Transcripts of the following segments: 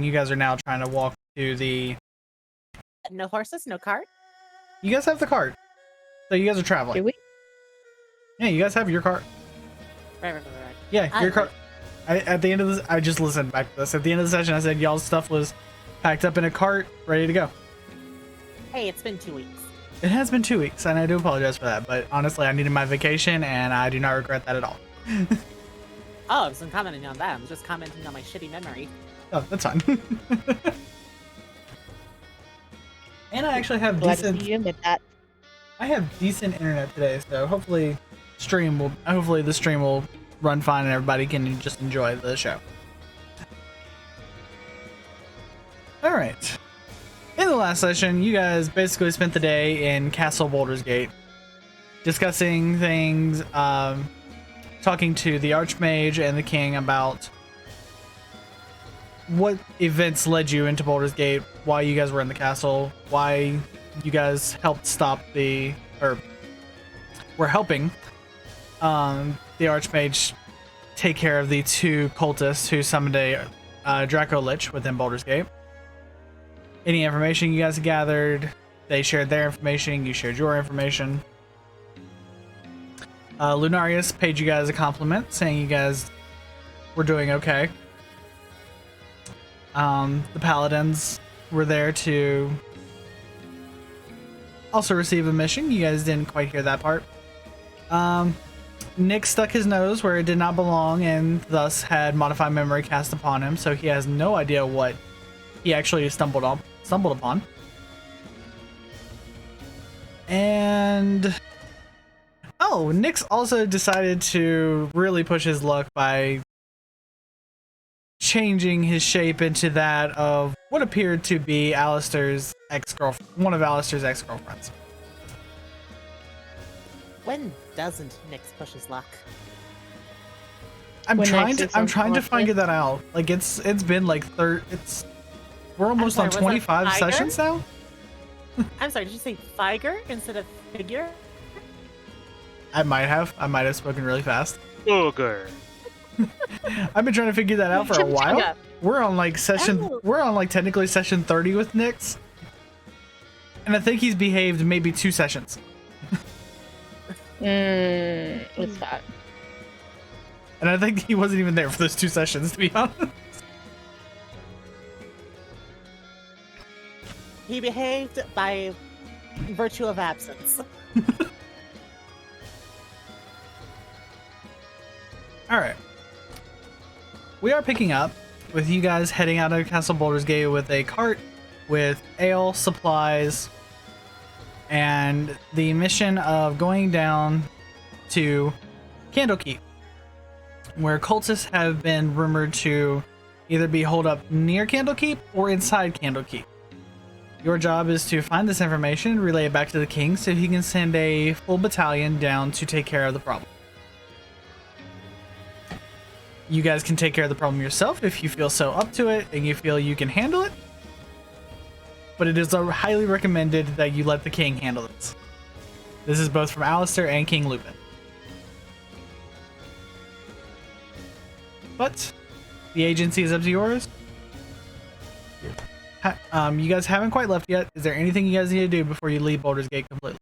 You guys are now trying to walk to the... No horses, no cart? You guys have the cart. So you guys are traveling. Do we? Yeah, you guys have your cart. Right. Yeah, your cart. At the end of this, I just listened back to this. At the end of the session, I said y'all's stuff was packed up in a cart, ready to go. Hey, it's been 2 weeks. It has been 2 weeks, and I do apologize for that. But honestly, I needed my vacation, and I do not regret that at all. Oh, I wasn't commenting on that. I'm just commenting on my shitty memory. Oh, that's fine. And I actually have Glad decent. to see you admit that. I have decent internet today, so hopefully the stream will run fine and everybody can just enjoy the show. All right. In the last session, you guys basically spent the day in Castle Baldur's Gate, discussing things, talking to the Archmage and the King about what events led you into Baldur's Gate, why you guys were in the castle, why you guys helped stop were helping the Archmage take care of the two cultists who summoned a Draco Lich within Baldur's Gate. Any information you guys gathered, they shared their information, you shared your information. Lunarius paid you guys a compliment, saying you guys were doing okay. The Paladins were there to also receive a mission. You guys didn't quite hear that part. Nick stuck his nose where it did not belong and thus had modified memory cast upon him, so he has no idea what he actually stumbled upon. And Nick's also decided to really push his luck by changing his shape into that of what appeared to be one of Alistair's ex-girlfriends. When doesn't Nyx push his luck? I'm trying to figure that out. Like it's been like we're almost on 25 sessions now. I'm sorry, did you say Figer instead of figure? I might have spoken really fast. Ogre. I've been trying to figure that out for a while. We're on like technically session 30 with Nyx. And I think he's behaved maybe 2 sessions. What's that? And I think he wasn't even there for those 2 sessions, to be honest. He behaved by virtue of absence. Alright. We are picking up with you guys heading out of Castle Baldur's Gate with a cart with ale, supplies, and the mission of going down to Candlekeep, where cultists have been rumored to either be holed up near Candlekeep or inside Candlekeep. Your job is to find this information and relay it back to the king so he can send a full battalion down to take care of the problem. You guys can take care of the problem yourself if you feel so up to it and you feel you can handle it. But it is highly recommended that you let the king handle this. This is both from Alistair and King Lupin. But the agency is up to yours. You guys haven't quite left yet. Is there anything you guys need to do before you leave Baldur's Gate completely?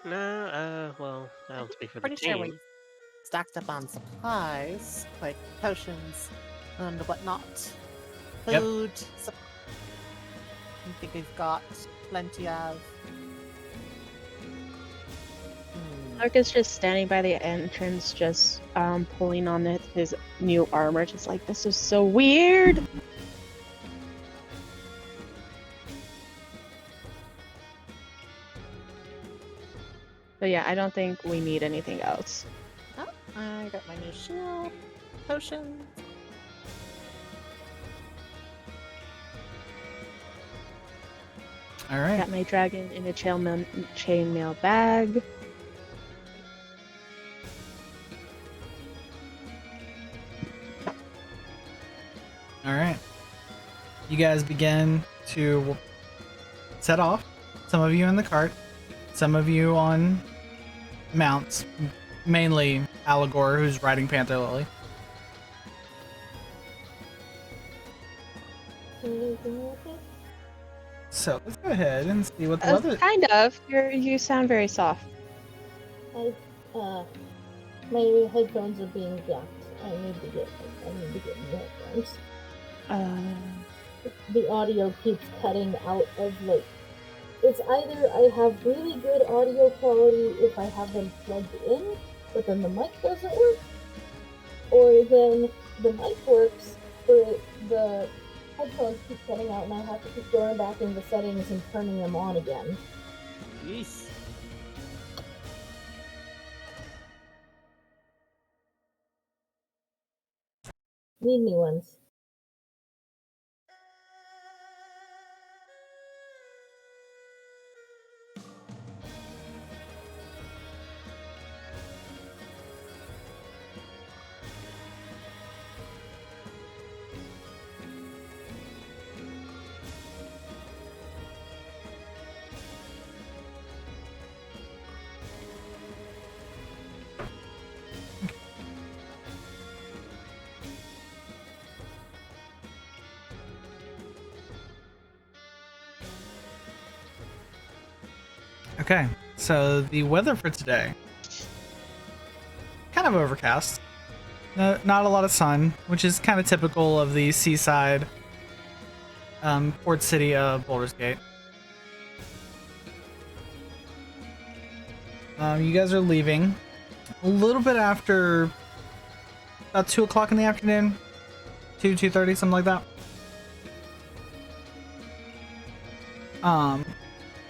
No, well, I'll speak for the Pretty sure team. we stocked up on supplies, like potions and whatnot. Yep. Food. I think we've got plenty of. Lark is just standing by the entrance, just pulling on his new armor, just like, this is so weird. But yeah, I don't think we need anything else. Oh, I got my new shield, potion. All right. Got my dragon in a chainmail bag. All right. You guys begin to set off. Some of you in the cart, some of you on mounts, mainly Aligor, who's riding Panther Lily. So let's go ahead and see what the weather. Kind of. You sound very soft. My headphones are being jacked. I need to get new headphones. The audio keeps cutting out of it's either I have really good audio quality if I have them plugged in, but then the mic doesn't work, or then the mic works, but the headphones keep cutting out and I have to keep going back into the settings and turning them on again. Yeesh. Need new ones. Okay, so the weather for today, kind of overcast. No, not a lot of sun, which is kind of typical of the seaside port city of Baldur's Gate. You guys are leaving a little bit after about 2 o'clock in the afternoon, 2:30, something like that.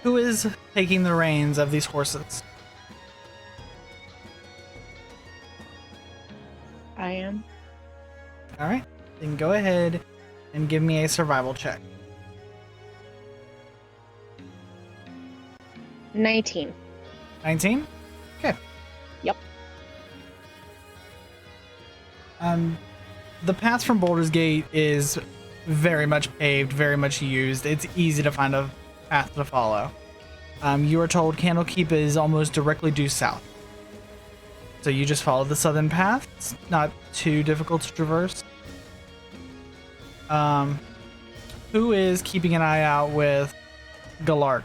Who is taking the reins of these horses? I am. All right, then go ahead and give me a survival check. 19. 19? Okay. Yep. The path from Baldur's Gate is very much paved, very much used. It's easy to find a path to follow. You are told Candlekeep is almost directly due south. So you just follow the southern path. It's not too difficult to traverse. Who is keeping an eye out with Galark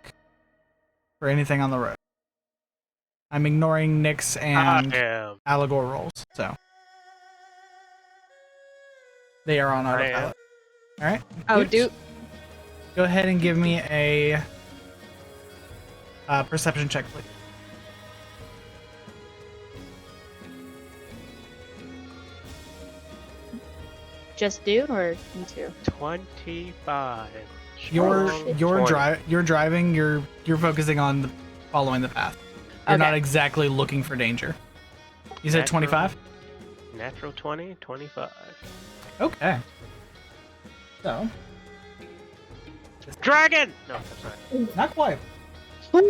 for anything on the road? I'm ignoring Nyx and Aligor rolls, so they are on autopilot. All right. Oh, Doot. Go ahead and give me a perception check, please. Just Doot or you too? 25. You're Strong. driving. You're focusing on following the path. You're Okay. not exactly looking for danger. You said 25? Natural 20, 25. Okay. So, Dragon! No, that's not. not quite. What?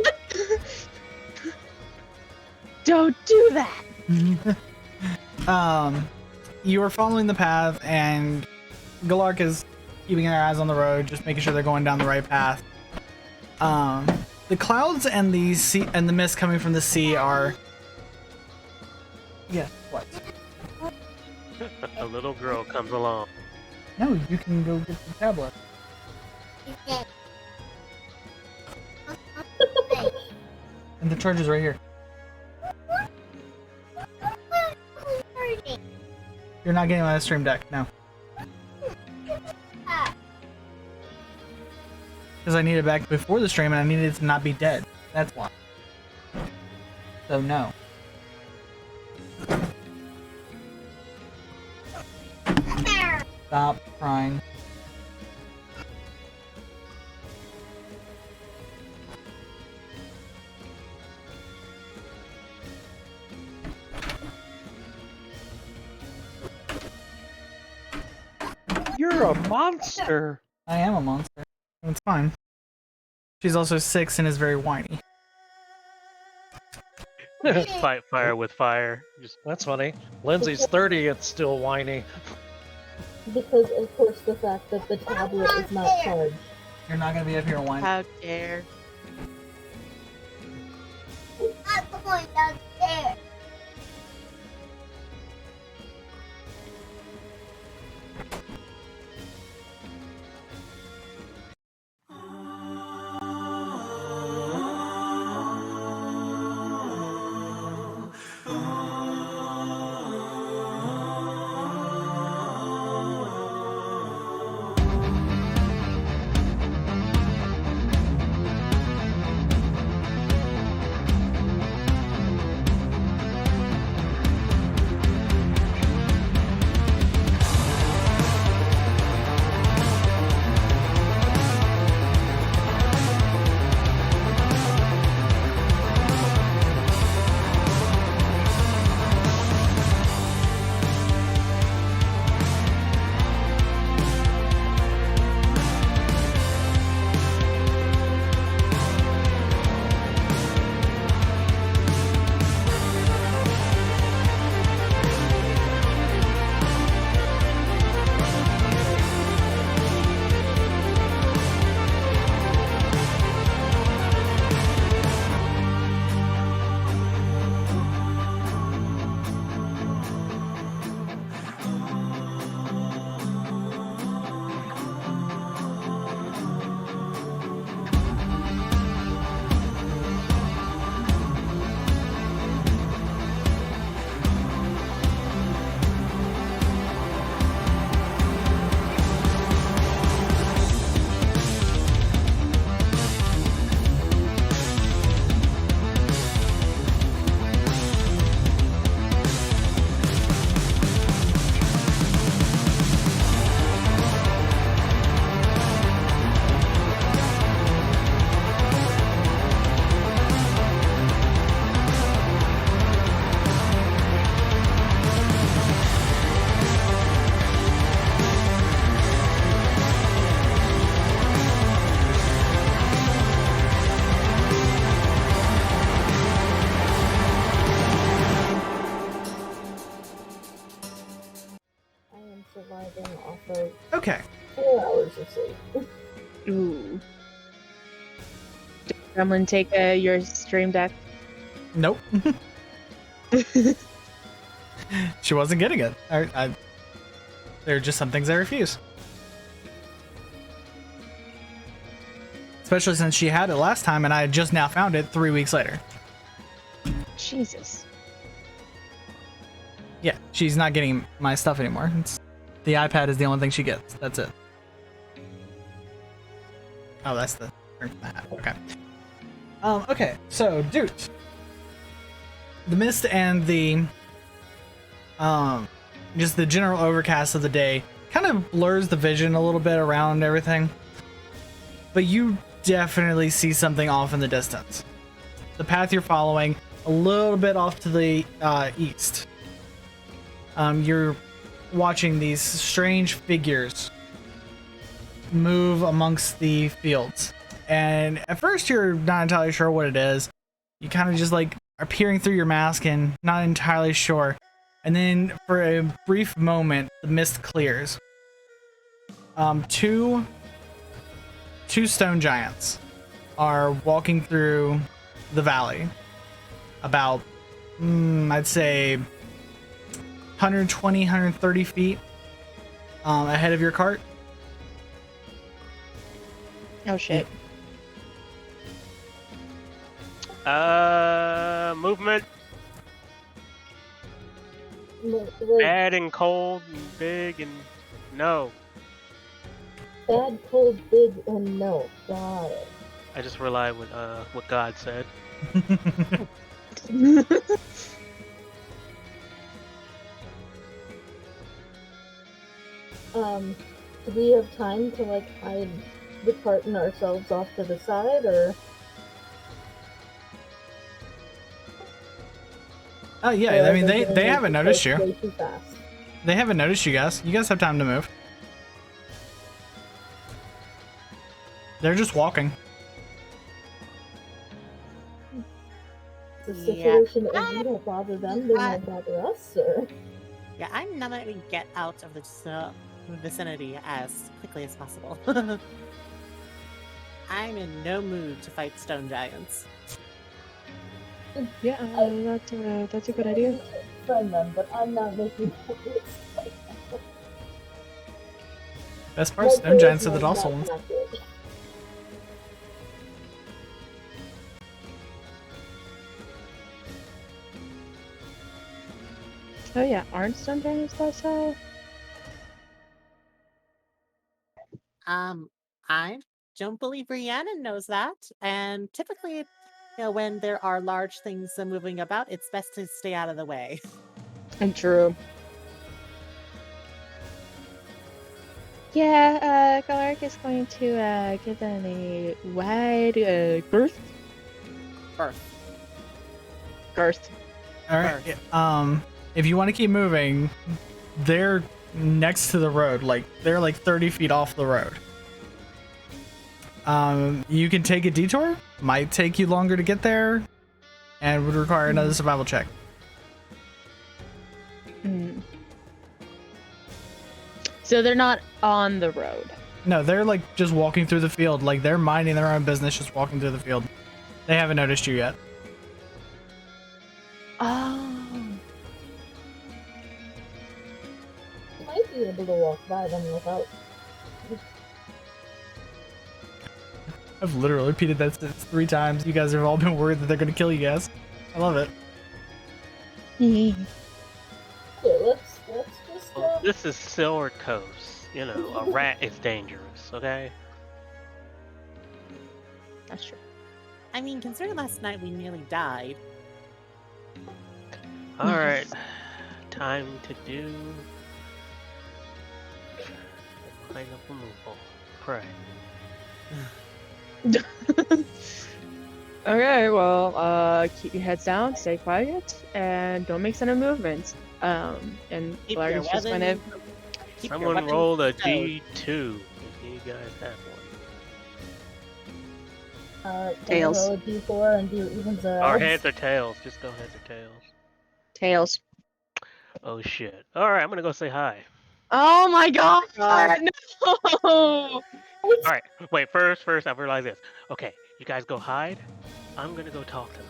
Don't do that. You are following the path, and Galark is keeping their eyes on the road, just making sure they're going down the right path. The clouds and the sea and the mist coming from the sea are. Yeah. What? A little girl comes along. No, you can go get the tablet. And the charger's right here. You're not getting on the stream deck, no. Because I need it back before the stream and I needed it to not be dead. That's why. So no. Stop crying. You're a monster. I am a monster. It's fine. She's also 6 and is very whiny. Fight fire with fire. Just That's funny. Lindsay's 30, it's still whiny. Because, of course, the fact that the tablet is not charged. You're not gonna be up here whining. How dare. not going downstairs. surviving off of Okay. 4 hours of sleep. Ooh. Did someone take your stream deck? Nope. She wasn't getting it. There are just some things I refuse. Especially since she had it last time and I had just now found it 3 weeks later. Jesus. Yeah, she's not getting my stuff anymore. The iPad is the only thing she gets. That's it. Oh, that's the hat. Okay. Okay, so Doot. The mist and the just the general overcast of the day kind of blurs the vision a little bit around everything. But you definitely see something off in the distance. The path you're following, a little bit off to the east. You're watching these strange figures move amongst the fields. And at first you're not entirely sure what it is. You kind of just like are peering through your mask and not entirely sure. And then for a brief moment, the mist clears. Two stone giants are walking through the valley. About, I'd say 120, 130 feet ahead of your cart. Oh shit. Movement. Bad and cold and big and no. Bad, cold, big, and no. Got it. I just rely with what God said. Do we have time to like hide the cart and ourselves off to the side, or? Oh yeah, I mean they haven't noticed Way you. too fast. They haven't noticed you guys. You guys have time to move. They're just walking. The situation is we don't bother them, they won't bother us, or? Yeah, I'm not going to get out of the vicinity as quickly as possible. I'm in no mood to fight stone giants. Yeah, that's a good idea. Friend them, but I'm not making Best part, stone giants are the docile ones. Oh yeah, aren't stone giants docile? I don't believe Rhiannon knows that, and typically, when there are large things moving about, it's best to stay out of the way. And true. Yeah, Galark is going to give them a wide girth. Girth. All right. If you want to keep moving, they're next to the road. Like they're like 30 feet off the road. You can take a detour. Might take you longer to get there, and would require another survival check. So they're not on the road. No, they're like just walking through the field. Like they're minding their own business, just walking through the field. They haven't noticed you yet. Oh. Might be able to walk by them without. I've literally repeated that sentence 3 times. You guys have all been worried that they're gonna kill you guys. I love it. Okay, let's just. Well, this is Silvr Coast. You know, a rat is dangerous. Okay. That's true. I mean, considering last night we nearly died. All right. Time to do. Kind of removal. Pray. Okay, well, keep your heads down, stay quiet, and don't make sudden movements. And Keep Galark your is just weapons- gonna. keep your Someone weapons rolled a stowed. D2 if you guys have one. Tails. Roll a d4 and do evens or Or odds. heads or tails. Just go heads or tails. Tails. Oh shit. Alright, I'm gonna go say hi. Oh my god! God. No! Alright, wait, first, I realize this. Okay, you guys go hide. I'm gonna go talk to them.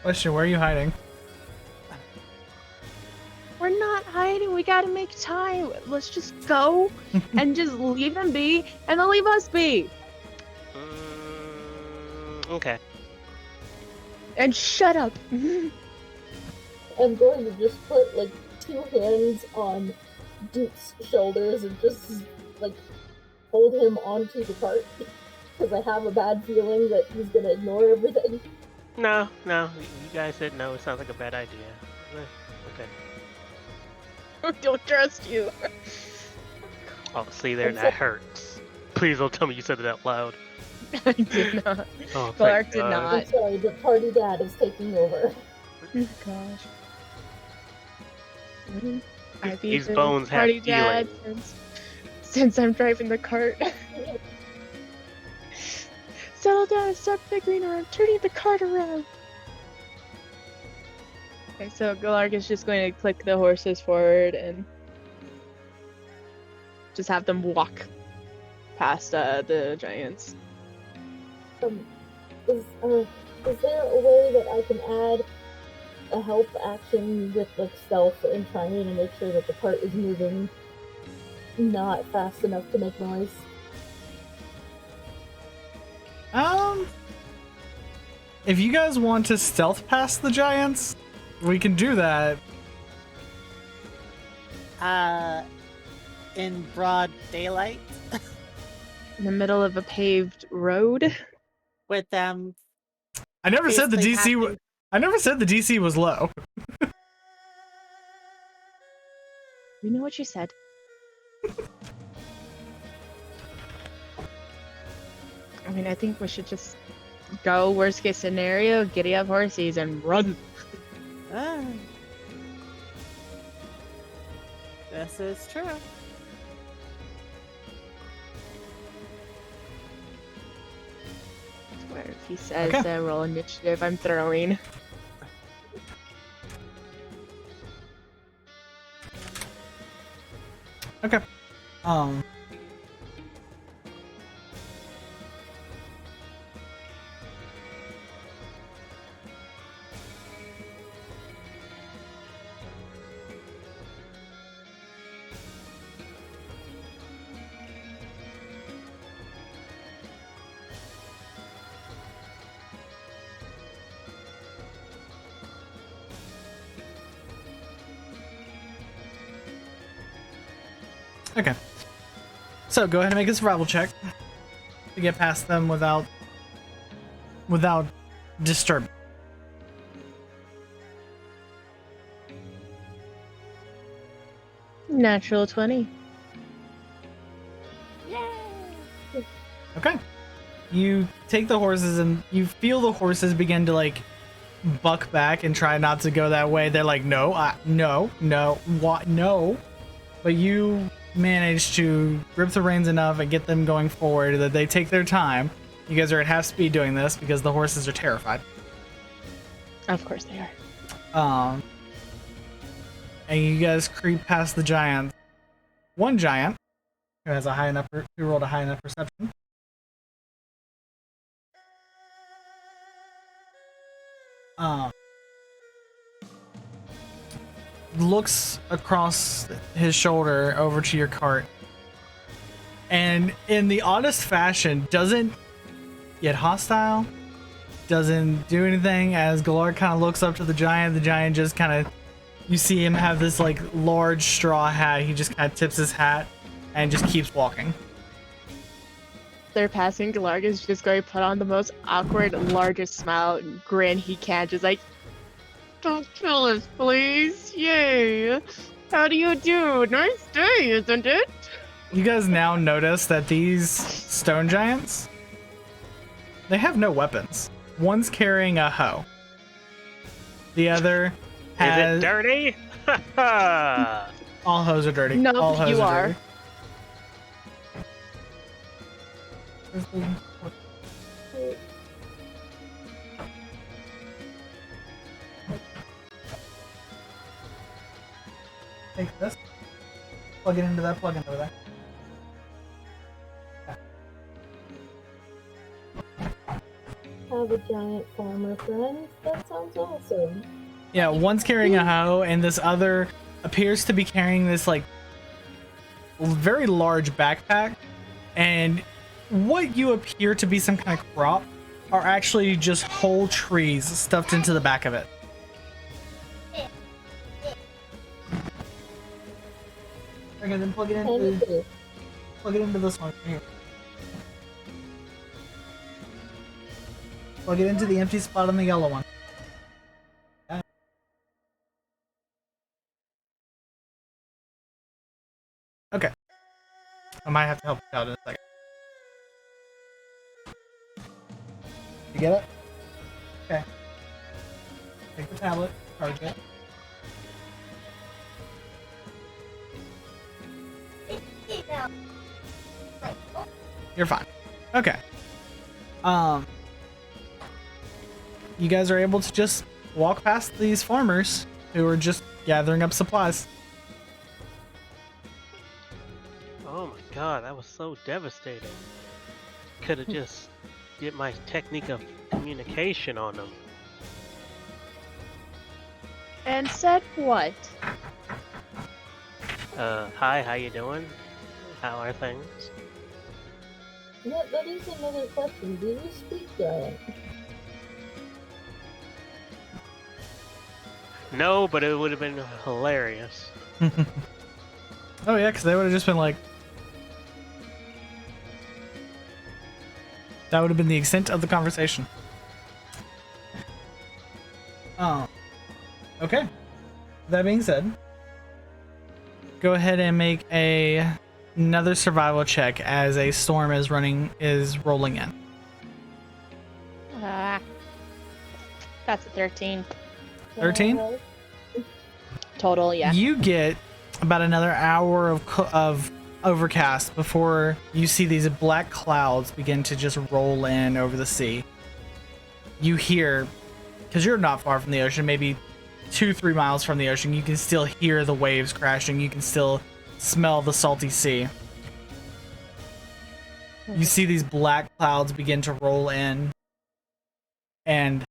Question, where are you hiding? We're not hiding. We gotta make time. Let's just go and just leave them be, and they'll leave us be. Okay. And shut up. I'm going to just put like 2 hands on Doot's shoulders and just like hold him onto the cart because I have a bad feeling that he's gonna ignore everything. No, you guys said no. It sounds like a bad idea. Okay. Don't trust you. Oh, see there, that hurts. Please don't tell me you said it out loud. I did not. Oh, Galark thank did God. not. I'm sorry, but Party Dad is taking over. Oh gosh. Wouldn't I be These the bones have party dad since I'm driving the cart? Settle down and stop figuring around, turning the cart around. Okay, so Galark is just going to click the horses forward and just have them walk past the giants. Is there a way that I can add a help action with like stealth and trying to make sure that the cart is moving not fast enough to make noise? If you guys want to stealth past the giants, we can do that. In broad daylight, In the middle of a paved road. with them. I never said the basically DC. having- I never said the DC was low. You know what you said. I mean, I think we should just go worst case scenario, giddy up horses and run. Ah. This is true. Where if he says Okay. roll initiative, I'm throwing. Okay. Okay. So go ahead and make a survival check to get past them without disturbing. Natural 20. Okay. You take the horses and you feel the horses begin to like buck back and try not to go that way. They're like, no, what? No. But you manage to grip the reins enough and get them going forward that they take their time. You guys are at half speed doing this because the horses are terrified. Of course they are. And you guys creep past the giant. One giant who has a high enough, who rolled a high enough perception. Looks across his shoulder over to your cart, and in the oddest fashion doesn't get hostile, doesn't do anything. As Galark kind of looks up to the giant just kind of, you see him have this like large straw hat. He just kind of tips his hat and just keeps walking. They're passing. Galark is just going to put on the most awkward, largest smile and grin he can, just like, don't kill us, please. Yay. How do you do? Nice day, isn't it? You guys now notice that these stone giants, they have no weapons. One's carrying a hoe. The other has... Is it dirty? All hoes are dirty. No, All hoes you are. are. Dirty. Take this. Plug it into that plug-in over there. Have a giant farmer friend? That sounds awesome. Yeah, one's carrying a hoe, and this other appears to be carrying this, like, very large backpack. And what you appear to be some kind of crop are actually just whole trees stuffed into the back of it. Okay, then plug it into this one here. Plug it into the empty spot on the yellow one. Okay. I might have to help you out in a second. You get it? Okay. Take the tablet, charge it. You're fine. Okay. You guys are able to just walk past these farmers who are just gathering up supplies. Oh my god, that was so devastating. Could have just did my technique of communication on them. And said what? Hi, how you doing? How are things? That is another question. Do you speak giant? No, but it would have been hilarious. Oh yeah, because they would have just been like... That would have been the extent of the conversation. Oh. Okay. That being said, go ahead and make another survival check as a storm is rolling in. That's a 13. 13? Total, yeah. You get about another hour of overcast before you see these black clouds begin to just roll in over the sea. You hear, because you're not far from the ocean, maybe 2-3 miles from the ocean, you can still hear the waves crashing. You can still smell the salty sea. You see these black clouds begin to roll in, and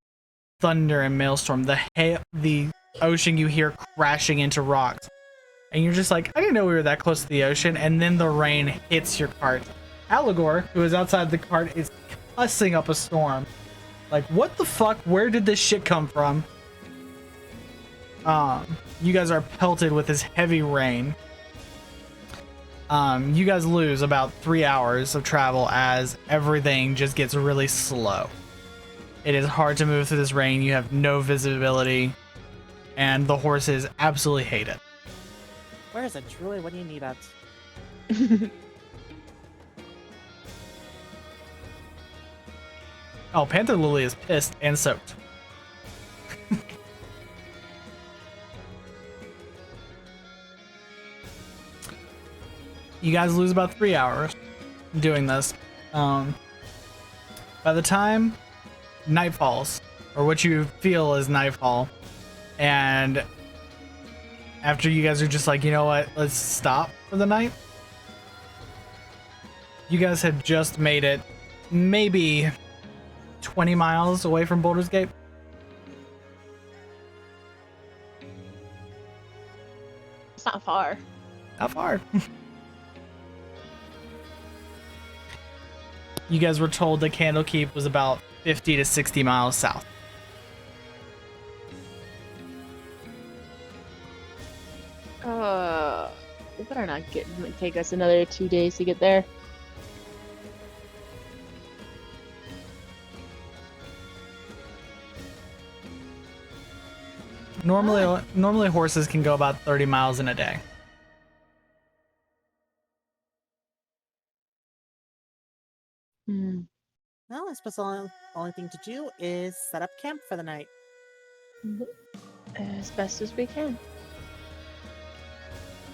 thunder and maelstrom. The ocean you hear crashing into rocks. And you're just like, I didn't know we were that close to the ocean. And then the rain hits your cart. Aligor, who is outside the cart, is cussing up a storm. Like, what the fuck? Where did this shit come from? You guys are pelted with this heavy rain. You guys lose about 3 hours of travel as everything just gets really slow. It is hard to move through this rain. You have no visibility. And the horses absolutely hate it. Where is it, Druid? What do you need at? Oh, Panther Lily is pissed and soaked. You guys lose about 3 hours doing this. By the time night falls, or what you feel is nightfall, and after you guys are just like, you know what, let's stop for the night, you guys had just made it maybe 20 miles away from Baldur's Gate. It's not far. Not far. You guys were told that Candlekeep was about 50 to 60 miles south. We better not take us another 2 days to get there. Normally horses can go about 30 miles in a day. Well, I suppose the only thing to do is set up camp for the night. As best as we can.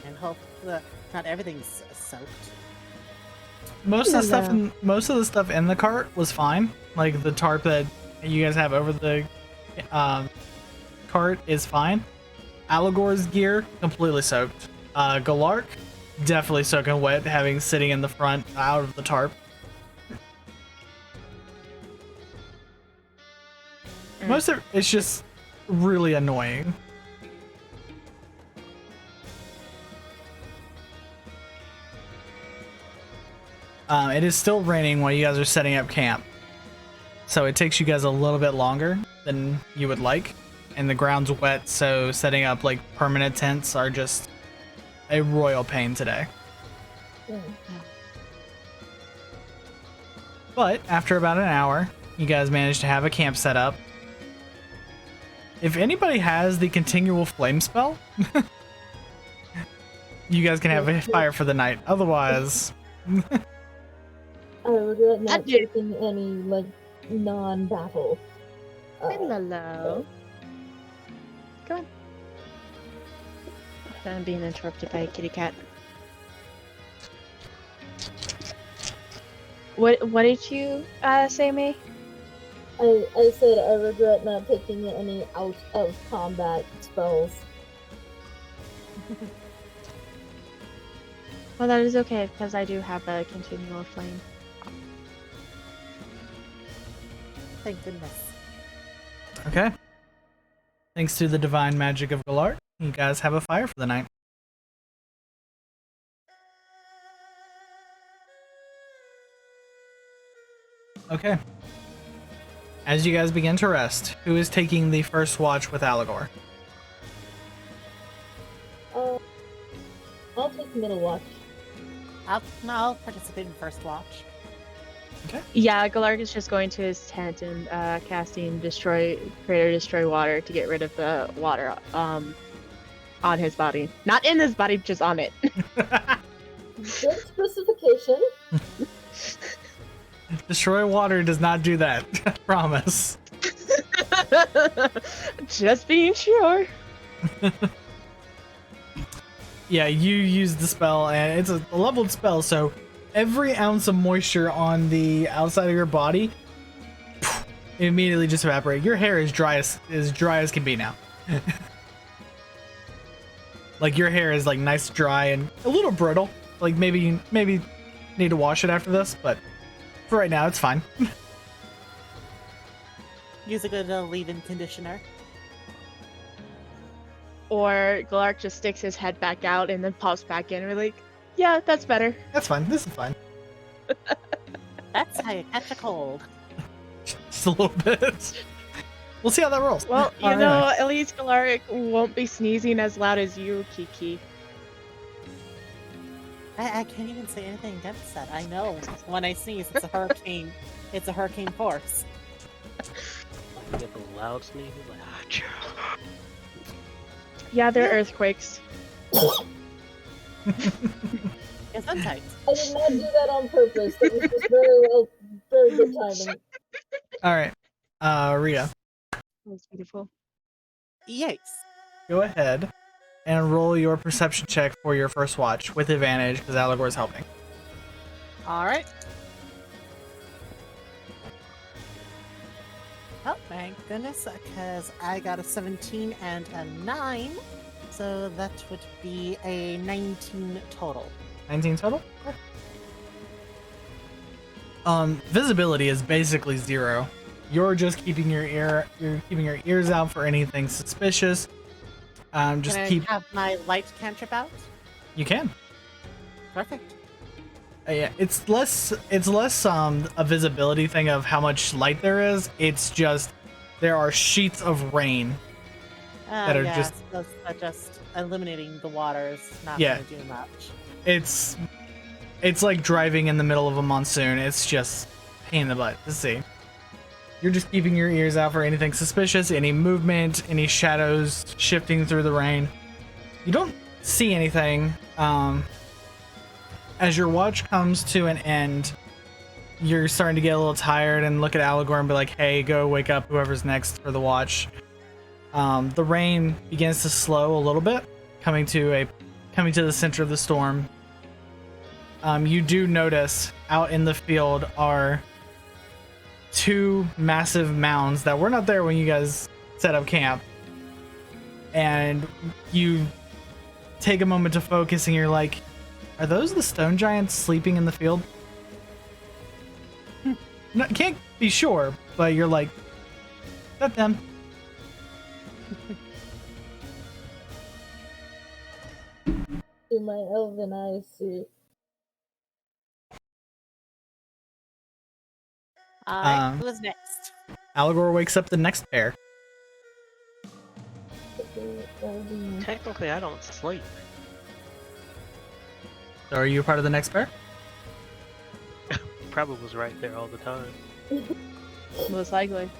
And hope that not everything's soaked. Most of the stuff in the cart was fine. Like the tarp that you guys have over the cart is fine. Aligor's gear completely soaked. Galark, definitely soaking wet, having sitting in the front out of the tarp. Most of it's just really annoying. It is still raining while you guys are setting up camp, so it takes you guys a little bit longer than you would like, and the ground's wet, so setting up like permanent tents are just a royal pain today. But after about an hour, you guys managed to have a camp set up. If anybody has the continual flame spell, you guys can have a fire for the night. Otherwise, I regret not taking any like non-battle. Hello. Go on. I'm being interrupted by a kitty cat. What did you say, May? I said I regret not taking any out of combat spells. Well, that is okay, because I do have a continual flame. Thank goodness. okay. Thanks to the divine magic of Galark, you guys have a fire for the night. Okay. As you guys begin to rest, who is taking the first watch with Aligor? I'll take middle watch. I'll participate in first watch. Okay. Yeah, Galark is just going to his tent and casting create or destroy water to get rid of the water on his body. Not in his body, just on it. Good specification. Destroy water does not do that. I promise. Just being sure. Yeah, you use the spell, and it's a leveled spell, so every ounce of moisture on the outside of your body immediately just evaporate. Your hair is dry as can be now. Like your hair is like nice, dry, and a little brittle. Like maybe you need to wash it after this, but for right now it's fine. Use a good leave-in conditioner. Or Galark just sticks his head back out and then pops back in. We're like, yeah, that's better. That's fine. This is fine. That's how you catch a cold. Just a little bit. We'll see how that rolls. Well, you All know, right. at least Galark won't be sneezing as loud as you, Kiki. I can't even say anything against that. I know when I sneeze, it's a hurricane. It's a hurricane force. You get those loud sneezes, like, achoo. Yeah, they're earthquakes. It's untight. I did not do that on purpose. That was just very good timing. All right. Rhea, That's beautiful. Yikes. go ahead and roll your perception check for your first watch with advantage because Aligor is helping. All right. Oh, thank goodness, because I got a 17 and a 9, so that would be a 19 total. 19 total? Visibility is basically 0. You're just keeping your ears out for anything suspicious. Just Can I keep. have my light cantrip out? You can. Perfect. Yeah, it's less a visibility thing of how much light there is. It's just there are sheets of rain that are yeah, just. so just eliminating the water is not Yeah. going to do much. It's like driving in the middle of a monsoon. It's just pain in the butt to see. You're just keeping your ears out for anything suspicious, any movement, any shadows shifting through the rain. You don't see anything. As your watch comes to an end, you're starting to get a little tired and look at Aligor and be like, hey, go wake up whoever's next for the watch. The rain begins to slow a little bit, coming to the center of the storm. You do notice out in the field are 2 massive mounds that were not there when you guys set up camp. And you take a moment to focus and you're like, Are those the stone giants sleeping in the field? No, can't be sure, but you're like, is that them? Do my elven eyes see? Um, Who's next? Aligor wakes up the next pair. Technically, I don't sleep. So are you part of the next pair? Probably was right there all the time. Most likely.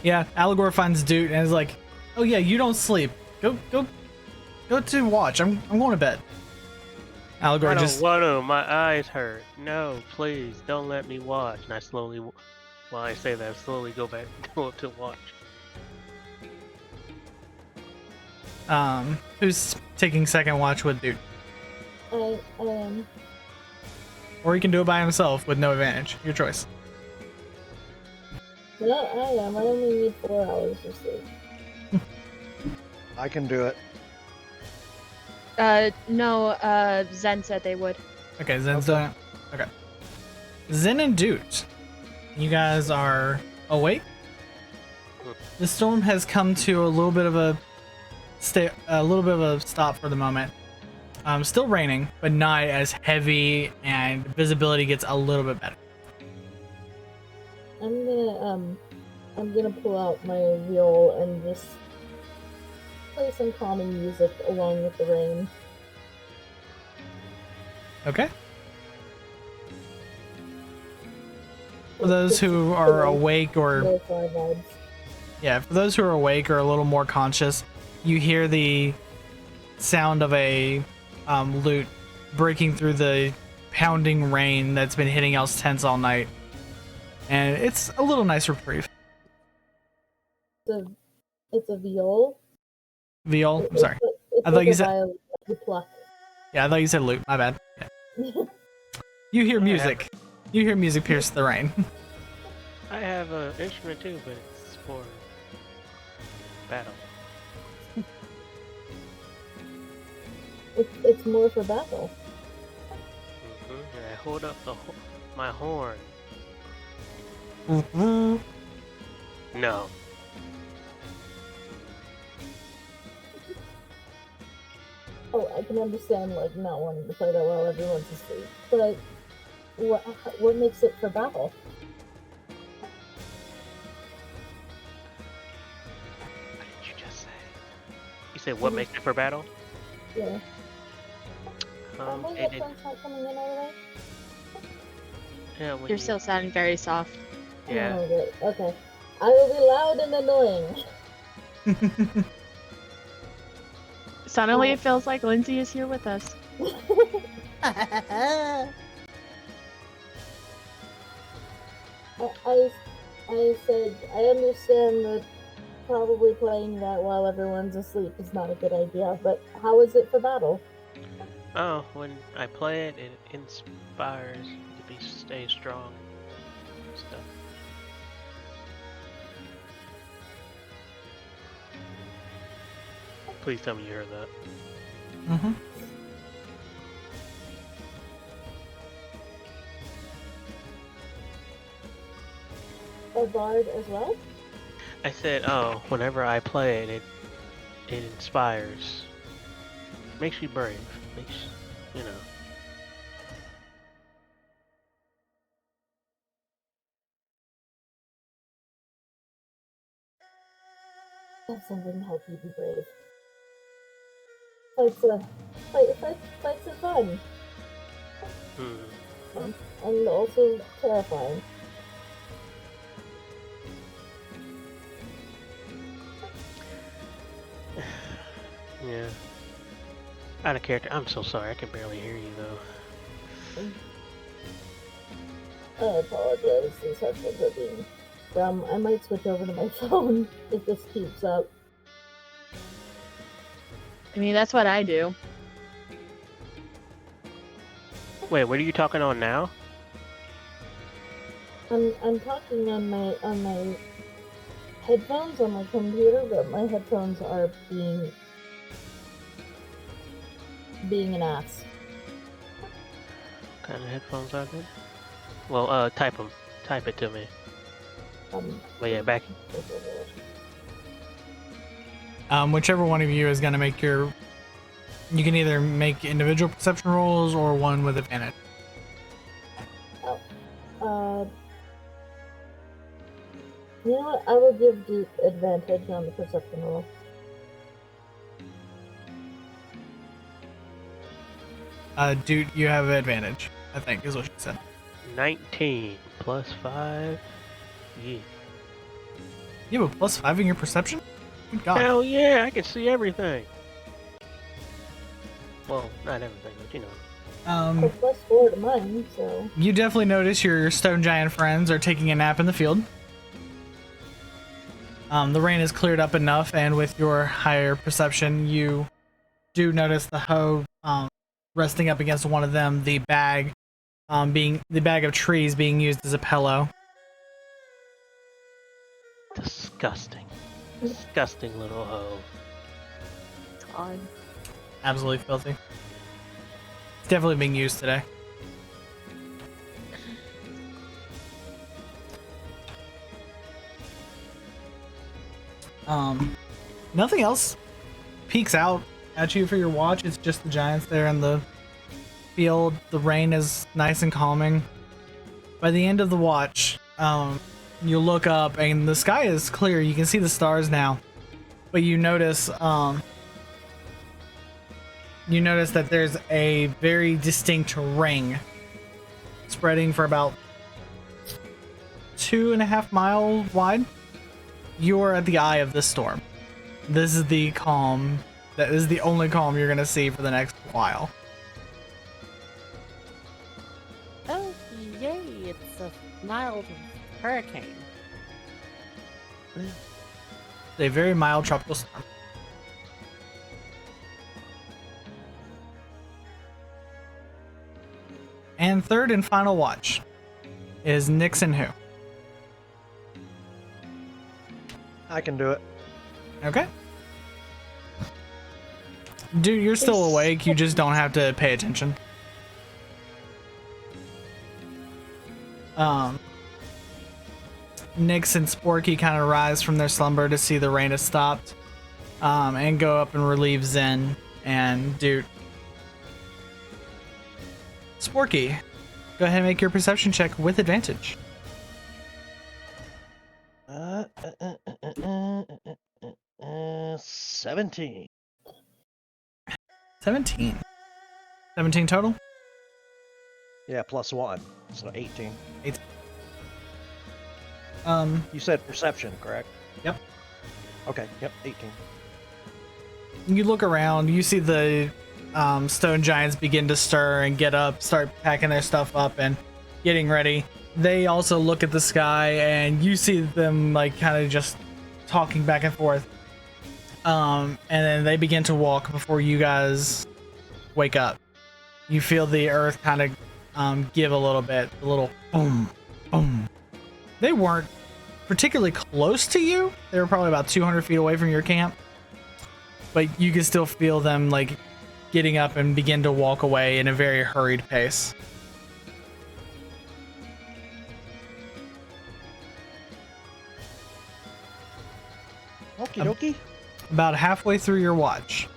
Yeah, Aligor finds Doot and is like, "Oh yeah, you don't sleep. Go to watch. I'm going to bed." I Aligor don't just want to. My eyes hurt. No, please don't let me watch. And I slowly, while I say that, I slowly go back, go up to watch. who's taking second watch with Doot, I am. or he can do it by himself with no advantage. Your choice. No, I am. I only need 4 hours of sleep. I can do it. No, Zen said they would. Okay, Zen's doing it. Okay. Zen and Doot, you guys are awake. The storm has come to a little bit of a stop for the moment. Still raining, but not as heavy, and visibility gets a little bit better. I'm gonna pull out my viol and just play some calming music along with the rain. Okay. For those who are awake or Lo-fi vibes. yeah, for those who are awake or a little more conscious, you hear the sound of a lute breaking through the pounding rain that's been hitting y'all's tents all night, and it's a little nice reprieve. It's a viol. Viol, I'm sorry. It's I thought like you a said- violin that you pluck. Yeah, I thought you said lute. My bad. Yeah. You hear music. You hear music pierce the rain. I have an instrument too, but it's for battle. It's more for battle. And I hold up my horn. No. Oh, I can understand like not wanting to play that while everyone's asleep, but what makes it for battle? What did you just say? You said what makes it for battle? Yeah. My It, headphones not coming in all the way? yeah, when You're you- still sounding very soft. Yeah. Oh, good. Okay. I will be loud and annoying. Suddenly it feels like Lindsay is here with us. I said I understand that probably playing that while everyone's asleep is not a good idea, but how is it for battle? Oh, when I play it, it inspires you to stay strong. And stuff. Please tell me you heard that. Mm-hmm. A bard as well? I said, oh, whenever I play it, it inspires. Makes you brave. Makes, you know. That's something to help you be brave. Fights are fun. And also terrifying. Yeah. Out of character. I'm so sorry. I can barely hear you though. I apologize. These headphones are being dumb. I might switch over to my phone if this keeps up. I mean, that's what I do. Wait, what are you talking on now? I'm talking on my headphones on my computer, but my headphones are being being an ass. What kind of headphones are they? Well, type them. Type it to me. But yeah, back. Whichever one of you is going to make your... You can either make individual perception rolls or one with advantage. You know what? I will give Doot advantage on the perception roll. Dude, you have advantage, I think, is what she said. 19 plus 5. Yeah. You have a +5 in your perception? Good God. Hell yeah, I can see everything. Well, not everything, but you know. +4 to mine, so... You definitely notice your stone giant friends are taking a nap in the field. The rain has cleared up enough, and with your higher perception, you do notice the hoe resting up against one of them, the bag of trees being used as a pillow. Disgusting. Disgusting little hoe. God. Absolutely filthy. It's definitely being used today. Nothing else peeks out at you for your watch. It's just the giants there in the field. The rain is nice and calming. By the end of the watch, you look up and the sky is clear. You can see the stars now, but you notice that there's a very distinct ring spreading for about 2.5 miles wide. You are at the eye of the storm. This is the calm. That is the only calm you're gonna see for the next while. Oh, yay, it's a mild hurricane. It's a very mild tropical storm. And third and final watch is Nyx and who? I can do it. Okay. Dude, you're still awake. You just don't have to pay attention. Nyx and Sporky kind of rise from their slumber to see the rain has stopped, and go up and relieve Zen and Doot. Sporky, go ahead and make your perception check with advantage. 17. 17. 17 total? Yeah, +1, so 18. You said perception, correct? Yep. Okay, yep, 18. You look around, you see the stone giants begin to stir and get up, start packing their stuff up and getting ready. They also look at the sky and you see them like kind of just talking back and forth. And then they begin to walk before you guys wake up. You feel the earth kind of give a little bit, a little boom, boom. They weren't particularly close to you. They were probably about 200 feet away from your camp. But you can still feel them like getting up and begin to walk away in a very hurried pace. Okie dokie. About halfway through your watch.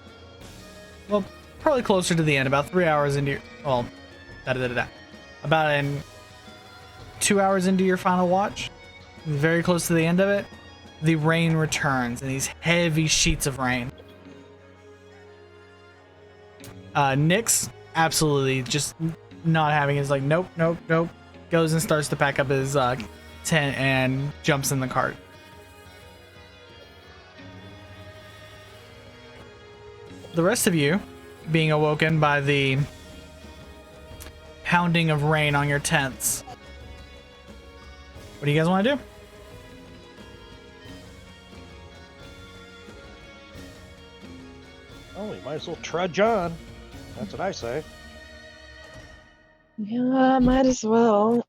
Well, probably closer to the end, about 3 hours into your... Well, about 2 hours into your final watch. Very close to the end of it. The rain returns in these heavy sheets of rain. Nyx, absolutely just not having it. Is like, nope, nope, nope. Goes and starts to pack up his tent and jumps in the cart. The rest of you, being awoken by the pounding of rain on your tents. What do you guys want to do? Oh, we might as well trudge on. That's what I say. Yeah, might as well.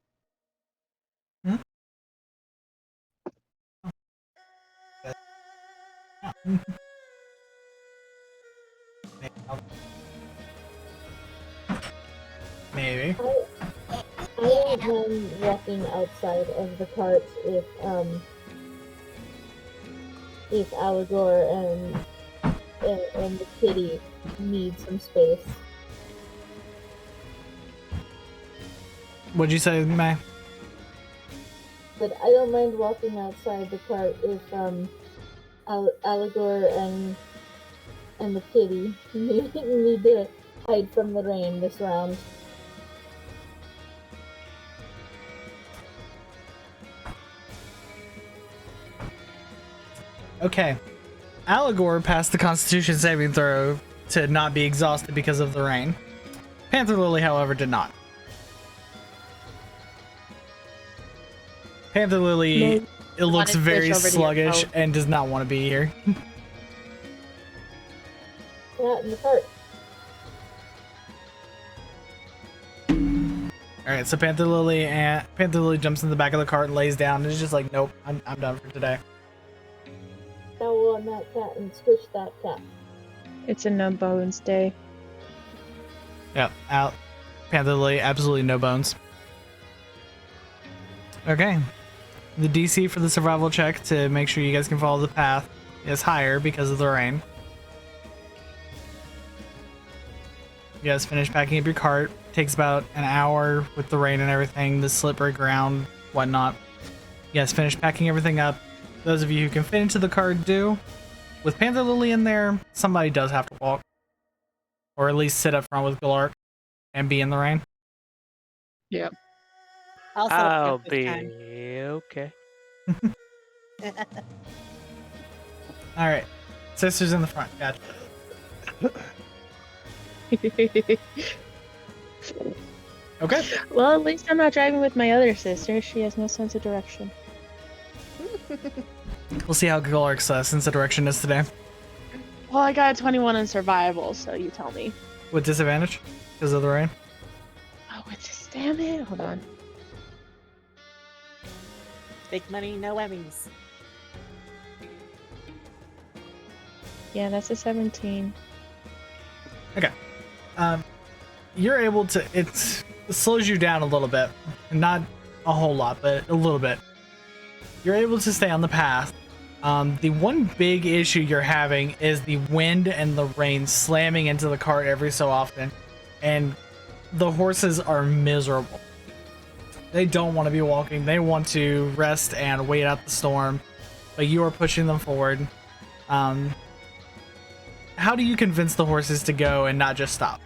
maybe. I don't mind walking outside of the cart if Aligor and the kitty need some space. What'd you say, May? But I don't mind walking outside the cart if Aligor and the kitty need to hide from the rain this round. Okay. Aligor passed the Constitution saving throw to not be exhausted because of the rain. Panther Lily, however, did not. Panther Lily, it looks very sluggish and does not want to be here. Not in the cart. Alright, so Panther Lily jumps in the back of the cart and lays down and is just like, nope, I'm done for today. Owl on that cat and squish that cat. It's a no bones day. Yep, out. Panther Lily, absolutely no bones. Okay. The DC for the survival check to make sure you guys can follow the path is higher because of the rain. You guys finish packing up your cart. Takes about an hour with the rain and everything, the slippery ground, whatnot. You guys finish packing everything up. Those of you who can fit into the cart do. With Panther Lily in there, somebody does have to walk. Or at least sit up front with Galark and be in the rain. Yep. I'll be okay. Alright. Sister's in the front. Gotcha. Okay. Well, at least I'm not driving with my other sister. She has no sense of direction. We'll see how Galark's sense of direction is today. Well, I got a 21 in survival, so you tell me. With disadvantage? Because of the rain? Oh, what's this? Damn it. Hold on. Big money, no Emmys. Yeah, that's a 17. Okay. You're able to... It slows you down a little bit. Not a whole lot, but a little bit. You're able to stay on the path. The one big issue you're having is the wind and the rain slamming into the cart every so often. And the horses are miserable. They don't want to be walking. They want to rest and wait out the storm. But you are pushing them forward. How do you convince the horses to go and not just stop?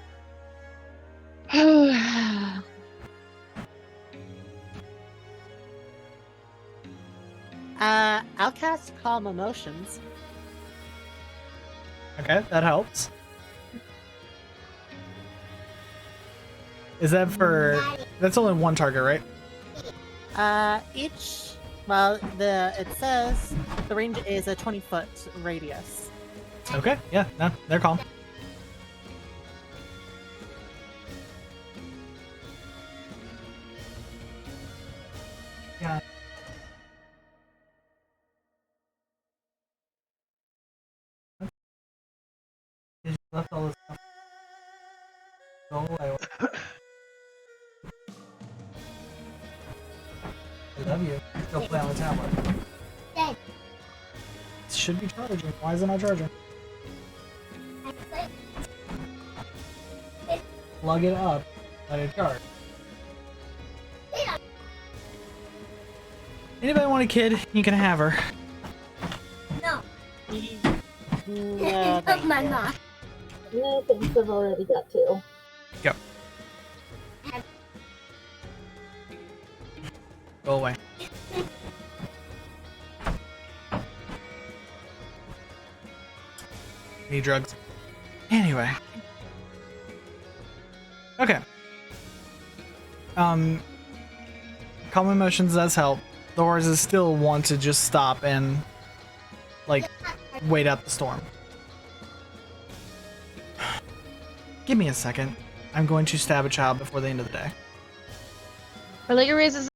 I'll cast Calm Emotions. Okay, that helps. Is that for... That's only one target, right? It says the range is a 20-foot radius. Okay, yeah, no, they're calm. Yeah. You left all this stuff. Go away. I love you. Still play on the tablet. Dad. It should be charging. Why is it not charging? Plug it up. Let it charge. Anybody want a kid? You can have her. No. No, Of my mom. No, thanks, I've already got two. Go. Go away. Need drugs. Anyway. Okay. Calm emotions does help. The horses still want to just stop and, like, wait out the storm. Give me a second. I'm going to stab a child before the end of the day. Aligor raises.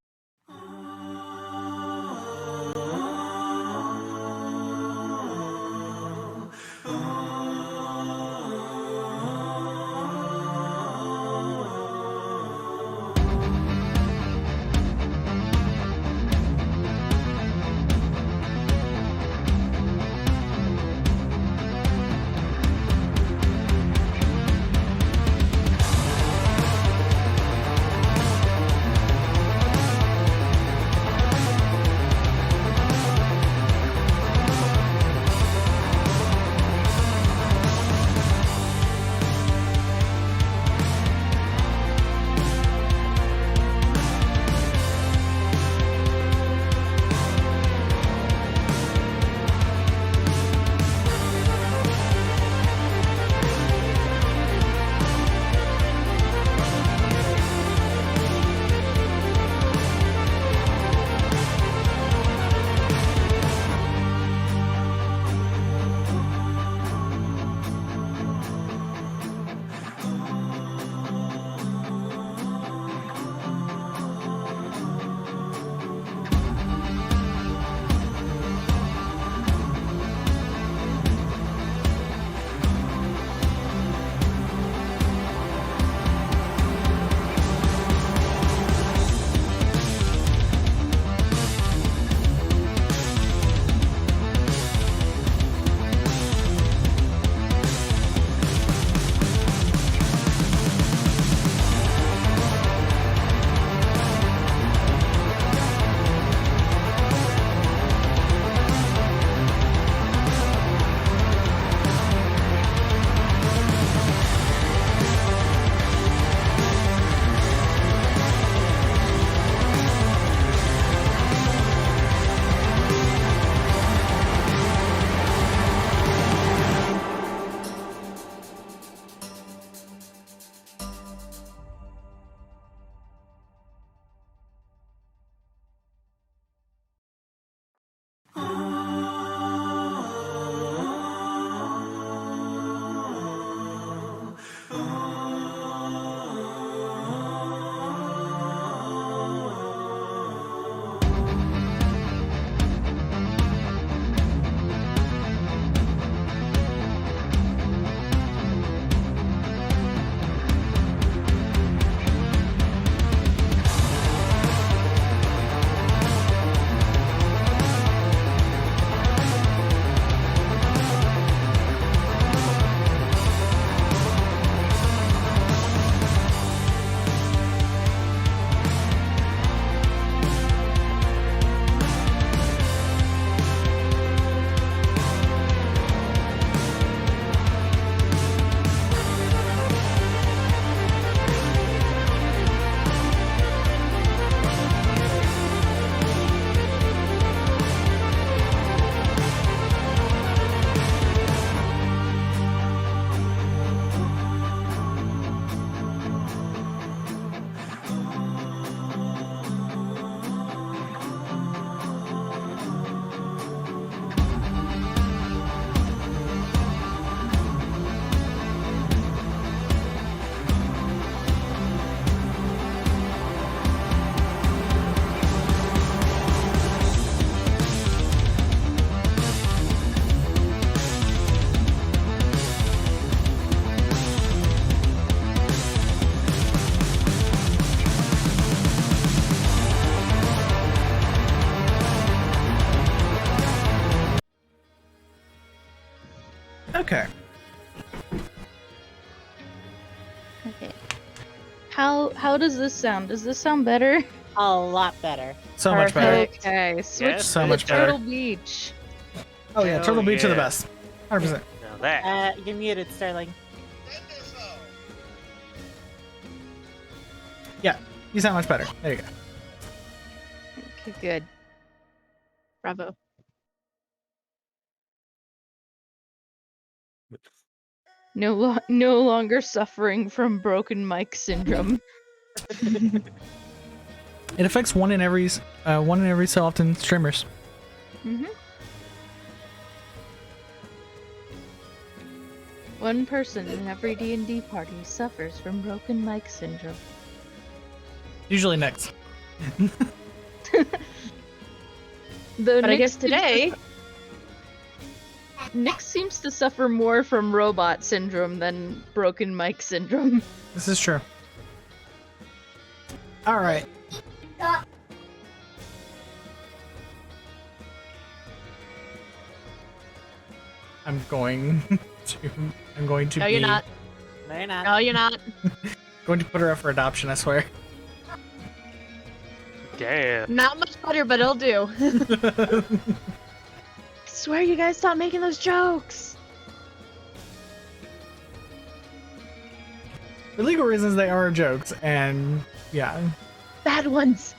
Okay. Okay. How does this sound? Does this sound better? A lot better. So much better. Okay, switch Yes, so to much better. Turtle Beach. Oh yeah, Hell Turtle Beach are the yeah. best. 100%. Now that. You're muted, Sterling. Yeah, you sound much better. There you go. Okay, good. Bravo. No longer suffering from broken mic syndrome. It affects one in every so often streamers. Mm-hmm. One person in every D&D party suffers from broken mic syndrome. Usually next. But I guess today, Nick seems to suffer more from robot syndrome than broken mic syndrome. This is true. All right. I'm going to No, be you're not. No, you're not. No, you're not. going to put her up for adoption, I swear. Damn. Not much better, but it'll do. I swear you guys stop making those jokes. For legal reasons, they are jokes, and yeah. Bad ones.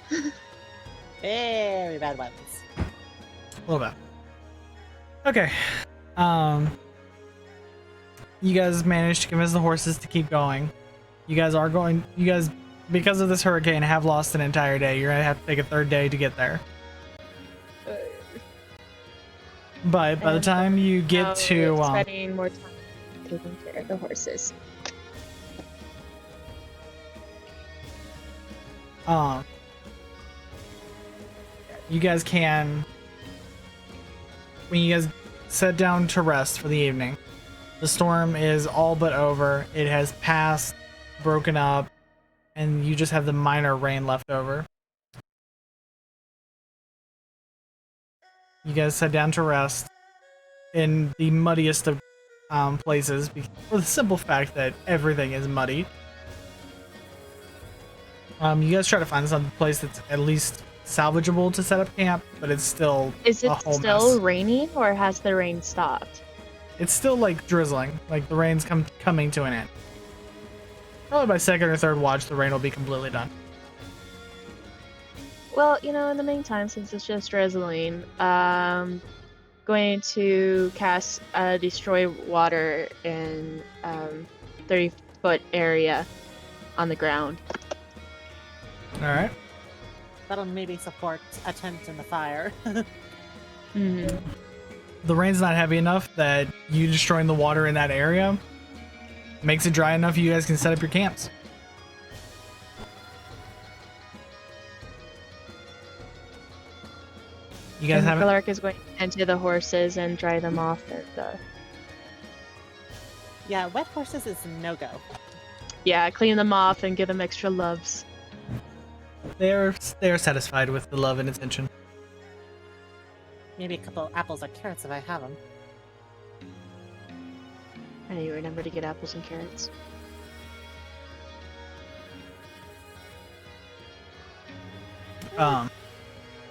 Very bad ones. A little bit. Okay. You guys managed to convince the horses to keep going. You guys, because of this hurricane, have lost an entire day. You're gonna have to take a third day to get there. But by the time you get to spending more time taking care of the horses. You guys can, when you guys sit down to rest for the evening, the storm is all but over. It has passed, broken up, and you just have the minor rain left over. You guys sit down to rest in the muddiest of places for the simple fact that everything is muddy. You guys try to find some place that's at least salvageable to set up camp, but it's still Is it a whole still mess. raining, or has the rain stopped? It's still like drizzling, like the rain's coming to an end. Probably by second or third watch, the rain will be completely done. Well, in the meantime, since it's just drizzling, going to cast Destroy Water in 30-foot area on the ground. All right. That'll maybe support a tent in the fire. Mm-hmm. The rain's not heavy enough that you destroying the water in that area makes it dry enough you guys can set up your camps. You guys haven't. Galark is going to tend to the horses and dry them off. And, Yeah, wet horses is no-go. yeah, clean them off and give them extra loves. They are satisfied with the love and attention. Maybe a couple apples or carrots if I have them. I know you remember to get apples and carrots.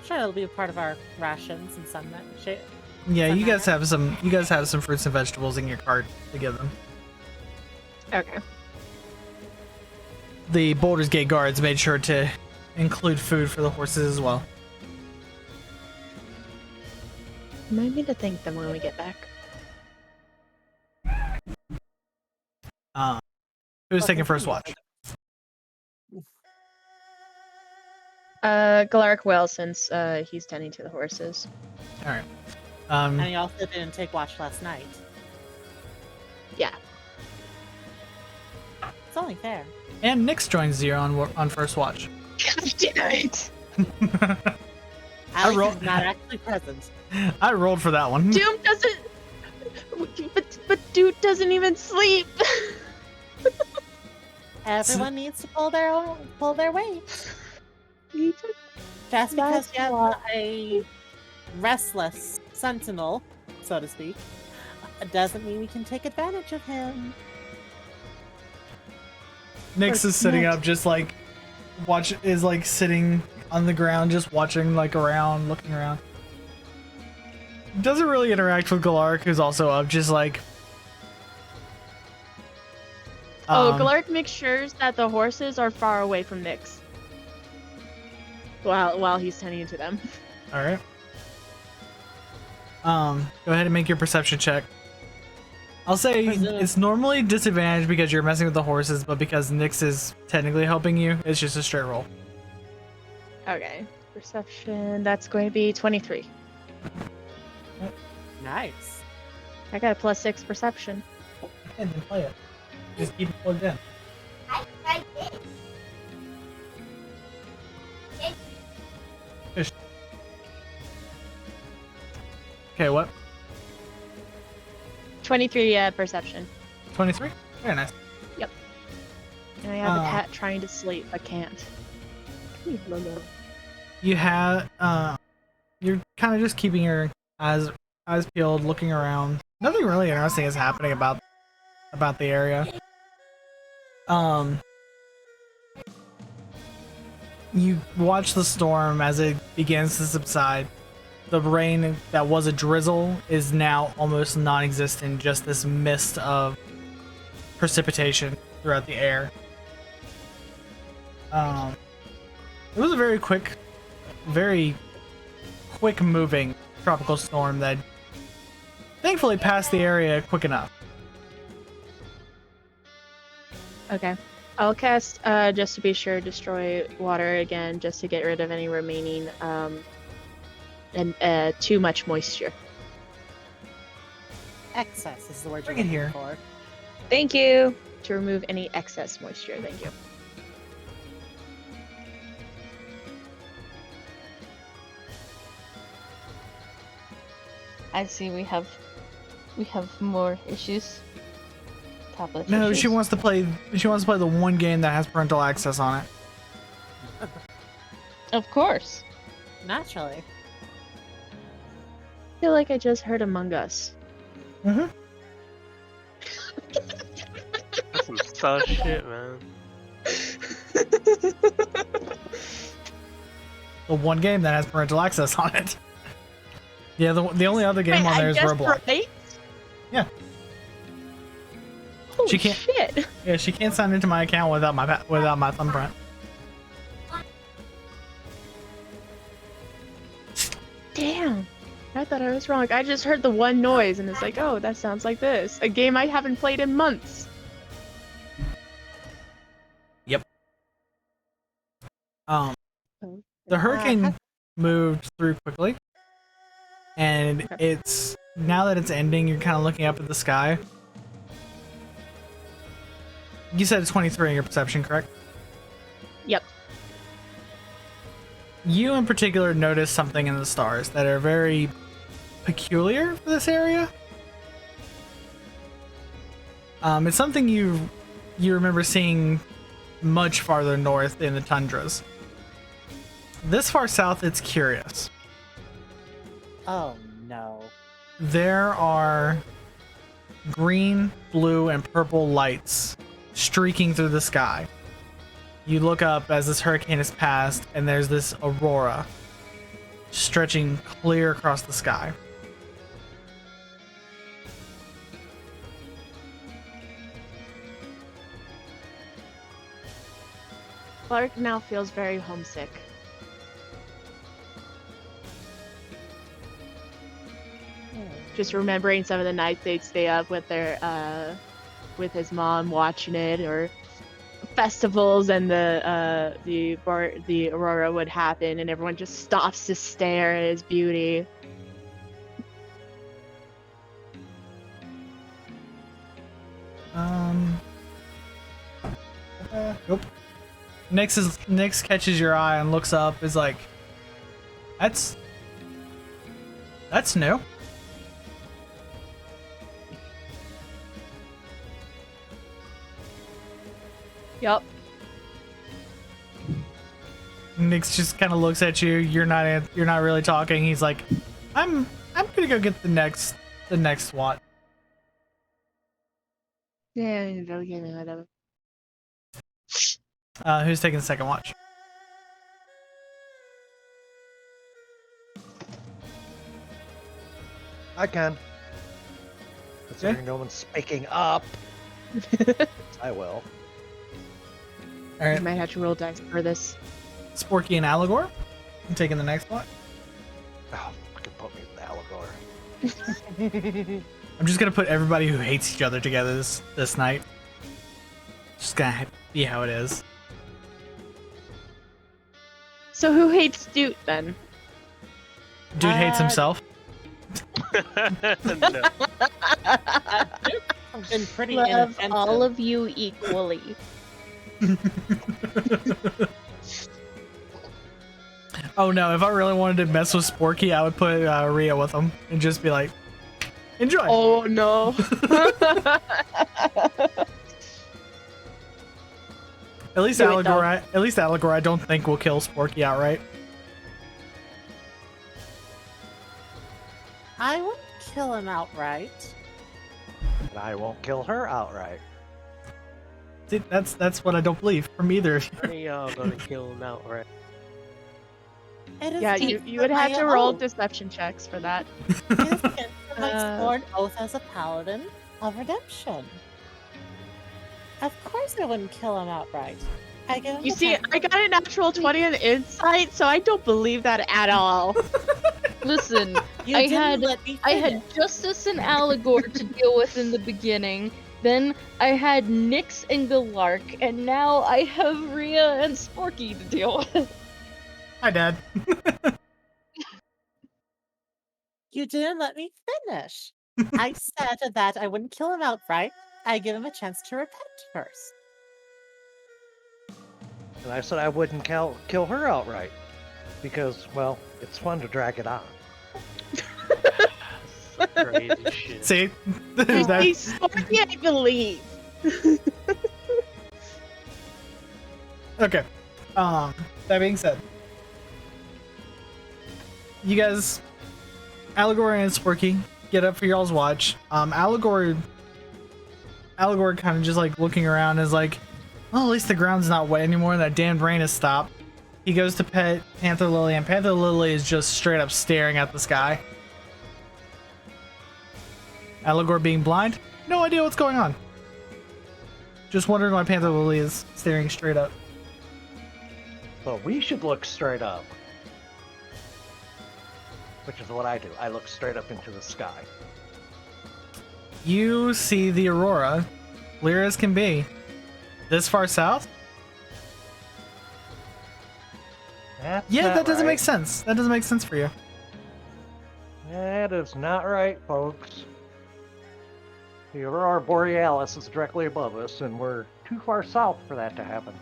Sure, it'll be a part of our rations and some shit. Yeah, you guys Somehow. have some fruits and vegetables in your cart to give them. Okay. The Baldur's Gate guards made sure to include food for the horses as well. Remind me to thank them when we get back. Who's taking first watch? Galark will, since he's tending to the horses. All right. And he also didn't take watch last night. Yeah. It's only fair. And Nyx joins you on first watch. God damn it! Alex is not actually present. I rolled for that one. Doom doesn't. But Doot doesn't even sleep. Everyone needs to pull their weight. Just because That's you have what- a restless sentinel, so to speak, It doesn't mean we can take advantage of him. Nyx is sitting up, just like sitting on the ground, just watching like around, looking around. Doesn't really interact with Galark, who's also up, just like. Galark makes sure that the horses are far away from Nyx while he's tending to them. All right. Go ahead and make your perception check. I'll say it's normally disadvantaged because you're messing with the horses, but because Nyx is technically helping you, it's just a straight roll. Okay. Perception, that's going to be 23. Nice. I got a +6 perception. And then play it. Just keep it plugged in. I did. Okay, what? 23 perception. 23? Very nice. And I have a cat trying to sleep. I can't. You have, you're kind of just keeping your eyes peeled, looking around. Nothing really interesting is happening about the area. You watch the storm as it begins to subside. The rain that was a drizzle is now almost non-existent, just this mist of precipitation throughout the air. It was a very quick moving tropical storm that thankfully passed the area quick enough. Okay. I'll cast, just to be sure, Destroy Water again, just to get rid of any remaining, and too much moisture. Excess is the word you're Bring it looking here. for. Thank you! To remove any excess moisture, thank you. I see we have more issues. Tablet No, issues. she wants to play the one game that has parental access on it. Of course. Naturally. I feel like I just heard Among Us. Mm-hmm. That's some sus shit, man. The one game that has parental access on it. Yeah, the only other game on there is Roblox. Right? Yeah. Holy She can't- shit! Yeah, she can't sign into my account without my thumbprint. Damn! I thought I was wrong. I just heard the one noise and it's like, oh, that sounds like this. A game I haven't played in months. The hurricane moved through quickly, and it's now that it's ending, you're kind of looking up at the sky. You said it's 23 in your perception, correct? Yep. You in particular notice something in the stars that are very peculiar for this area. It's something you remember seeing much farther north in the tundras. This far south, it's curious. Oh no. There are green, blue, and purple lights streaking through the sky. You look up as this hurricane has passed, and there's this aurora stretching clear across the sky. Clark now feels very homesick. Just remembering some of the nights they'd stay up with their, with his mom watching it, or festivals and the aurora would happen, and everyone just stops to stare at his beauty. Nope. Nyx catches your eye and looks up. Is like, that's new. Yup. Nyx just kind of looks at you. You're not really talking. He's like, I'm gonna go get the next SWAT. Yeah, okay, whatever. Who's taking the second watch? I can. Considering no one's speaking up, I will. All I right, might have to roll dice for this. Sporky and Aligor. I'm taking the next watch. Oh, fucking put me in the Aligor. I'm just gonna put everybody who hates each other together this night. Just gonna be how it is. So who hates Doot then? Dude hates himself. No. I've been pretty Love inoffensive. all of you equally. Oh no, if I really wanted to mess with Sporky, I would put Rhea with him and just be like, enjoy. Oh no. At least Do it, though. Aligor, I don't think will kill Sporky outright. I wouldn't kill him outright. And I won't kill her outright. See, that's what I don't believe from either of you. How are y'all gonna kill him outright? It is Yeah, against you would my have to roll oath. deception checks for that. It is against my sworn oath as a paladin of redemption. Of course I wouldn't kill him outright. I give him You the see, chance- I got a natural 20 on insight, so I don't believe that at all. Listen, You I didn't had- let me I had finish. Justice and Aligor to deal with in the beginning. Then I had Nyx and Galark, and now I have Rhea and Sporky to deal with. Hi, Dad. You didn't let me finish. I said that I wouldn't kill him outright. I give him a chance to repent first. And I said I wouldn't kill her outright. Because, well, it's fun to drag it on. Crazy shit. See, there's that. He's Sporky, I believe. Okay. That being said, you guys, Aligor and Sporky, get up for y'all's watch. Aligor kind of just like looking around is like, well, at least the ground's not wet anymore. That damn rain has stopped. He goes to pet Panther Lily, and Panther Lily is just straight up staring at the sky. Aligor being blind, no idea what's going on. Just wondering why Panther Lily is staring straight up. But we should look straight up. Which is what I do. I look straight up into the sky. You see the aurora, clear as can be. This far south? That's Yeah, not that doesn't right. make sense. That doesn't make sense for you. That is not right, folks. The Aurora Borealis is directly above us, and we're too far south for that to happen.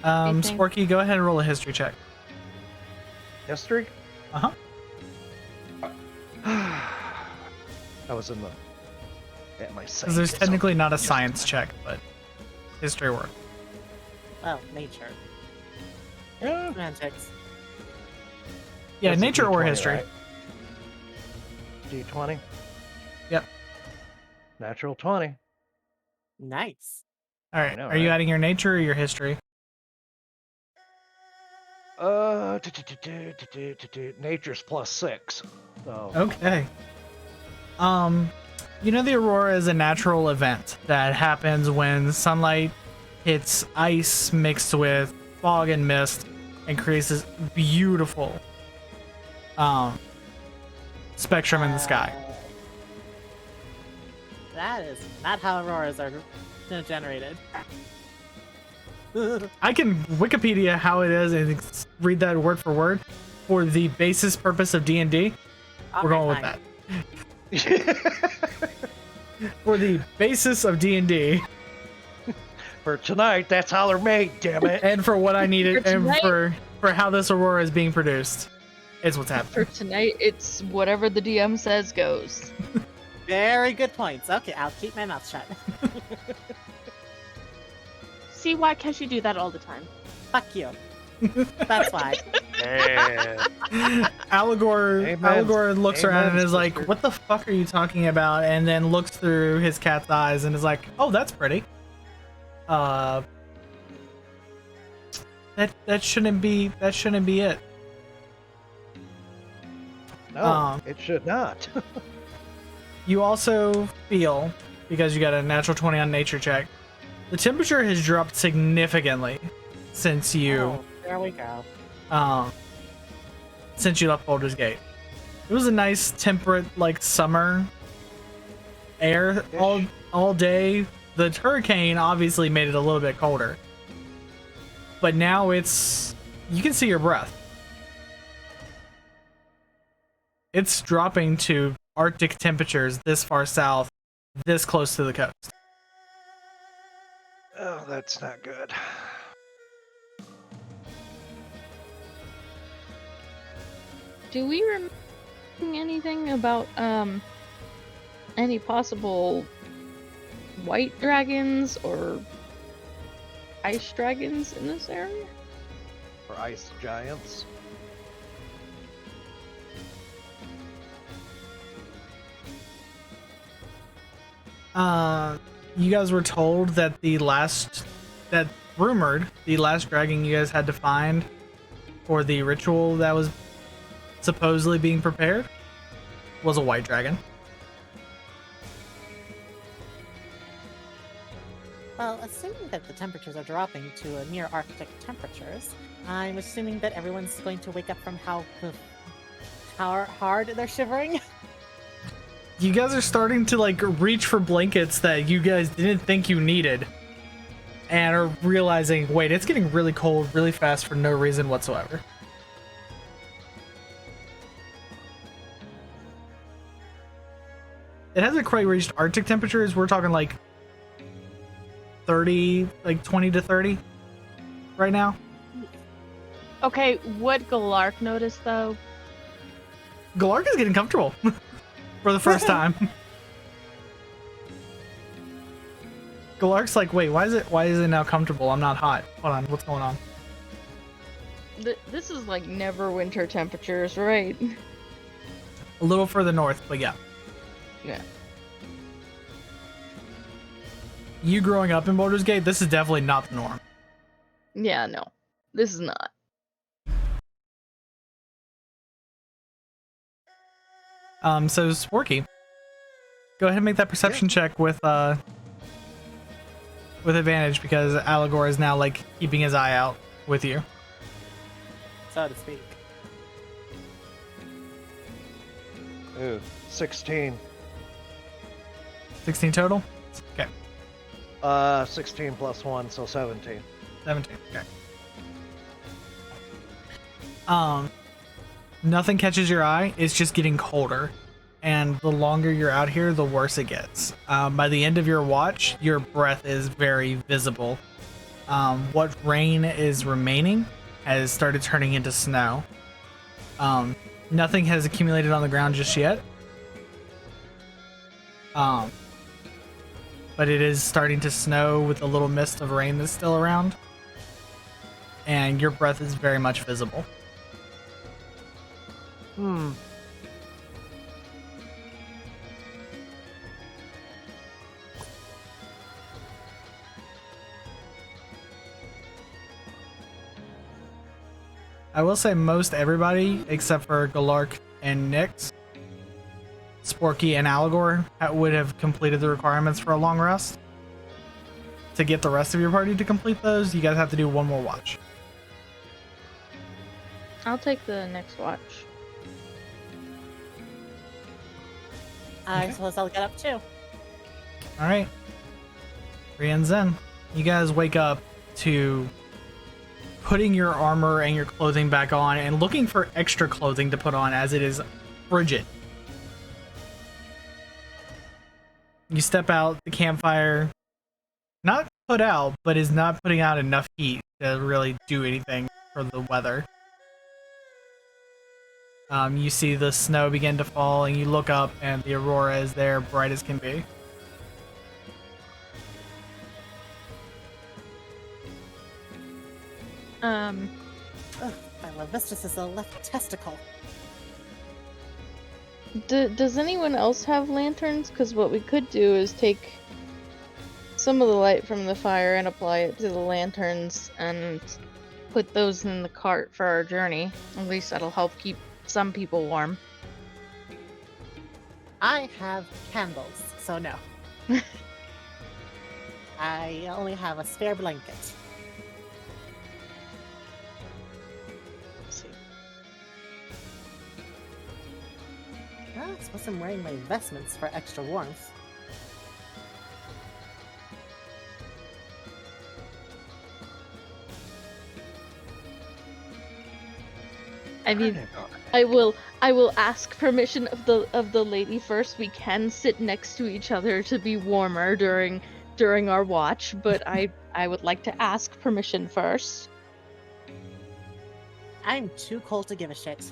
think- Sporky, go ahead and roll a history check. History? Uh-huh. I was in the... at my Because there's technically not a science check, but history work. Well, nature. Yeah, Semantics. Yeah, that's a nature or D20, history. right? D20? Yep. Natural 20. Nice. All right. know, Are you right? adding your nature or your history? Nature's +6. So, Okay. You know the aurora is a natural event that happens when sunlight hits ice mixed with fog and mist and creates this beautiful spectrum in the sky. That is not how auroras are generated. I can Wikipedia how it is and read that word for word. For the basis purpose of D&D, we're going with that. For the basis of D&D, for tonight, that's how they're made, damn it. and for what I needed, For and tonight? for how this aurora is being produced, is what's For happening. tonight, it's whatever the DM says goes. Very good points. Okay, I'll keep my mouth shut. See, why can't you do that all the time? Fuck you. That's why. Damn. Aligor looks around and Amen, is like, sister. "What the fuck are you talking about?" And then looks through his cat's eyes and is like, "Oh, that's pretty. That shouldn't be it." No, it should not. You also feel, because you got a natural 20 on nature check, the temperature has dropped significantly since you Oh, there we go. since you left Baldur's Gate. It was a nice temperate, like, summer air all day. The hurricane obviously made it a little bit colder, but now you can see your breath. It's dropping to Arctic temperatures this far south, this close to the coast. Oh, that's not good. Do we remember anything about any possible white dragons or ice dragons in this area? For ice giants. You guys were told that the last dragon you guys had to find for the ritual that was supposedly being prepared was a white dragon. Well, assuming that the temperatures are dropping to a near Arctic temperatures, I'm assuming that everyone's going to wake up from how hard they're shivering. You guys are starting to like reach for blankets that you guys didn't think you needed and are realizing, wait, it's getting really cold really fast for no reason whatsoever. It hasn't quite reached Arctic temperatures. We're talking like 30, like 20 to 30 right now. Okay, would Galark notice though? Galark is getting comfortable for the first time. Galark's like, wait, why is it now comfortable? I'm not hot. Hold on, what's going on? This is like never winter temperatures, right? A little further north, but yeah. Yeah. You growing up in Baldur's Gate, this is definitely not the norm. Yeah, no. This is not. So Sporky, go ahead and make that perception check with advantage because Aligor is now like keeping his eye out with you. So to speak. Ooh, 16. 16 total? Okay. 16 plus 1, so 17. 17. Okay. Nothing catches your eye. It's just getting colder. And the longer you're out here, the worse it gets. By the end of your watch, your breath is very visible. What rain is remaining has started turning into snow. Nothing has accumulated on the ground just yet. But it is starting to snow with a little mist of rain that's still around. And your breath is very much visible. I will say most everybody, except for Galark and Nyx, Sporky and Aligor, would have completed the requirements for a long rest. To get the rest of your party to complete those, you guys have to do one more watch. I'll take the next watch. I suppose I'll get up too. Alright. Rhiannon, Zen, you guys wake up to putting your armor and your clothing back on and looking for extra clothing to put on as it is frigid. You step out, the campfire, not put out, but is not putting out enough heat to really do anything for the weather. You see the snow begin to fall, and you look up, and the aurora is there, bright as can be. My Levistus is a left testicle. Does anyone else have lanterns? Because what we could do is take some of the light from the fire and apply it to the lanterns and put those in the cart for our journey. At least that'll help keep some people warm. I have candles, so no. I only have a spare blanket. Let's see. I suppose I'm wearing my vestments for extra warmth. I mean, I will ask permission of the lady first. We can sit next to each other to be warmer during our watch, but I would like to ask permission first. I'm too cold to give a shit.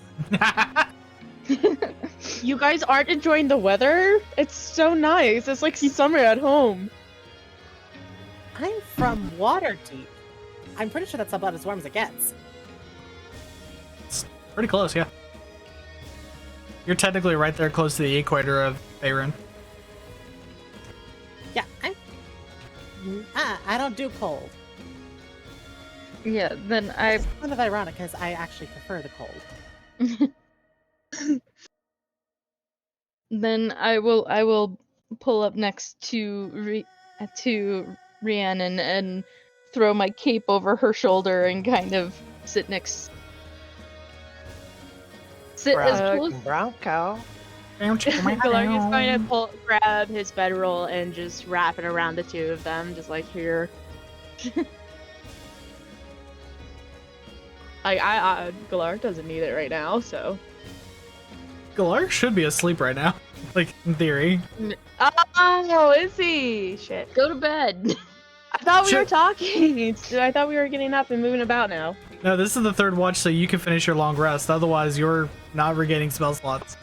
You guys aren't enjoying the weather? It's so nice. It's like summer at home. I'm from Waterdeep. I'm pretty sure that's about as warm as it gets. Pretty close, yeah. You're technically right there close to the equator of Faerun. Yeah, I don't do cold. Yeah, then It's kind of ironic because I actually prefer the cold. Then I will pull up next to Rhiannon and throw my cape over her shoulder and kind of sit as close. Brown cow. Galark is going to grab his bedroll and just wrap it around the two of them, just like here. Galark doesn't need it right now, so. Galark should be asleep right now, like in theory. Oh, is he? Shit. Go to bed. I thought we were Shit. talking. I thought we were getting up and moving about now. No, this is the third watch, so you can finish your long rest. Otherwise, you're not regaining spell slots.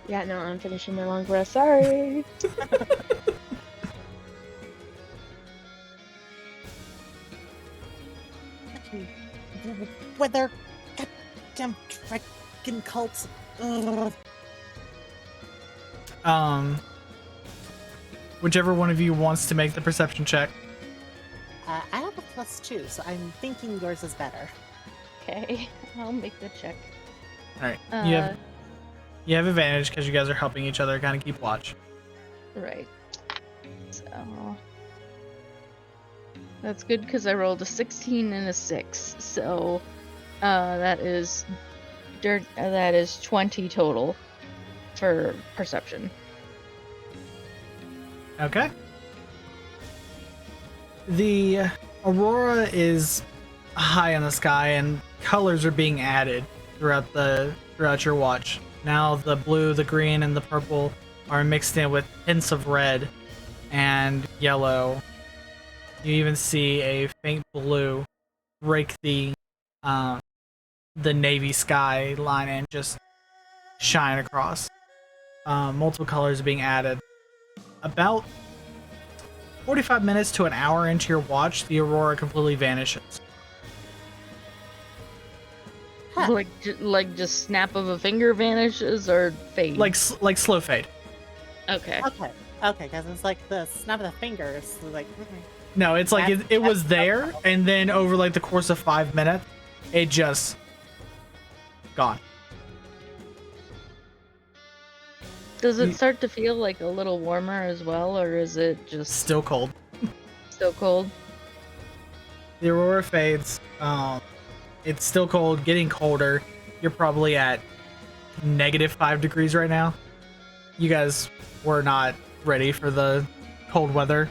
Yeah, no, I'm finishing my long rest. Sorry. Weather, goddamn dragon cults. Ugh. Whichever one of you wants to make the perception check. I have a +2, so I'm thinking yours is better. Okay, I'll make the check. All right, you have advantage because you guys are helping each other kind of keep watch. Right. So that's good because I rolled a 16 and a 6. So that is 20 total for perception. Okay. The aurora is high in the sky, and colors are being added throughout your watch. Now the blue, the green, and the purple are mixed in with hints of red and yellow. You even see a faint blue break the navy sky line and just shine across. Multiple colors being added. About 45 minutes to an hour into your watch, the aurora completely vanishes. Huh. Like just snap of a finger vanishes or fade. Like slow fade. Okay. Okay, because it's like the snap of the fingers. Like, No, it's like it was That's- there, and then over like the course of 5 minutes, it just gone. Does it start to feel like a little warmer as well, or is it just Still cold. still cold? The aurora fades. It's still cold, getting colder. You're probably at -5 degrees right now. You guys were not ready for the cold weather.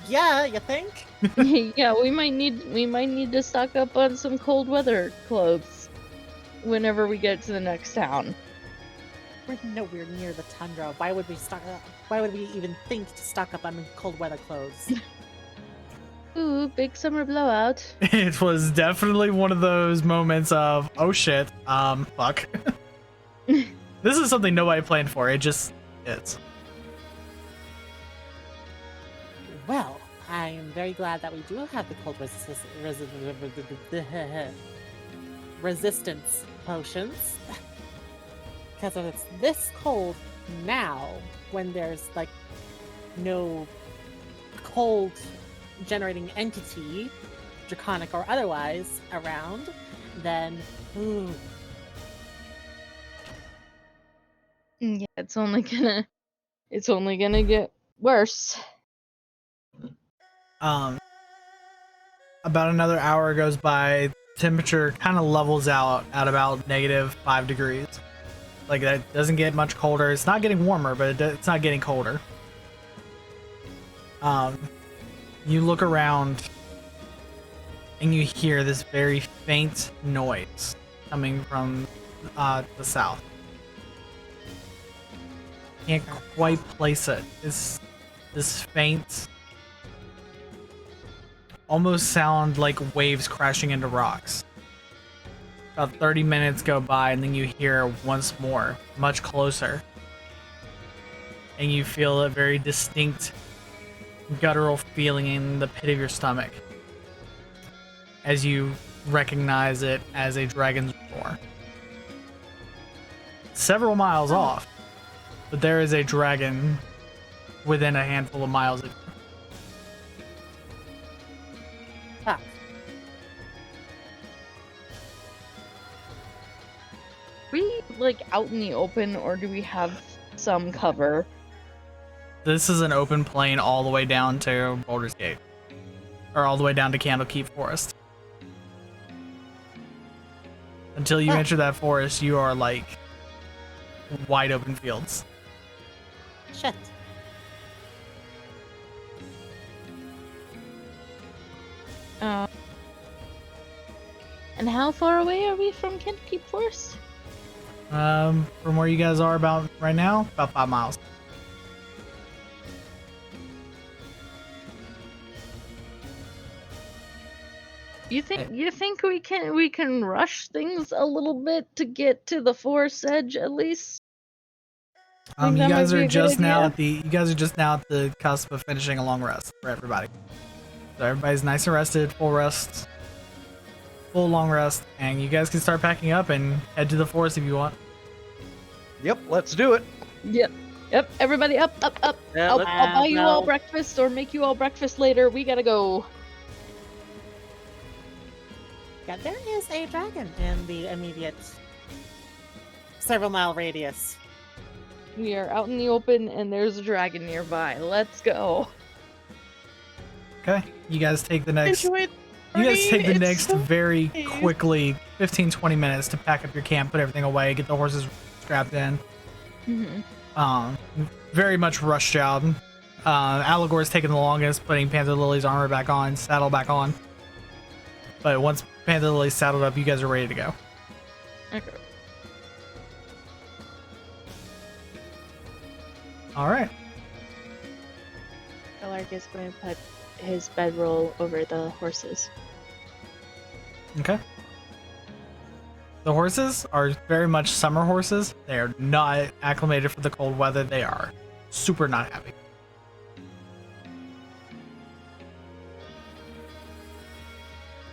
Yeah, you think? Yeah, we might need to stock up on some cold weather clothes whenever we get to the next town. We're nowhere near the tundra. Why would we Why would we even think to stock up on cold weather clothes? Ooh, big summer blowout. It was definitely one of those moments of, oh shit, fuck. This is something nobody planned for. It just is. Well, I am very glad that we do have the cold resistance potions. Because if it's this cold now, when there's like no cold generating entity, draconic or otherwise, around, then ooh. Yeah, it's only gonna get worse. About another hour goes by. Temperature kind of levels out at about -5 degrees. Like, that doesn't get much colder. It's not getting warmer, but it's not getting colder. You look around and you hear this very faint noise coming from the south. Can't quite place it. It's this faint, almost sound like waves crashing into rocks. About 30 minutes go by, and then you hear once more, much closer. And you feel a very distinct guttural feeling in the pit of your stomach as you recognize it as a dragon's roar. Several miles off, but there is a dragon within a handful of miles of you. Ah. We like out in the open, or do we have some cover? This is an open plain all the way down to Baldur's Gate. Or all the way down to Candlekeep Forest. Until you enter that forest, you are like wide open fields. Shit. And how far away are we from Candlekeep Forest? From where you guys are about right now, about 5 miles. You think we can rush things a little bit to get to the forest edge at least? You guys are just now at the cusp of finishing a long rest for everybody. So everybody's nice and rested, full rest, full long rest, and you guys can start packing up and head to the forest if you want. Yep, let's do it. Yep. Everybody up. Yeah, I'll let's- buy you no. all breakfast or make you all breakfast later. We gotta go. Yeah, there is a dragon in the immediate several mile radius. We are out in the open and there's a dragon nearby. Let's go. Okay, you guys take the next. Enjoy the You guys party, take the it's next so very nice. quickly 15-20 minutes to pack up your camp, put everything away, get the horses strapped in. Very much rush job. Aligor's taking the longest, putting Panther Lily's armor back on, saddle back on. But once Panther Lily's saddled up, you guys are ready to go. Okay. All right. Galark is going to put his bedroll over the horses. Okay. The horses are very much summer horses. They are not acclimated for the cold weather. They are super not happy.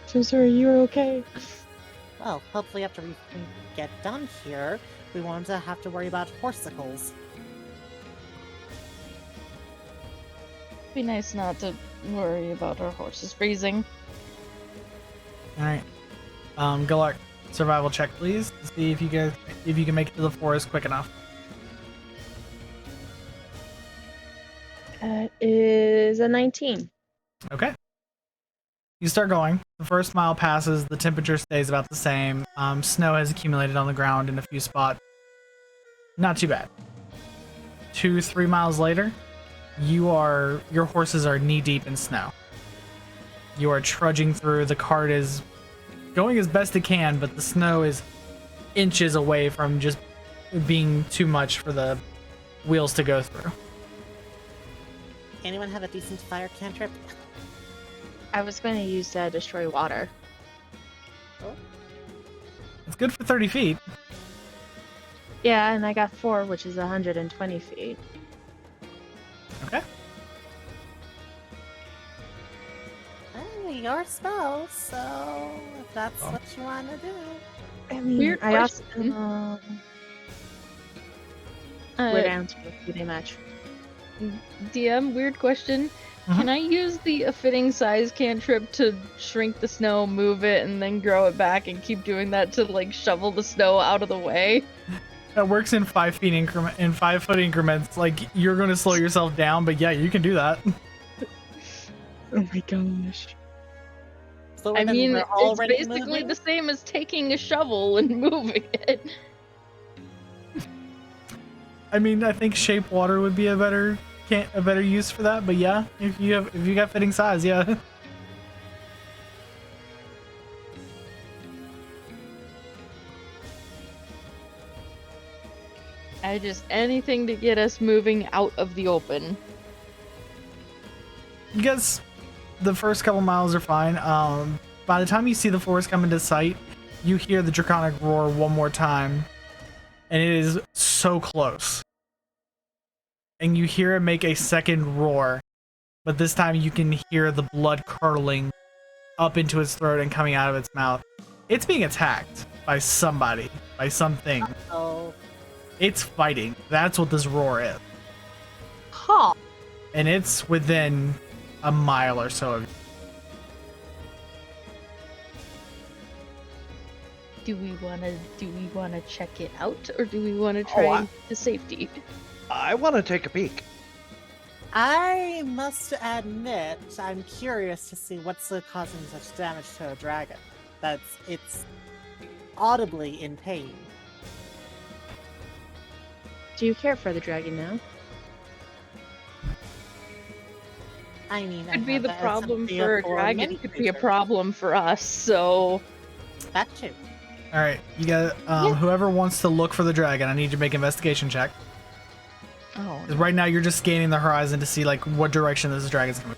So sorry, you're okay. Well, hopefully after we get done here, we won't have to worry about horsicles. Be nice not to worry about our horses freezing. All right. Galark, survival check, please, to see if you can make it to the forest quick enough. That is a 19. Okay. You start going. The first mile passes. The temperature stays about the same. Snow has accumulated on the ground in a few spots. Not too bad. 2-3 miles later, your horses are knee deep in snow. You are trudging through. The cart is going as best it can, but the snow is inches away from just being too much for the wheels to go through. Anyone have a decent fire cantrip? I was going to use destroy water. It's good for 30 feet. Yeah, and I got 4, which is 120 feet. Okay. your spell, so if that's what you want to do. I mean, Weird I also question. would answer with pretty much. DM, weird question. Mhm. Can I use the a fitting size cantrip to shrink the snow, move it, and then grow it back and keep doing that to like shovel the snow out of the way? That works in 5 feet increment, in 5 foot increments. Like, you're going to slow yourself down, but yeah, you can do that. Oh my gosh. So I then mean, we're it's already basically moving? the same as taking a shovel and moving it. I mean, I think shape water would be a better use for that, but yeah, if you got fitting size, yeah. Anything to get us moving out of the open. You guys, the first couple miles are fine. By the time you see the forest come into sight, you hear the draconic roar one more time, and it is so close. And you hear it make a second roar, but this time you can hear the blood curdling up into its throat and coming out of its mouth. It's being attacked by somebody, by something. Oh, It's fighting. That's what this roar is. Huh. And it's within a mile or so of you. Do we wanna check it out, or do we wanna try the safety? I want to take a peek. I must admit, I'm curious to see what's causing such damage to a dragon. It's audibly in pain. Do you care for the dragon now? I mean, I Could be have the that as problem fear for a dragon, many could be a creatures. problem for us, so... That too. All right, you got whoever wants to look for the dragon. I need you to make an investigation check. Oh, 'Cause right now you're just scanning the horizon to see like what direction this dragon's coming.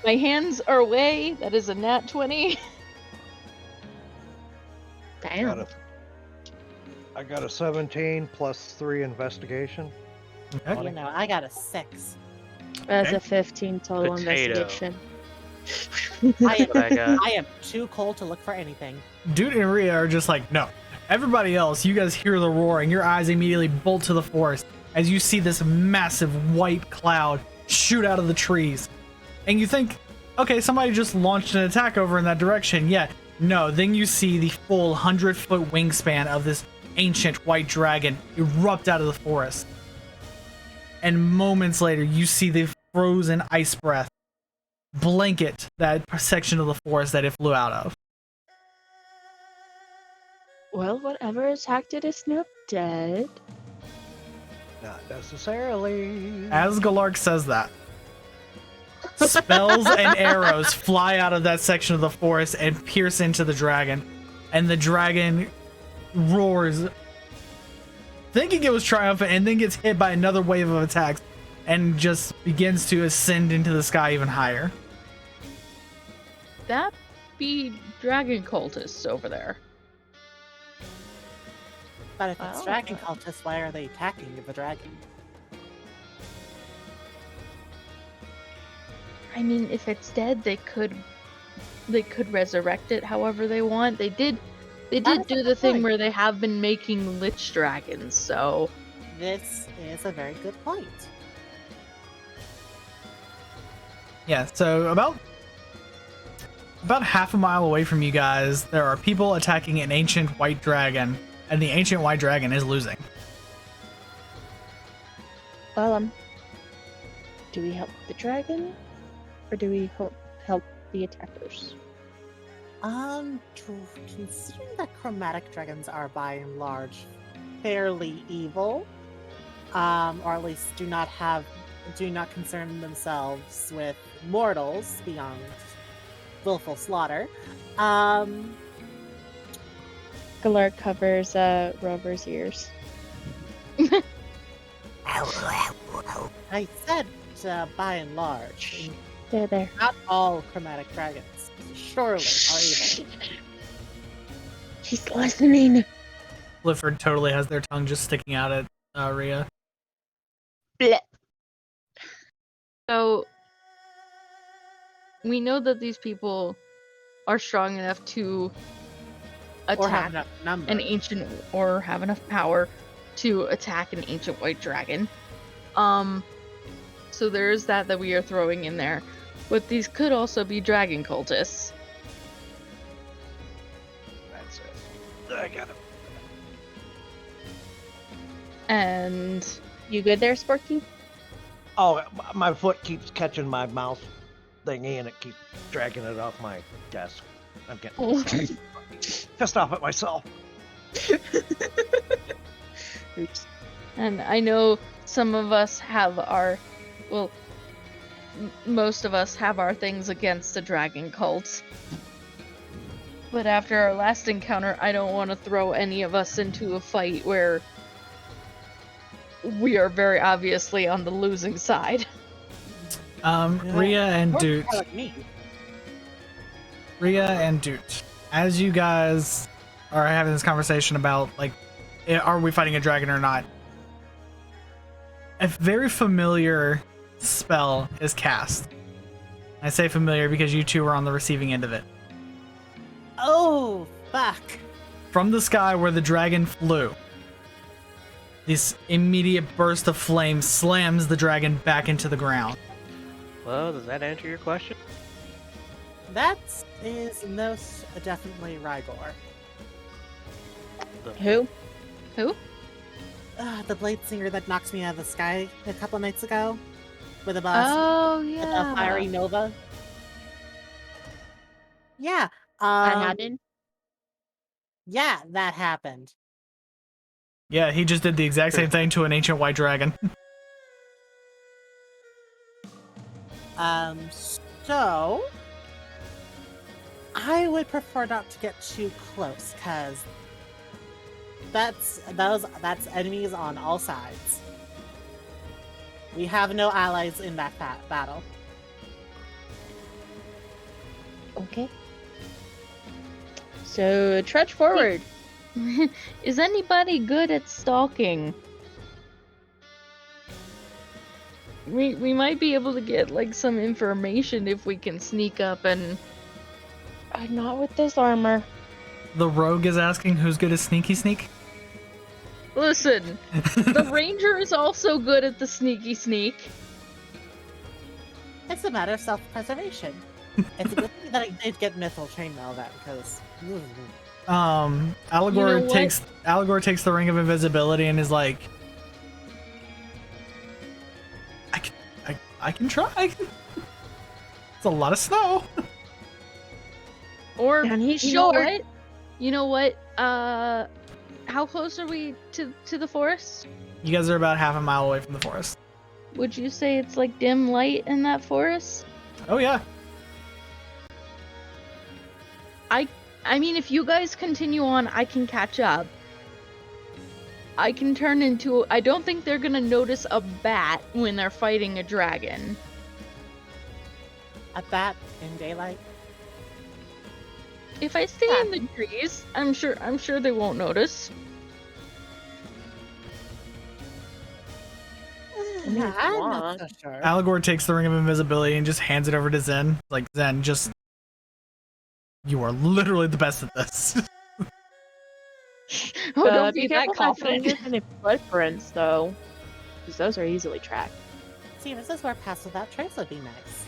my hands are away, that is a nat 20. Damn. I got a 17 plus 3 investigation. Okay. You know, I got a 6. That's a 15 total Potato. investigation. What I got. I am too cold to look for anything. Doot and Rhea are just like, no. Everybody else, you guys hear the roar and your eyes immediately bolt to the forest as you see this massive white cloud shoot out of the trees. And you think, okay, somebody just launched an attack over in that direction. Yeah, no. Then you see the full 100-foot wingspan of this ancient white dragon erupt out of the forest. And moments later, you see the frozen ice breath blanket that section of the forest that it flew out of. Well, whatever attacked it is now dead. Not necessarily. As Galark says that, spells and arrows fly out of that section of the forest and pierce into the dragon. And the dragon roars, thinking it was triumphant, and then gets hit by another wave of attacks and just begins to ascend into the sky even higher. That be dragon cultists over there. But if it's Oh. dragon cultists, why are they attacking the dragon? I mean, if it's dead, they could resurrect it however they want. They did That's do a the good thing point. where they have been making lich dragons, so This is a very good point. Yeah, so about half a mile away from you guys, there are people attacking an ancient white dragon, and the ancient white dragon is losing. Well, do we help the dragon, or do we help the attackers? Considering that chromatic dragons are by and large fairly evil, or at least do not concern themselves with mortals beyond willful slaughter. Galark covers Rover's ears. I said by and large, There. not all chromatic dragons surely are evil. He's listening. Clifford totally has their tongue just sticking out at Rhea. Blech. So we know that these people are strong enough to Or have attack enough numbers. an ancient, or have enough power to attack an ancient white dragon. So there is that we are throwing in there, but these could also be dragon cultists. That's it. I got it. And You good there, Sporky? Oh, my foot keeps catching my mouse thingy and it keeps dragging it off my desk. I'm getting pissed off at myself. Oops. And I know some of us have our, well, most of us have our things against the dragon cults. But after our last encounter, I don't want to throw any of us into a fight where we are very obviously on the losing side. Rhea and Or Doot. like me. Rhea and Doot. As you guys are having this conversation about, like, are we fighting a dragon or not? A very familiar spell is cast. I say familiar because you two were on the receiving end of it. Oh, fuck. From the sky where the dragon flew, this immediate burst of flame slams the dragon back into the ground. Well, does that answer your question? That is most definitely Rygor. Who? Who? The blade singer that knocked me out of the sky a couple nights ago with a bus. Oh, With yeah. a fiery nova. Yeah. That happened? Yeah, that happened. Yeah, he just did the exact same thing to an ancient white dragon. So I would prefer not to get too close, because that's enemies on all sides. We have no allies in that battle. Okay. So, trudge forward. Is anybody good at stalking? We might be able to get, like, some information if we can sneak up and... Not with this armor. The rogue is asking who's good at sneaky sneak. Listen, the ranger is also good at the sneaky sneak. It's a matter of self-preservation. It's a good thing that I did get mithril chainmail then, because Aligor You know what? takes the ring of invisibility and is like, I can try. It's a lot of snow. Or, And he's you know short. what? You know what? How close are we to the forest? You guys are about half a mile away from the forest. Would you say it's like dim light in that forest? Oh yeah. I mean, if you guys continue on, I can catch up. I can turn into... I don't think they're gonna notice a bat when they're fighting a dragon. at that in daylight. If I stay in the trees, I'm sure they won't notice. Yeah, I'm not so sure. Aligor takes the ring of invisibility and just hands it over to Zen. Like, Zen, just... You are literally the best at this. Oh, don't be be that careful not to confident. leave any footprints, though, because those are easily tracked. See, this is where Pass Without Trace would be nice.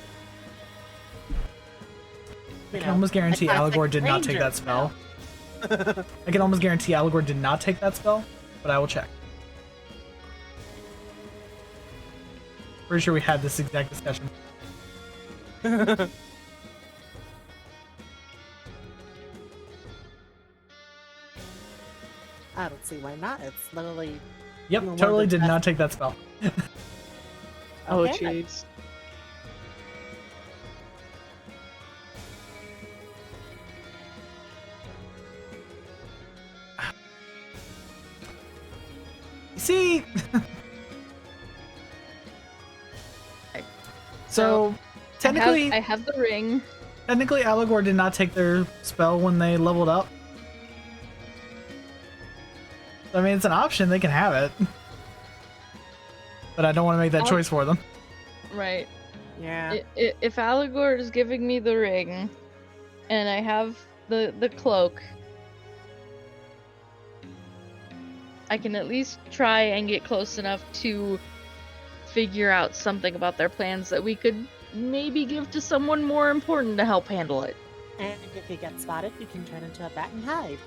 I can almost guarantee classic Aligor did not take ranger that spell. I can almost guarantee Aligor did not take that spell, but I will check. Pretty sure we had this exact discussion. I don't see why not. It's literally. Yep, one of totally the did best- not take that spell. Oh, Okay. jeez. See? So, technically, I have the ring. technically Aligor did not take their spell when they leveled up. I mean, it's an option, they can have it. but I don't want to make that choice for them. Right. Yeah. If Aligor is giving me the ring, and I have the cloak, I can at least try and get close enough to figure out something about their plans that we could maybe give to someone more important to help handle it. And if you get spotted, you can turn into a bat and hide.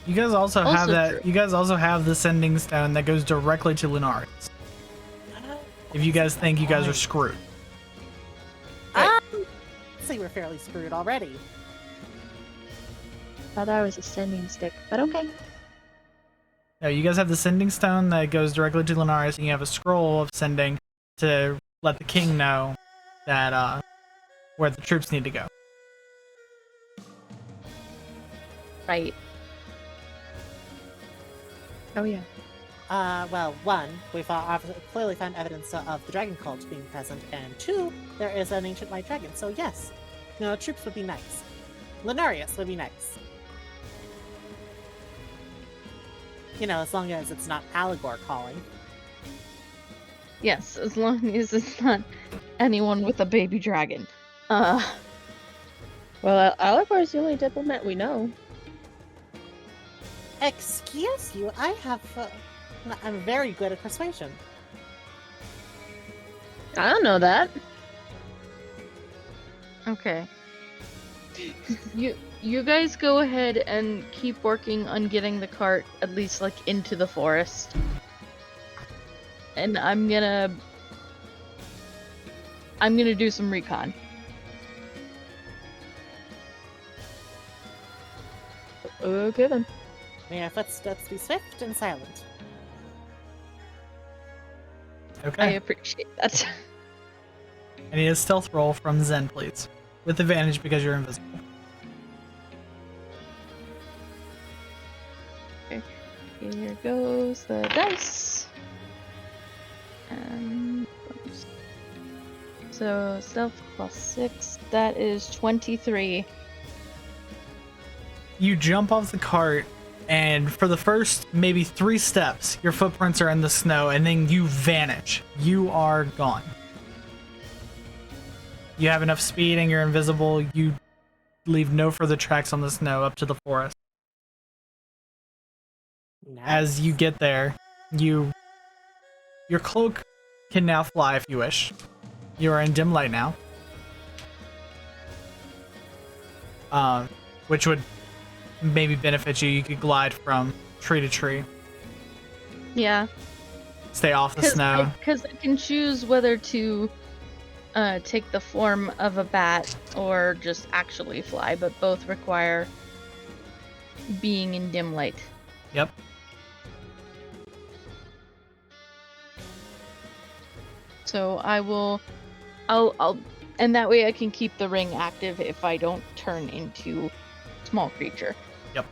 You guys also have Also that. true. You guys also have the sending stone that goes directly to Lunaris. If you guys think you guys are screwed. I'd say we're fairly screwed already. Thought I was a sending stick, but okay. No, you guys have the sending stone that goes directly to Lunaris, and you have a scroll of sending to let the king know that where the troops need to go. Right. Oh yeah. Well, one, we've clearly found evidence of the dragon cult being present, and two, there is an ancient white dragon, so yes. No, troops would be nice. Lunarius would be nice. You know, as long as it's not Aligor calling. Yes, as long as it's not anyone with a baby dragon. Well, Aligor is the only diplomat we know. Excuse you, I'm very good at persuasion. I don't know that. Okay. You guys go ahead and keep working on getting the cart at least like into the forest. And I'm gonna do some recon. Okay then. May our footsteps be swift and silent. I Okay. appreciate that. I need a stealth roll from Zen, please, with advantage because you're invisible. Here goes the dice. So stealth +6, that is 23. You jump off the cart, and for the first maybe 3 steps, your footprints are in the snow, and then you vanish. You are gone. You have enough speed and you're invisible. You leave no further tracks on the snow up to the forest. As you get there, your cloak can now fly if you wish. You are in dim light now. Which would maybe benefit you. You could glide from tree to tree. Yeah. Stay off the snow. Because I can choose whether to take the form of a bat or just actually fly, but both require being in dim light. Yep. So I'll and that way I can keep the ring active if I don't turn into small creature. Yep.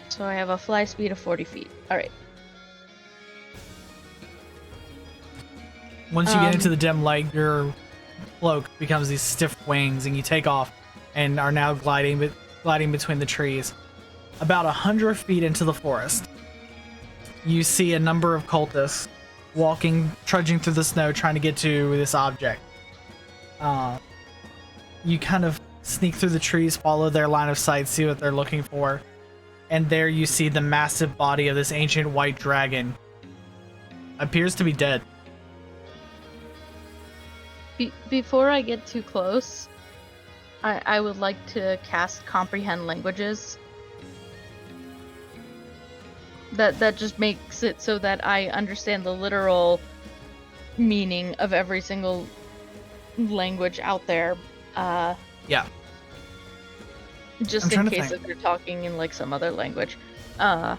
So I have a fly speed of 40 feet. Alright. Once you get into the dim light, your cloak becomes these stiff wings, and you take off and are now gliding between the trees. About 100 feet into the forest, you see a number of cultists trudging through the snow, trying to get to this object. You kind of sneak through the trees, follow their line of sight, see what they're looking for, and there you see the massive body of this ancient white dragon. Appears to be dead. Before I get too close, I would like to cast Comprehend Languages. That just makes it so that I understand the literal meaning of every single language out there. Yeah. Just in case if they're talking in like some other language. And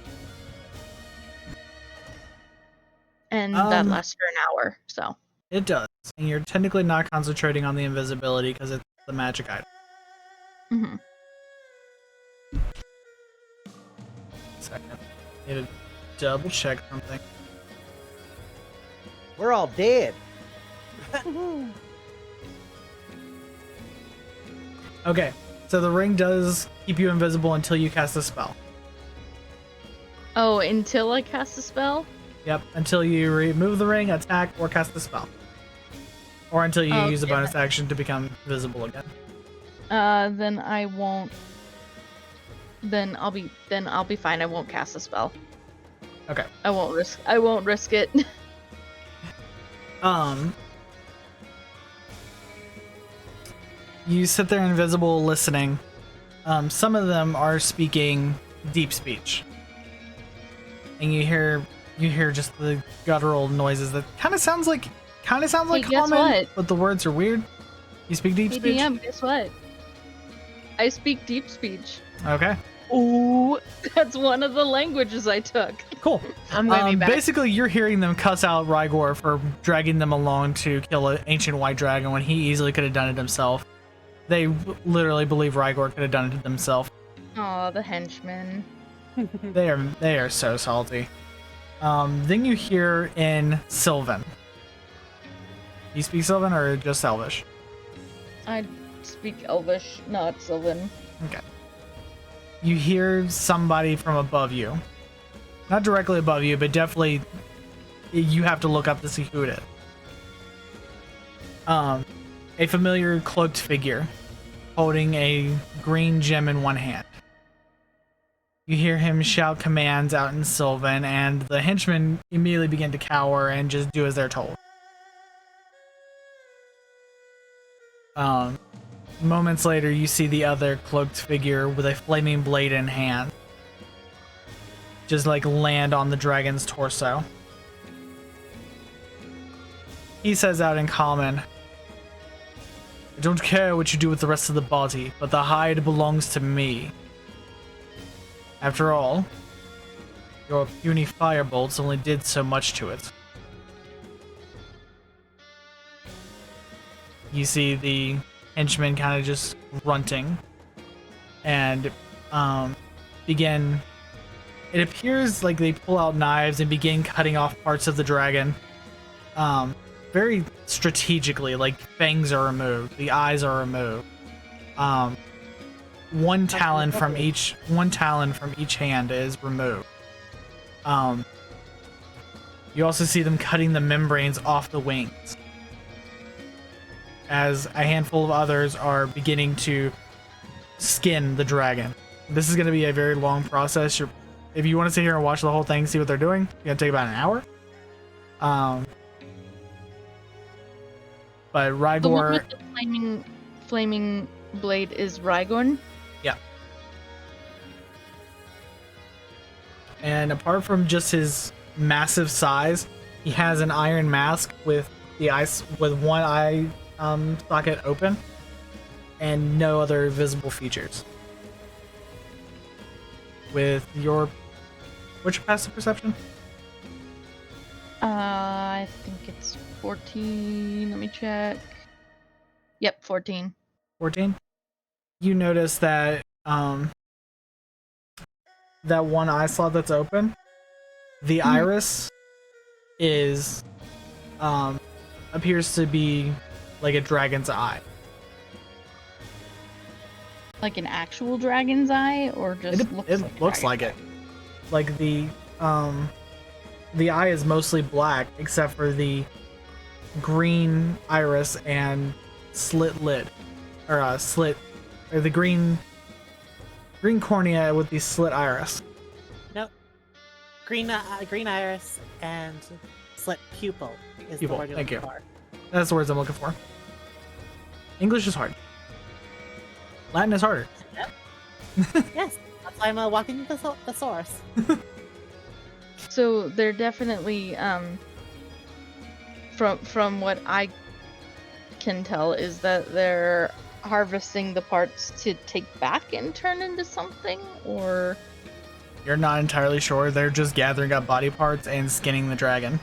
that lasts for an hour, so. It does. And you're technically not concentrating on the invisibility because it's the magic item. Mm-hmm. Second. Need to double check something. We're all dead. Okay, so the ring does keep you invisible until you cast a spell. Oh, until I cast a spell? Yep, until you remove the ring, attack, or cast a spell. Or until you use a bonus action to become visible again. Then I won't. Then I'll be fine. I won't cast a spell. Okay. I won't risk it. You sit there invisible listening. Some of them are speaking deep speech. And you hear just the guttural noises that kind of sounds like Hey, guess common, what? but the words are weird. You speak deep Hey, speech? DM, guess what? I speak deep speech. Okay. Ooh, that's one of the languages I took. Cool. I'm gonna be back. Basically, you're hearing them cuss out Rygor for dragging them along to kill an ancient white dragon when he easily could have done it himself. They literally believe Rygor could have done it himself. Aw, the henchmen. They are so salty. Then you hear in Sylvan. You speak Sylvan or just Elvish? I speak Elvish, not Sylvan. Okay. You hear somebody from above you. Not directly above you, but definitely you have to look up to see who it is. A familiar cloaked figure holding a green gem in one hand. You hear him shout commands out in Sylvan, and the henchmen immediately begin to cower and just do as they're told. Moments later, you see the other cloaked figure with a flaming blade in hand just like land on the dragon's torso. He says out in common, "I don't care what you do with the rest of the body, but the hide belongs to me. After all, your puny firebolts only did so much to it." You see the henchmen kind of just grunting and begin. It appears like they pull out knives and begin cutting off parts of the dragon. Very strategically, like fangs are removed, the eyes are removed. One talon from each hand is removed. You also see them cutting the membranes off the wings, as a handful of others are beginning to skin the dragon. This is going to be a very long process. If you want to sit here and watch the whole thing, see what they're doing, it's going to take about an hour. But Rygor... The one with the flaming blade is Rygor? Yeah. And apart from just his massive size, he has an iron mask with one eye socket open and no other visible features. What's your passive perception? I think it's 14. Let me check. Yep, 14. 14. You notice that that one eye slot that's open, the iris is appears to be like a dragon's eye. Like an actual dragon's eye, or just It looks like it. Like the eye is mostly black except for the green iris and slit lid, or the green cornea with the slit iris. Nope. Green iris and slit pupil is Pupil, the word you're thank looking you. for. That's the words I'm looking for. English is hard. Latin is harder. Yep. Yes, that's why I'm walking the source. So they're definitely from what I can tell is that they're harvesting the parts to take back and turn into something, or You're not entirely sure. They're just gathering up body parts and skinning the dragon.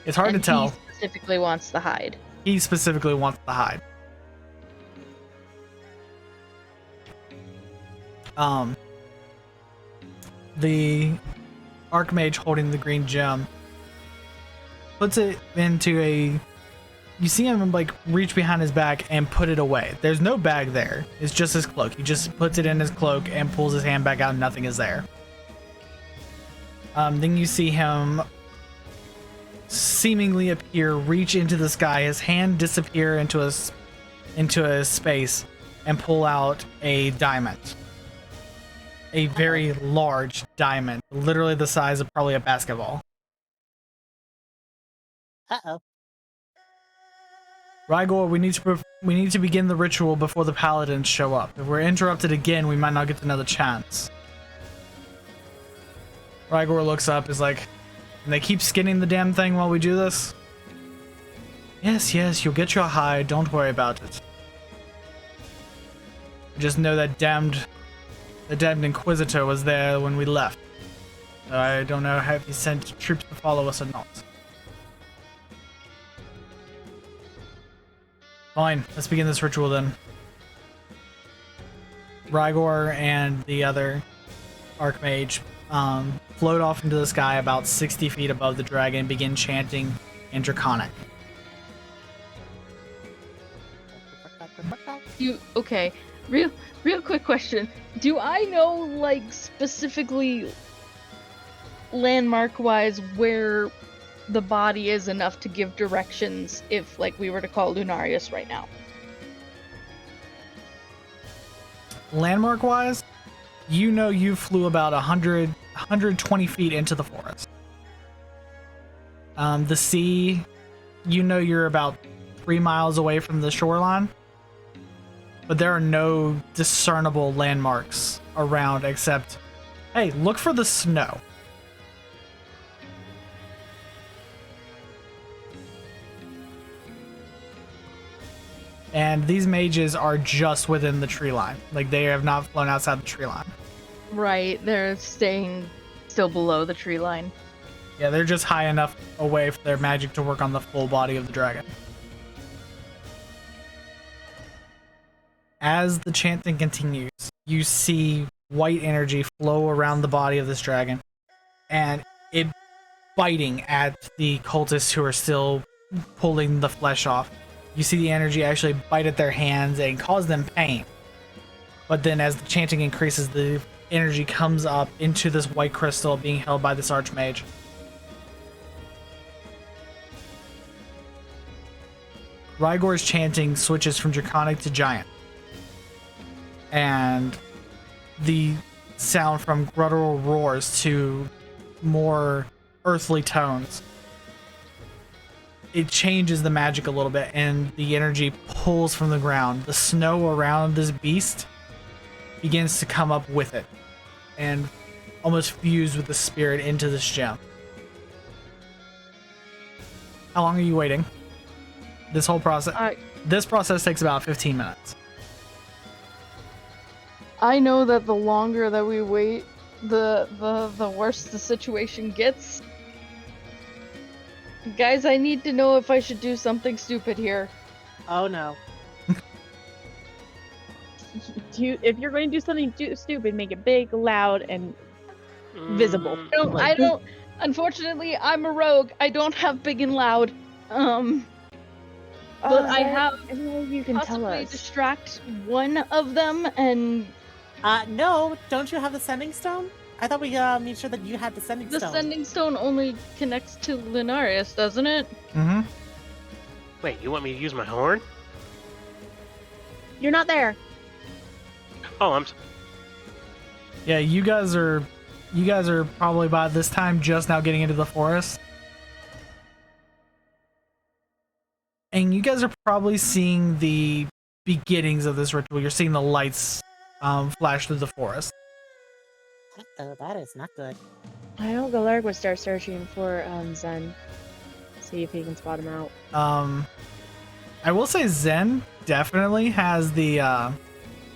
It's hard to tell. He specifically wants the hide. He specifically wants the hide. The Archmage holding the green gem puts it into a... You see him like reach behind his back and put it away. There's no bag there. It's just his cloak. He just puts it in his cloak and pulls his hand back out and nothing is there. Then you see him seemingly appear, reach into the sky, his hand disappear into a space, and pull out a diamond. A very large diamond, literally the size of probably a basketball. Uh-oh. Rygor, we need to begin the ritual before the paladins show up. If we're interrupted again, we might not get another chance. Rygor looks up, is like, and they keep skinning the damn thing while we do this? Yes, you'll get your hide, don't worry about it. Just know that the damned Inquisitor was there when we left. I don't know if he sent troops to follow us or not. Fine, let's begin this ritual then. Rygor and the other Archmage float off into the sky about 60 feet above the dragon and begin chanting in Draconic. Okay, real quick question. Do I know, like, specifically landmark-wise where the body is enough to give directions if, like, we were to call Lunarius right now? Landmark-wise, you know you flew about 120 feet into the forest. The sea, you know you're about 3 miles away from the shoreline. But there are no discernible landmarks around except, hey, look for the snow. And these mages are just within the tree line. Like, they have not flown outside the tree line. Right, they're staying still below the tree line. Yeah, they're just high enough away for their magic to work on the full body of the dragon. As the chanting continues, you see white energy flow around the body of this dragon, and it biting at the cultists who are still pulling the flesh off. You see the energy actually bite at their hands and cause them pain. But then as the chanting increases, the energy comes up into this white crystal being held by this archmage. Rygor's chanting switches from Draconic to Giant. And the sound from guttural roars to more earthly tones. It changes the magic a little bit, and the energy pulls from the ground. The snow around this beast begins to come up with it, and almost fuse with the spirit into this gem. How long are you waiting? This whole process? This process takes about 15 minutes. I know that the longer that we wait, the worse the situation gets. Guys, I need to know if I should do something stupid here. Oh no. If you're going to do something stupid, make it big, loud, and visible. I don't. Unfortunately, I'm a rogue. I don't have big and loud. But I have you can tell possibly us. distract one of them and. No, don't you have the sending stone? I thought we made sure that you had the sending The stone. sending stone only connects to Lunarius, doesn't it? Mm-hmm. Wait, you want me to use my horn? You're not there. Oh, Yeah, you guys are probably by this time just now getting into the forest. And you guys are probably seeing the beginnings of this ritual. You're seeing the lights flash through the forest. Oh, that is not good. I know Galark would start searching for Zen. See if he can spot him out. I will say Zen definitely has the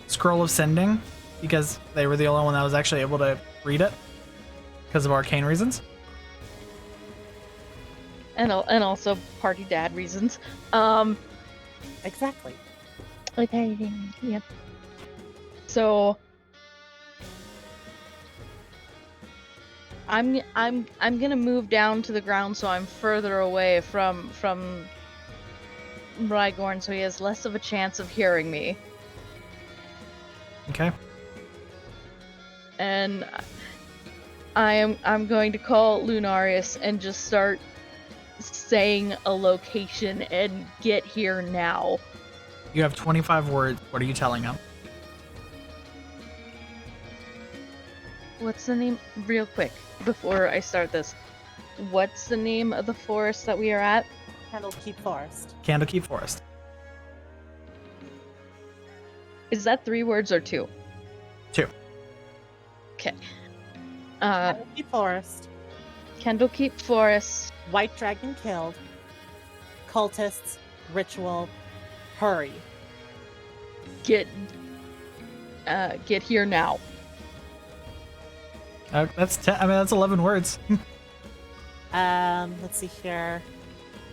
Scroll of Sending, because they were the only one that was actually able to read it because of arcane reasons. And also party dad reasons. Exactly. Okay, yep. So I'm gonna move down to the ground so I'm further away from Rygorn, so he has less of a chance of hearing me. Okay. And I'm going to call Lunarius and just start saying a location and get here now. You have 25 words. What are you telling him? What's the name? Real quick, before I start this. What's the name of the forest that we are at? Candlekeep Forest. Candlekeep Forest. Is that 3 words or 2? 2. Okay. Candlekeep Forest. Candlekeep Forest. White dragon killed. Cultists. Ritual. Hurry. Get here now. That's 10. I mean, that's 11 words. Let's see here.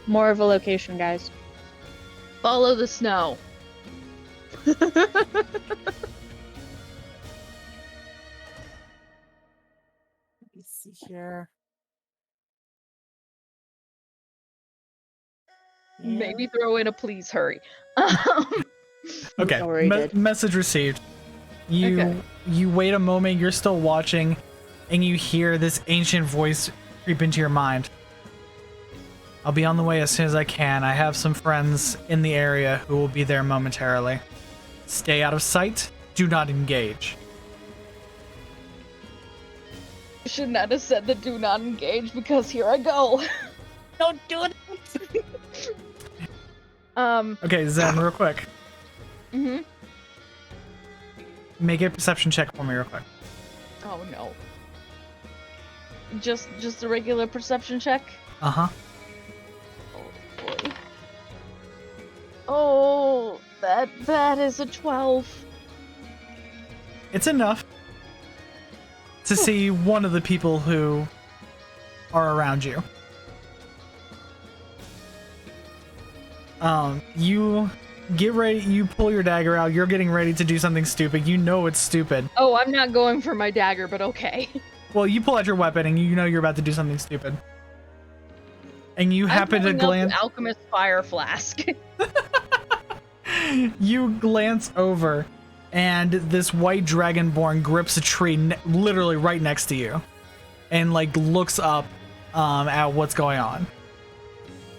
More of a location, guys. Follow the snow. Let me see here. Maybe throw in a please hurry. Okay. Already did. Message received. You wait a moment. You're still watching, and you hear this ancient voice creep into your mind. I'll be on the way as soon as I can. I have some friends in the area who will be there momentarily. Stay out of sight. Do not engage. I should not have said the do not engage because here I go. Don't do it. Okay, Zen, real quick. Mhm. Make a perception check for me real quick. Oh no. Just a regular perception check? Uh-huh. Oh boy. Oh, that is a 12. It's enough to see one of the people who are around you. You get ready, you pull your dagger out, you're getting ready to do something stupid. You know it's stupid. Oh, I'm not going for my dagger, but okay. Well, you pull out your weapon and you know you're about to do something stupid. And you happen to glance... Alchemist fire flask. You glance over and this white dragonborn grips a tree literally right next to you. And like looks up at what's going on.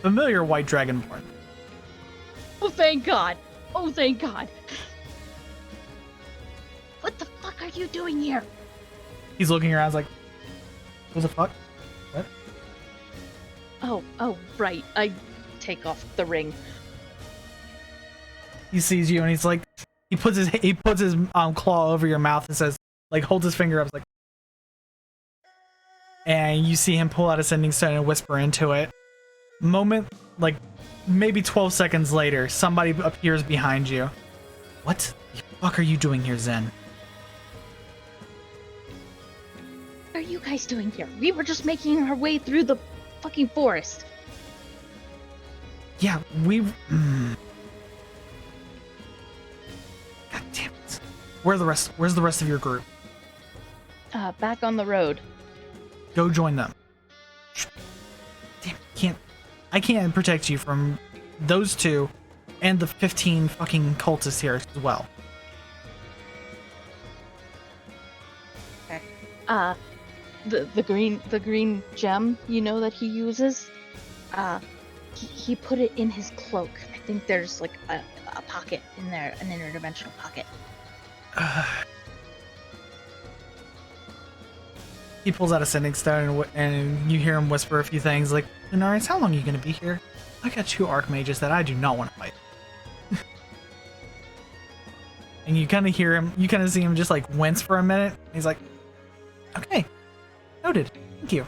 Familiar white dragonborn. Oh, thank God. Oh, thank God. What the fuck are you doing here? He's looking around like, what the fuck? What? Oh, right. I take off the ring. He sees you and he's like, he puts his claw over your mouth and says, like, holds his finger up, like, and you see him pull out a sending stone and whisper into it. Moment, like, maybe 12 seconds later, somebody appears behind you. What the fuck are you doing here, Zen? What are you guys doing here? We were just making our way through the fucking forest. Yeah, we... God damn it. Where's the rest of your group? Back on the road. Go join them. Damn, I can't protect you from those two and the 15 fucking cultists here as well. Okay. The green gem, you know, that he uses, he put it in his cloak. I think there's like a pocket in there, an interdimensional pocket. He pulls out a sending stone and you hear him whisper a few things like, Lunarius, how long are you going to be here? I got 2 archmages that I do not want to fight. And you kind of hear him, you kind of see him just like wince for a minute. He's like, okay, noted, thank you.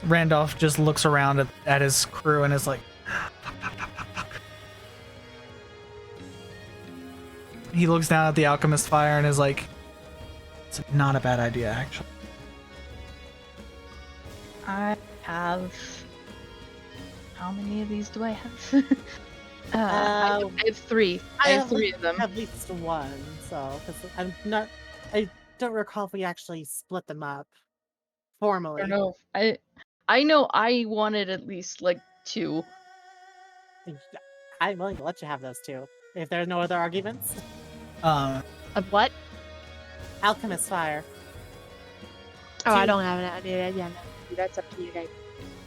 Randolph just looks around at his crew and is like, fuck. He looks down at the alchemist fire and is like, it's not a bad idea, actually. I have... How many of these do I have? I have 3. I have 3 of them. At least one, so because I don't recall if we actually split them up formally. I don't know. I know I wanted at least like 2. I'm willing to let you have those 2. If there are no other arguments. Um, Of what? Alchemist fire. Oh, I don't have an idea. Yeah, no, that's up to you guys.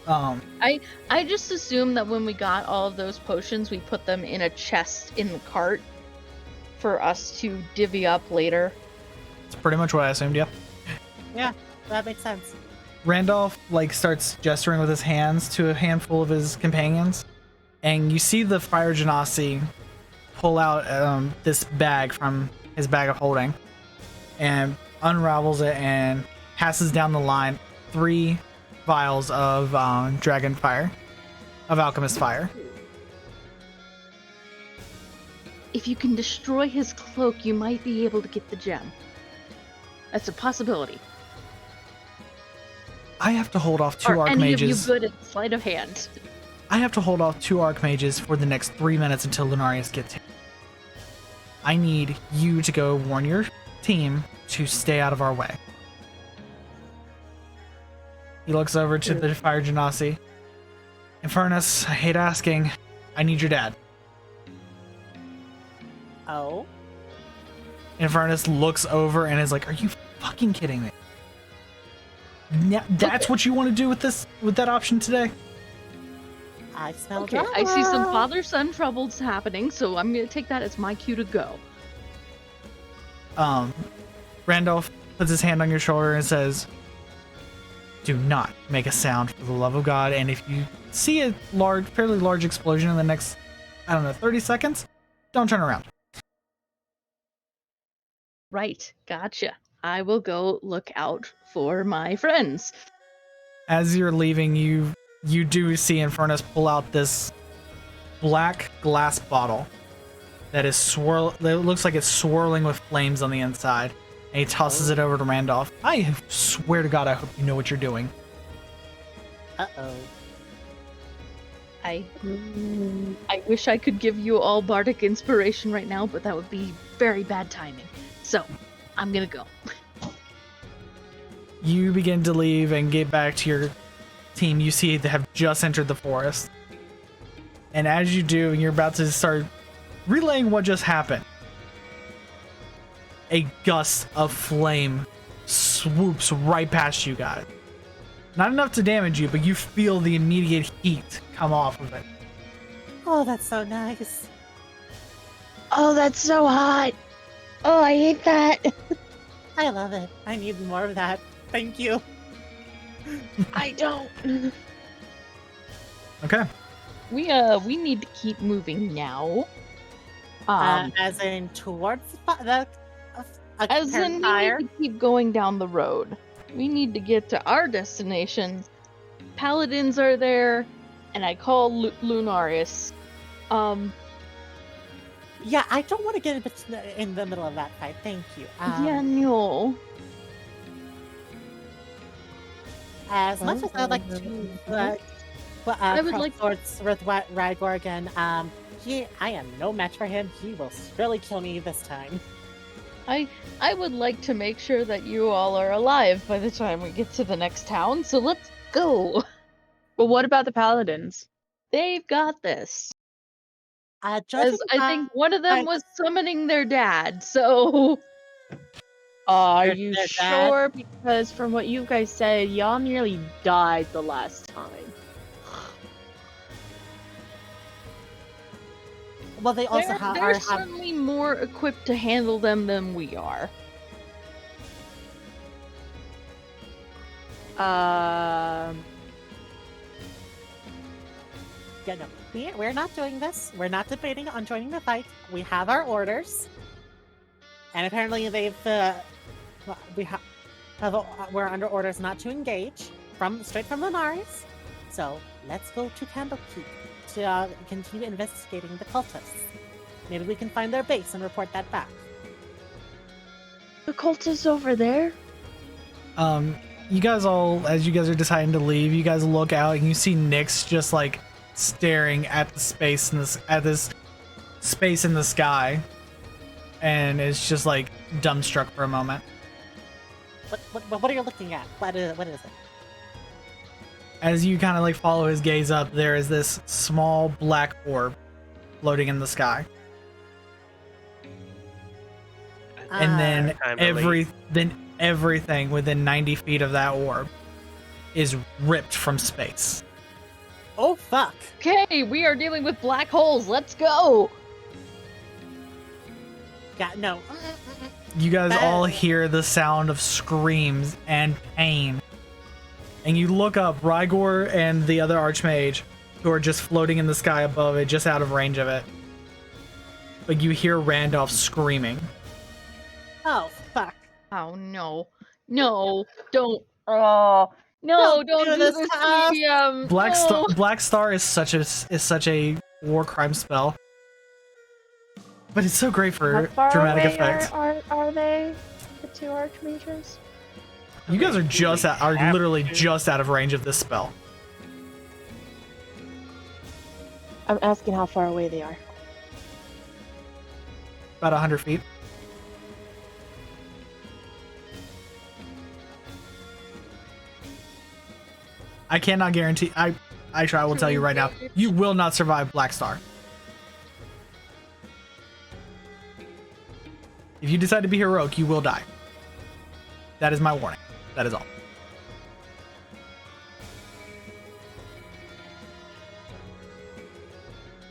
I just assumed that when we got all of those potions, we put them in a chest in the cart for us to divvy up later. it's pretty much what I assumed. Yeah. Yeah, that makes sense. Randolph like starts gesturing with his hands to a handful of his companions, and you see the Fire Genasi pull out this bag from his bag of holding, and unravels it and passes down the line 3 vials of dragon fire, of alchemist fire. If you can destroy his cloak, you might be able to get the gem. That's a possibility. I have to hold off 2 Are any of you archmages. good at sleight of hand? I have to hold off 2 archmages for the next 3 minutes until Lunarius gets here. I need you to go warn your team to stay out of our way. He looks over to the Fire Genasi. Infernus, I hate asking. I need your dad. Oh? Infernus looks over and is like, are you fucking kidding me? That's what you want to do with that option today? I smell Okay, drama. I see some father-son troubles happening, so I'm gonna take that as my cue to go. Randolph puts his hand on your shoulder and says, do not make a sound for the love of God, and if you see a fairly large explosion in the next, 30 seconds, don't turn around. Right, gotcha. I will go look out for my friends. As you're leaving, you do see Infernus pull out this black glass bottle that looks like it's swirling with flames on the inside, and he tosses it over to Randolph. I swear to God, I hope you know what you're doing. Uh-oh. I wish I could give you all bardic inspiration right now, but that would be very bad timing. So, I'm gonna go. You begin to leave and get back to your team. You see they have just entered the forest. And as you do, and you're about to start relaying what just happened, a gust of flame swoops right past you guys. Not enough to damage you, but you feel the immediate heat come off of it. Oh, that's so nice. Oh, that's so hot. Oh, I hate that. I love it. I need more of that. Thank you. I don't. Okay. We need to keep moving now. As in towards the As in, we fire. need to keep going down the road. We need to get to our destination. Paladins are there, and I call Lunarius. Yeah, I don't want to get in the middle of that fight. Thank you. Yeah, no. As much as I'd like to I would like swords with Rygor again, I am no match for him. He will surely kill me this time. I would like to make sure that you all are alive by the time we get to the next town, so let's go. But what about the paladins? They've got this. Judging As I think one of them was summoning their dad, so... Are Their- you their dad? sure? Because from what you guys said, y'all nearly died the last time. Well, they also They're certainly more equipped to handle them than we are. Yeah, no, we're not doing this. We're not debating on joining the fight. We have our orders, and apparently we're under orders not to engage straight from Lunarius. So let's go to Candlekeep to continue investigating the cultists. Maybe we can find their base and report that back. The cultists over there? You guys all, as you guys are deciding to leave, you guys look out and you see Nyx just like staring at the space at this space in the sky, and is just like dumbstruck for a moment. What are you looking at? What is it? As you kind of like follow his gaze up, there is this small black orb floating in the sky. And then Time to leave. everything within 90 feet of that orb is ripped from space. Oh fuck! Okay, we are dealing with black holes. Let's go. Yeah, no. You guys all hear the sound of screams and pain. And you look up Rygor and the other Archmage, who are just floating in the sky above it, just out of range of it. But you hear Randolph screaming. Oh fuck! Oh no, no, don't. Oh no, don't do this, to us. medium. Black Star is such a war crime spell. But it's so great for How far dramatic away effect. Are they, the two archmages? You guys are literally just out of range of this spell. I'm asking how far away they are. About 100 feet. I cannot guarantee. I will tell you right now, you will not survive Black Star. If you decide to be heroic, you will die. That is my warning. That is all.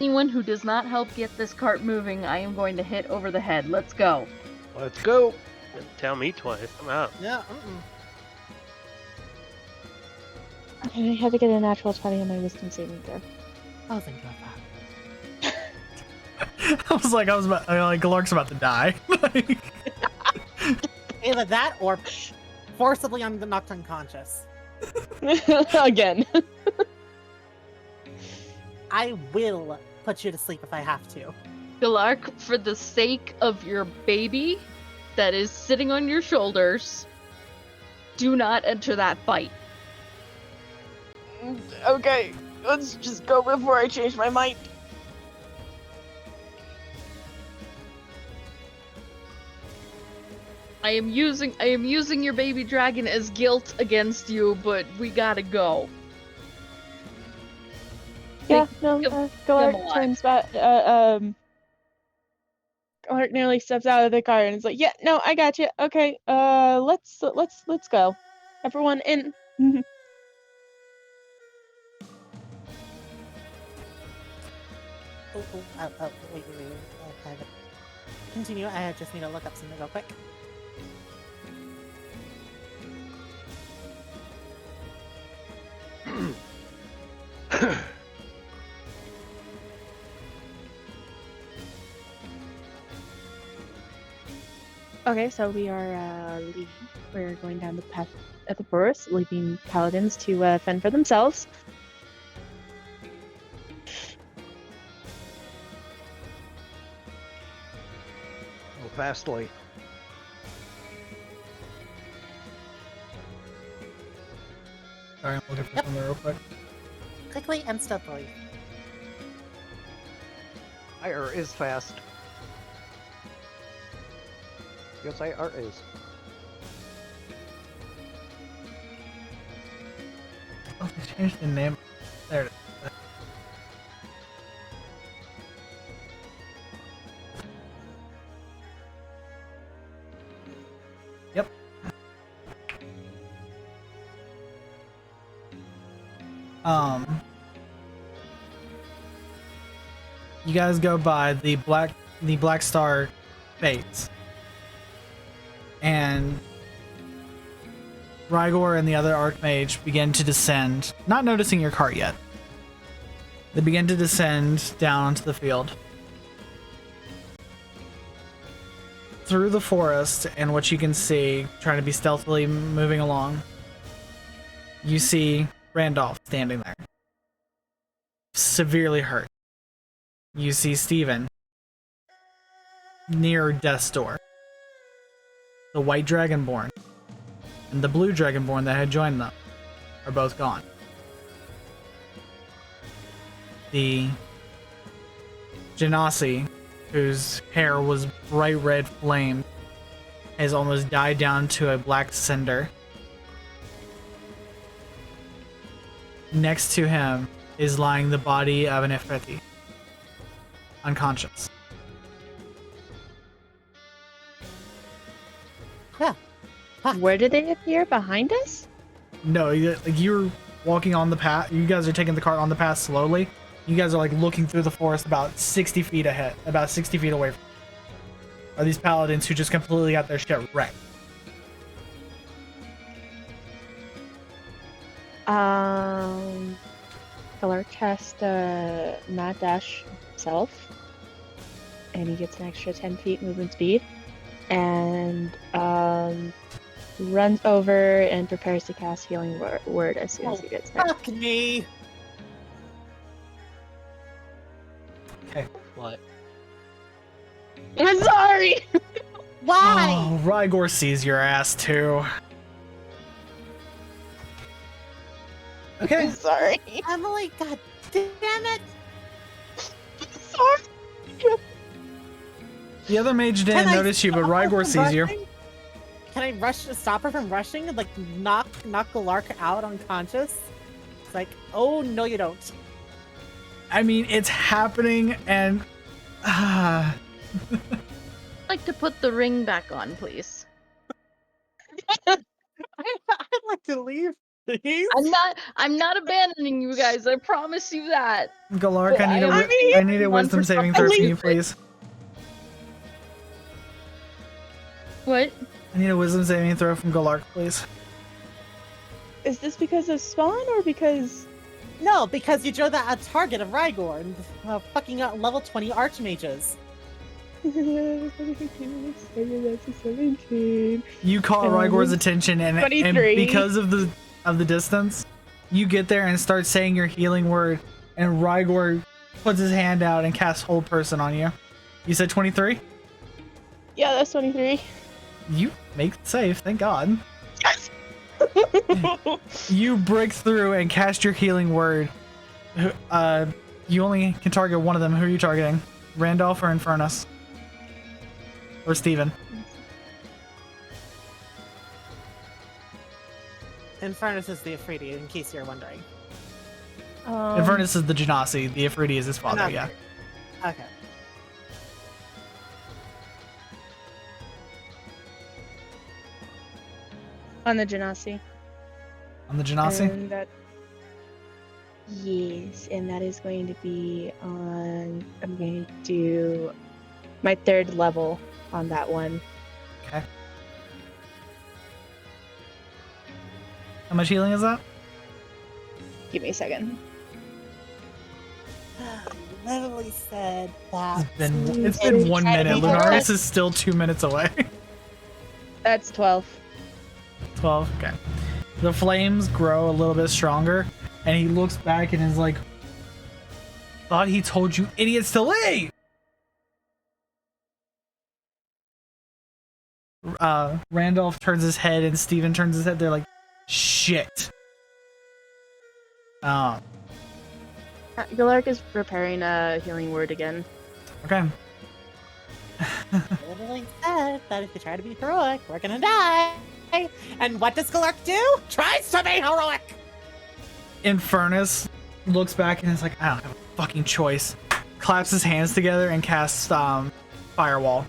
Anyone who does not help get this cart moving, I am going to hit over the head. Let's go. Let's go. Tell me twice. I'm out. Yeah. I had to get a natural 20 on my wisdom saving throw. Oh, thank God. Galark's about to die. Either that or forcibly knocked unconscious. Again. I will put you to sleep if I have to. Galark, for the sake of your baby that is sitting on your shoulders, do not enter that fight. Okay, let's just go before I change my mind. I am using your baby dragon as guilt against you, but we gotta go. Yeah, no, Galark alive. turns back, Galark nearly steps out of the car and is like, yeah, no, I got you. Okay, let's go. Everyone in. Wait. Continue. I just need to look up something real quick. Okay, so we are we're going down the path of the forest, leaving paladins to fend for themselves. Go fastly. Sorry, I'm looking for something real quick. Quickly and stealthily. IR is fast. Yes, IR is. Oh, they changed the name. There it is. Yep. You guys go by the Black Star Fates. And Rygor and the other Archmage begin to descend, not noticing your cart yet. They begin to descend down onto the field. Through the forest, and what you can see, trying to be stealthily moving along, you see Randolph standing there, severely hurt. You see Steven near death's door. The white dragonborn and the blue dragonborn that had joined them are both gone. The Genasi, whose hair was bright red flame, has almost died down to a black cinder. Next to him is lying the body of an Ifriti, unconscious. Where did they appear? Behind us? No, you're walking on the path. You guys are taking the cart on the path slowly. You guys are like looking through the forest about 60 feet ahead, about 60 feet away from are these paladins who just completely got their shit wrecked. Galark cast Mad Dash himself, and he gets an extra 10 feet movement speed, and runs over and prepares to cast Healing Word as soon as he gets there. Fuck me! What? I'm sorry! Why? Oh, Rygor sees your ass too. Okay. I'm sorry. Emily, god damn it! Sorry. The other mage didn't Can I notice you, but stop her Rygor from sees you. rushing? Can I stop her from rushing and like knock Galark out unconscious? It's like, oh no, you don't. I mean, it's happening, and I'd like to put the ring back on, please. I'd like to leave. Please. I'm not abandoning you guys. I promise you that. Galark, I need a One wisdom for saving throw from you, something. please. What? I need a wisdom saving throw from Galark, please. Is this because of spawn or because... No, because you drew that a target of Rygor and fucking level 20 archmages. That's a 17. You caught Rygor's attention, and 23. because of the distance, you get there and start saying your healing word, and Rygor puts his hand out and casts Hold Person on you. You said 23? Yeah, that's 23. You make the save, thank God. Yes! You break through and cast your healing word. You only can target one of them. Who are you targeting? Randolph or Infernus? Or Steven? Infernus is the Afridi, in case you're wondering. Infernus is the Genasi. The Afridi is his father, Okay. yeah. Okay. On the Genasi. On the Genasi? And that... Yes, and that is going to be on... I'm going to do my 3rd level on that one. Okay. How much healing is that? Give me a second. Literally said that. It's been 1 minute. Lunaris is still 2 minutes away. That's 12. 12, okay. The flames grow a little bit stronger, and he looks back and is like, thought he told you idiots to leave! Randolph turns his head and Steven turns his head. They're like, shit. Galark is preparing a healing word again. Okay. Literally said that if you try to be heroic, we're gonna die. And what does Galark do? Tries to be heroic! Infernus looks back and is like, I don't have a fucking choice. Claps his hands together and casts Firewall.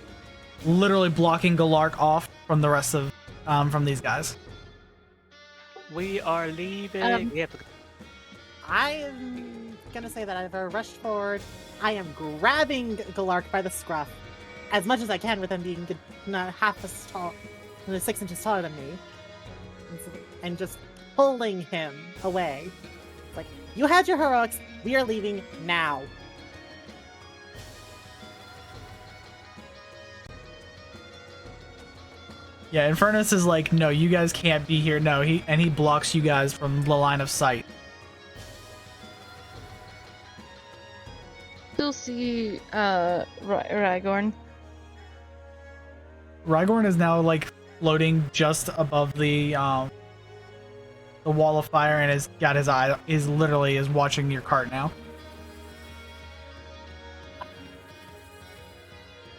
Literally blocking Galark off from the rest of, from these guys. We are leaving. We have to... I am gonna say that I've rushed forward. I am grabbing Galark by the scruff as much as I can with him being not half as tall, 6 inches taller than me, and just pulling him away. It's like, you had your heroics, we are leaving now. Yeah, Infernus is like, no, you guys can't be here. No, he blocks you guys from the line of sight. Still see Rygorn. Rygorn is now like floating just above the wall of fire and has got his eye. Is literally is watching your cart now.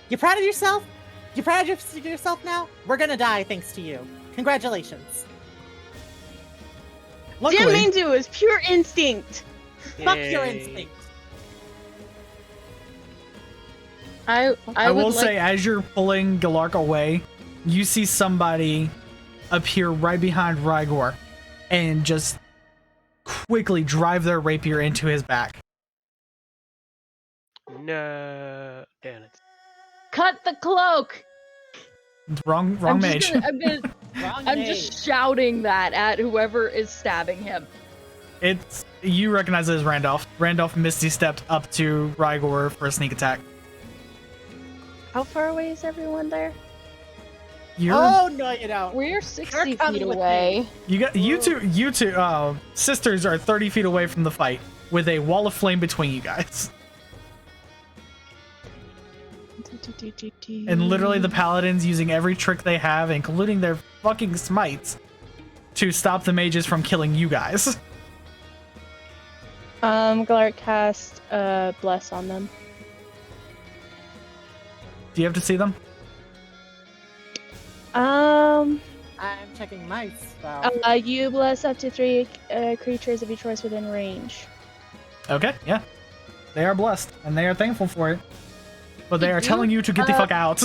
You proud of yourself? You proud of yourself now? We're gonna die thanks to you. Congratulations. Didn't mean to, it was pure instinct. Fuck your instinct. I will would say, as you're pulling Galark away, you see somebody appear right behind Rygor and just quickly drive their rapier into his back. No, damn it. Cut the cloak. Wrong I'm mage. just gonna, Wrong I'm name. just shouting that at whoever is stabbing him. It's you recognize it as Randolph. Randolph Misty stepped up to Rygor for a sneak attack. How far away is everyone there? You're Oh no, you don't. We're 60 You're feet coming with away. you two sisters are 30 feet away from the fight with a wall of flame between you guys. And literally the paladins using every trick they have, including their fucking smites, to stop the mages from killing you guys. Galark cast bless on them. Do you have to see them? I'm checking my spell. You bless up to 3 creatures of your choice within range. Okay, yeah. They are blessed, and they are thankful for it. But they are telling you to get the fuck out.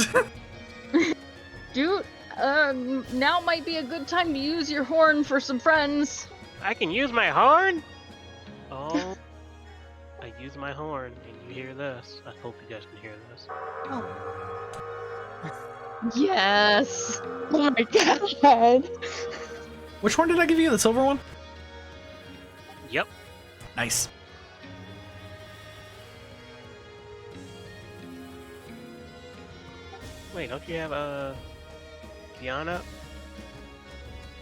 Dude, now might be a good time to use your horn for some friends. I can use my horn? Oh. I use my horn, and you hear this. I hope you guys can hear this. Yes. Oh my god. Which one did I give you? The silver one? Yep. Nice. Wait, don't you have, Diana?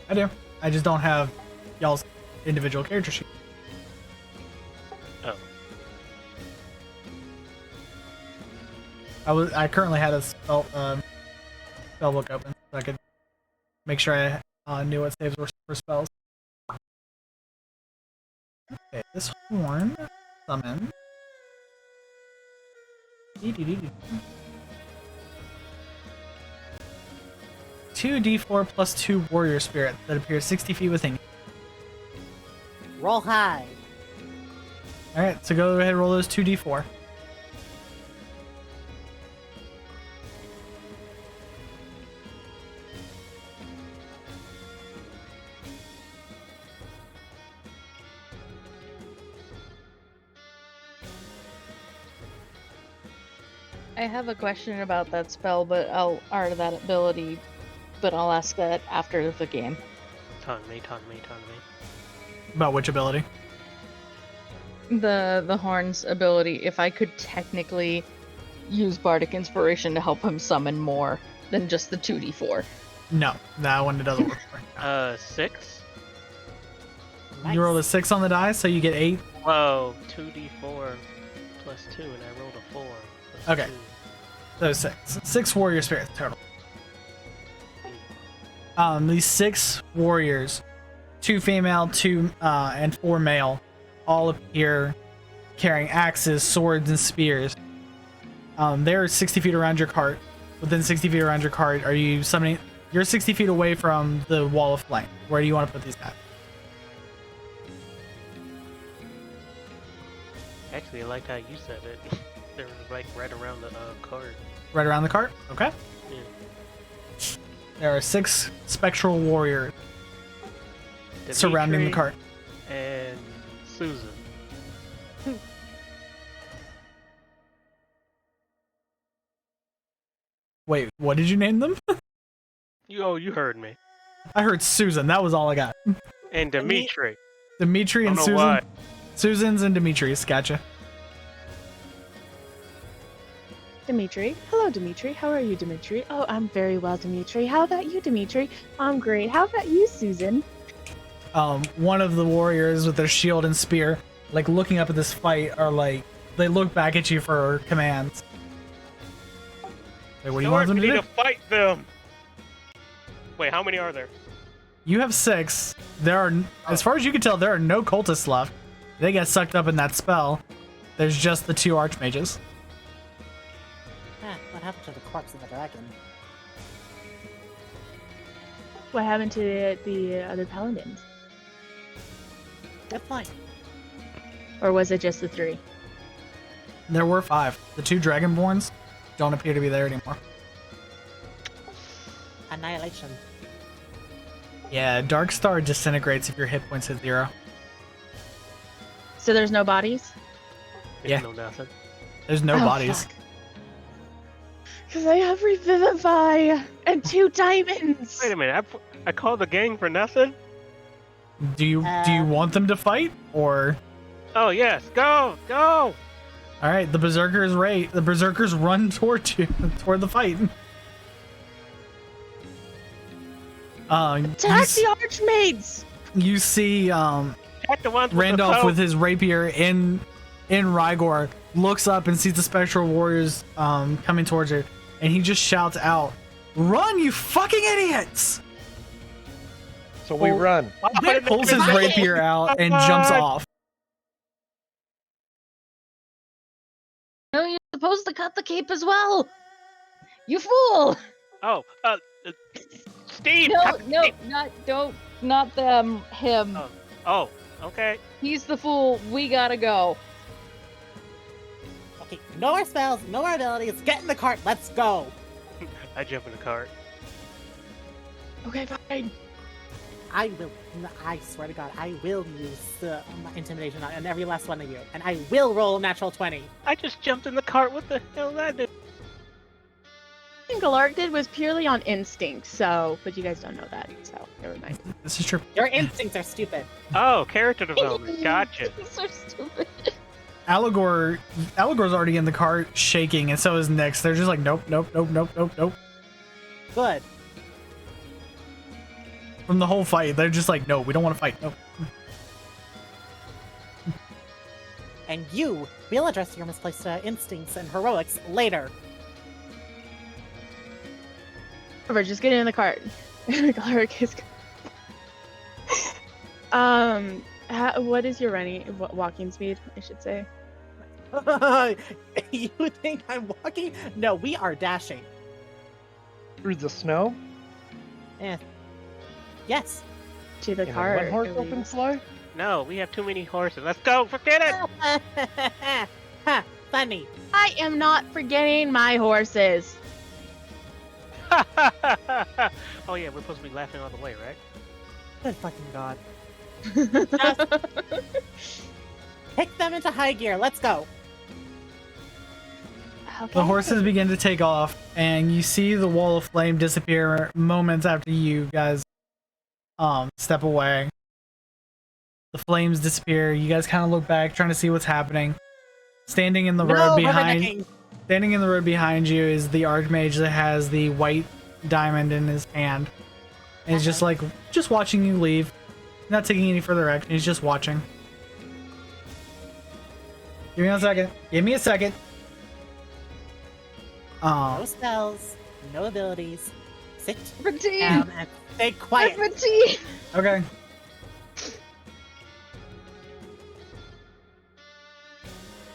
I do. I just don't have y'all's individual character sheet. Oh. I currently had a spell book open so I could make sure I knew what saves were for spells. Okay, this horn summon. 2d4 plus 2 warrior spirit that appears 60 feet within you. Roll high. Alright, so go ahead and roll those 2d4. I have a question about that spell, or that ability, but I'll ask that after the game. Ton me. About which ability? The horn's ability, if I could technically use Bardic Inspiration to help him summon more than just the 2d4. No, that one doesn't work for 6? Nice. You roll a 6 on the die, so you get 8. Whoa, 2d4 plus 2, and I rolled a 4. Plus Okay. 2. So 6. 6 warrior spirits total. These 6 warriors, 2 female, 2 and 4 male, all appear carrying axes, swords, and spears. They're 60 feet around your cart. Within 60 feet around your cart, are you summoning? You're 60 feet away from the wall of flame. Where do you want to put these guys? Actually, I liked how you said it. They're like right around the cart. Right around the cart? Okay. Yeah. There are 6 spectral warriors surrounding the Dimitri cart. And Susan. Wait, what did you name them? You heard me. I heard Susan. That was all I got. And Dimitri. Dimitri and I don't know Susan. why. Susan's and Dimitri's. Gotcha. Dimitri. Hello, Dimitri. How are you, Dimitri? Oh, I'm very well, Dimitri. How about you, Dimitri? I'm great. How about you, Susan? One of the warriors with their shield and spear, like looking up at this fight, are like they look back at you for commands. Like, what do you want them to We need do? to fight them. Wait, how many are there? You have 6. There are, as far as you can tell, there are no cultists left. They get sucked up in that spell. There's just the 2 archmages. What happened to the corpse of the dragon? What happened to the other paladins? Good point. Or was it just the 3? There were 5. The 2 dragonborns don't appear to be there anymore. Annihilation. Yeah, Dark Star disintegrates if your hit points hit 0. So there's no bodies? Yeah. No nothing. There's no bodies. Because I have Revivify and 2 diamonds! Wait a minute, I called the gang for nothing? Do you want them to fight, or? Oh yes, go! Go! Alright, the Berserkers run toward you, toward the fight. Attack the Archmaids! You see Attack the ones Randolph with the his rapier in Rygor, looks up and sees the spectral warriors coming towards her, and he just shouts out, "Run, you fucking idiots!" So we run. He pulls his rapier out and jumps off. No, you're supposed to cut the cape as well. You fool! Oh, Steve! No, not them. Him. Oh, okay. He's the fool. We gotta go. Okay, no more spells, no more abilities. Get in the cart. Let's go. I jump in the cart. Okay, fine. I swear to God, I will use my intimidation on every last one of you, and I will roll a natural 20. I just jumped in the cart. What the hell did I do? I think Galark did was purely on instinct, so, but you guys don't know that, so never mind. This is true. Your instincts are stupid. Oh, character development. Gotcha. So stupid. Aligor's already in the cart, shaking, and so is Nyx. They're just like, nope. Good. From the whole fight, they're just like, no, we don't want to fight. Nope. And we'll address your misplaced instincts and heroics later. Whatever, just get in the cart. Galark is. What is your walking speed? I should say. You think I'm walking? No, we are dashing. Through the snow? Yes. To the Can cart. one horse at open least. fly? No, we have too many horses. Let's go. Forget it. Ha, funny. I am not forgetting my horses. Oh yeah, we're supposed to be laughing all the way, right? Good fucking God. Pick them into high gear. Let's go. Okay. The horses begin to take off, and you see the wall of flame disappear moments after you guys step away. The flames disappear. You guys kind of look back, trying to see what's happening. Standing in the road behind you is the Archmage that has the white diamond in his hand. And he's just watching you leave. Not taking any further action. He's just watching. Give me a second. No spells, no abilities. Sit Routine. down and stay quiet. Routine. Okay.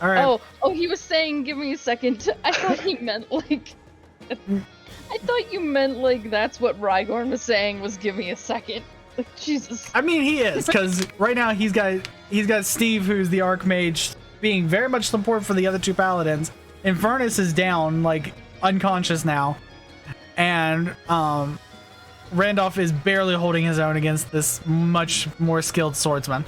All right. Oh, he was saying, "Give me a second." I thought he meant like. I thought you meant like that's what Rygorn was saying was "give me a second." Like, Jesus. I mean, he is, because right now he's got Steve, who's the Archmage, being very much support for the other two Paladins. Infernus is down, like, unconscious now. And Randolph is barely holding his own against this much more skilled swordsman.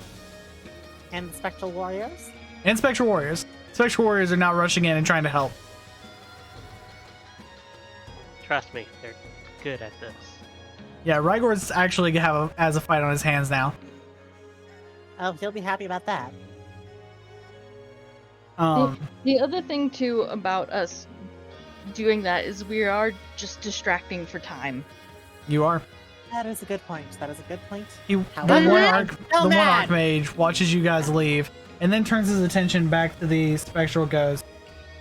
And the Spectral Warriors? And Spectral Warriors. Spectral Warriors are now rushing in and trying to help. Trust me, they're good at this. Yeah, Rygor's actually has a fight on his hands now. Oh, he'll be happy about that. The other thing too about us doing that is we are just distracting for time. You are. That is a good point. The one Archmage watches you guys leave, and then turns his attention back to the Spectral Ghost,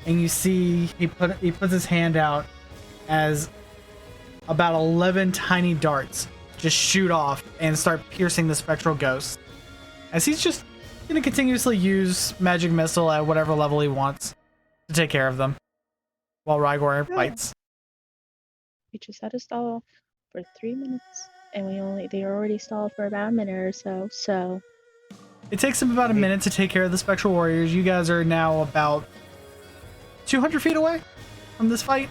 and you see he puts his hand out as about 11 tiny darts just shoot off and start piercing the Spectral Ghost, as he's just gonna continuously use Magic Missile at whatever level he wants to take care of them while Rygor fights. We just had to stall for 3 minutes, and they already stalled for about a minute or so. So It takes him about a minute to take care of the Spectral Warriors. You guys are now about 200 feet away from this fight.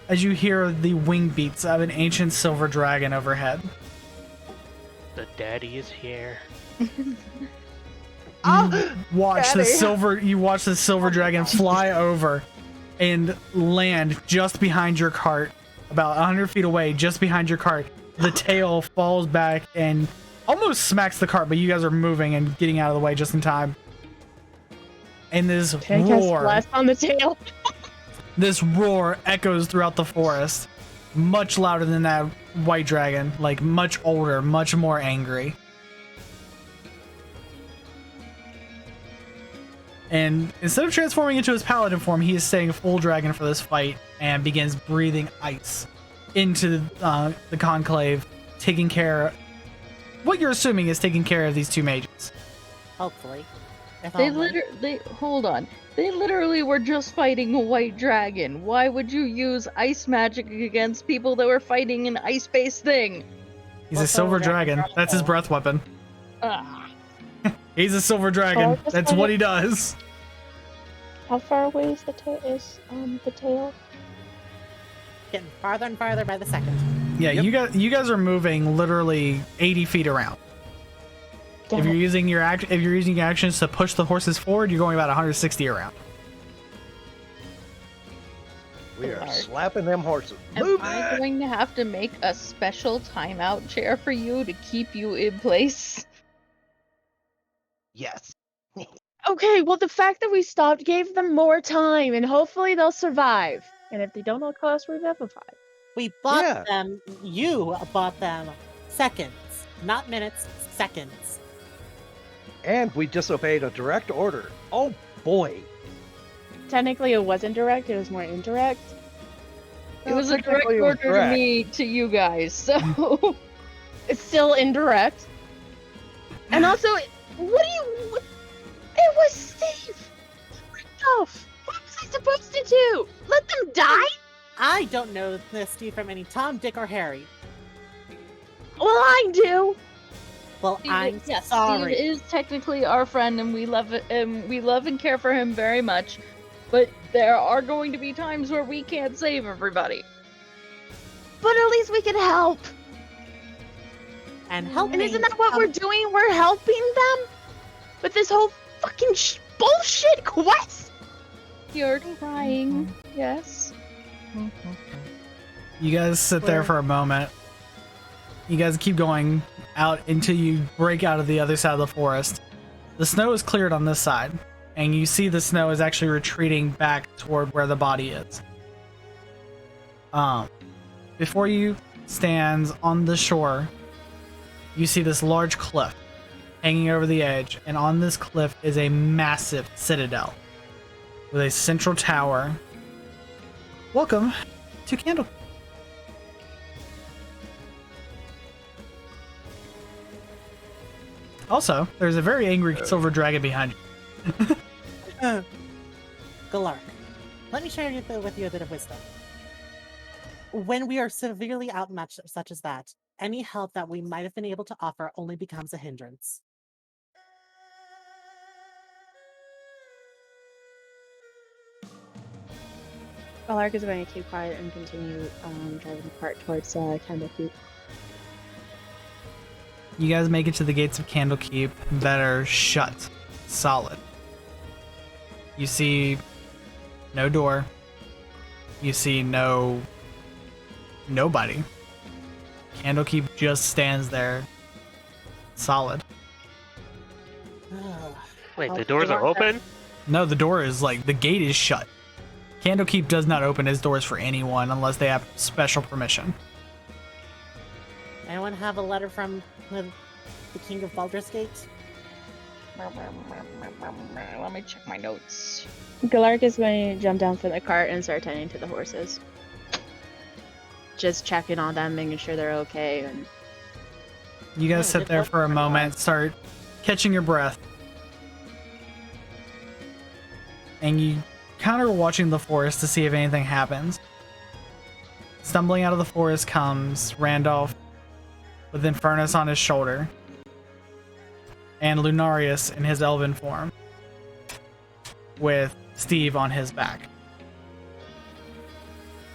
as you hear the wing beats of an ancient silver dragon overhead. The daddy is here. Watch the Daddy. silver. You watch the silver dragon fly over and land just behind your cart, about 100 feet away, just behind your cart. The tail falls back and almost smacks the cart, but you guys are moving and getting out of the way just in time. And this Tank has roar, blast on the tail. this roar echoes throughout the forest, much louder than that white dragon, like much older, much more angry. And instead of transforming into his paladin form, he is staying full dragon for this fight and begins breathing ice into the conclave, taking care. What you're assuming is taking care of these two mages. Hopefully. If They only. literally, hold on. They literally were just fighting a white dragon. Why would you use ice magic against people that were fighting an ice-based thing? He's Well, a silver so dragon. dragon That's his dragon. breath weapon. Ah. He's a silver dragon. Oh, just That's like what it- he does. How far away is the tail? Getting farther and farther by the second. Yeah, Yep. you guys are moving literally 80 feet around. Damn If you're it. using your actions to push the horses forward, you're going about 160 around. We are Lark. slapping them horses. Am Move I back! going to have to make a special timeout chair for you to keep you in place? Yes. Okay, well, the fact that we stopped gave them more time, and hopefully they'll survive. And if they don't, I'll call us Revivify. We bought Yeah. them. You bought them seconds, not minutes. Seconds. And we disobeyed a direct order. Oh boy. Technically, it wasn't direct, it was more indirect. It was a direct technically it was order to direct. me, to you guys, so... It's still indirect. And also, it was Steve! Off. What was I supposed to do? Let them die? I don't know this Steve from any Tom, Dick, or Harry. Well, I do. Well, Steve, I'm yes, sorry. Steve is technically our friend, and we love and care for him very much. But there are going to be times where we can't save everybody. But at least we can help. And help And me isn't that what help- we're doing? We're helping them? With this whole fucking bullshit quest? You're trying, yes. You guys sit there Where- for a moment. You guys keep going out until you break out of the other side of the forest. The snow is cleared on this side, and you see the snow is actually retreating back toward where the body is. Before you stands on the shore, you see this large cliff hanging over the edge, and on this cliff is a massive citadel with a central tower. Welcome to Candle. Also, there's a very angry silver dragon behind you. Galark, let me share with you a bit of wisdom. When we are severely outmatched such as that, any help that we might have been able to offer only becomes a hindrance. Galark is going to keep quiet and continue driving the cart towards Candlekeep. You guys make it to the gates of Candlekeep that are shut, solid. You see no door. You see nobody. Candlekeep just stands there, solid. Wait, the doors are open? No, the door is the gate is shut. Candlekeep does not open his doors for anyone unless they have special permission. Anyone have a letter from the King of Baldur's Gate? Let me check my notes. Galark is going to jump down from the cart and start tending to the horses. Just checking on them, making sure they're okay. And You guys sit there for a moment, start catching your breath. And you counter watching the forest to see if anything happens. Stumbling out of the forest comes Randolph with Infernus on his shoulder and Lunarius in his elven form with Steve on his back.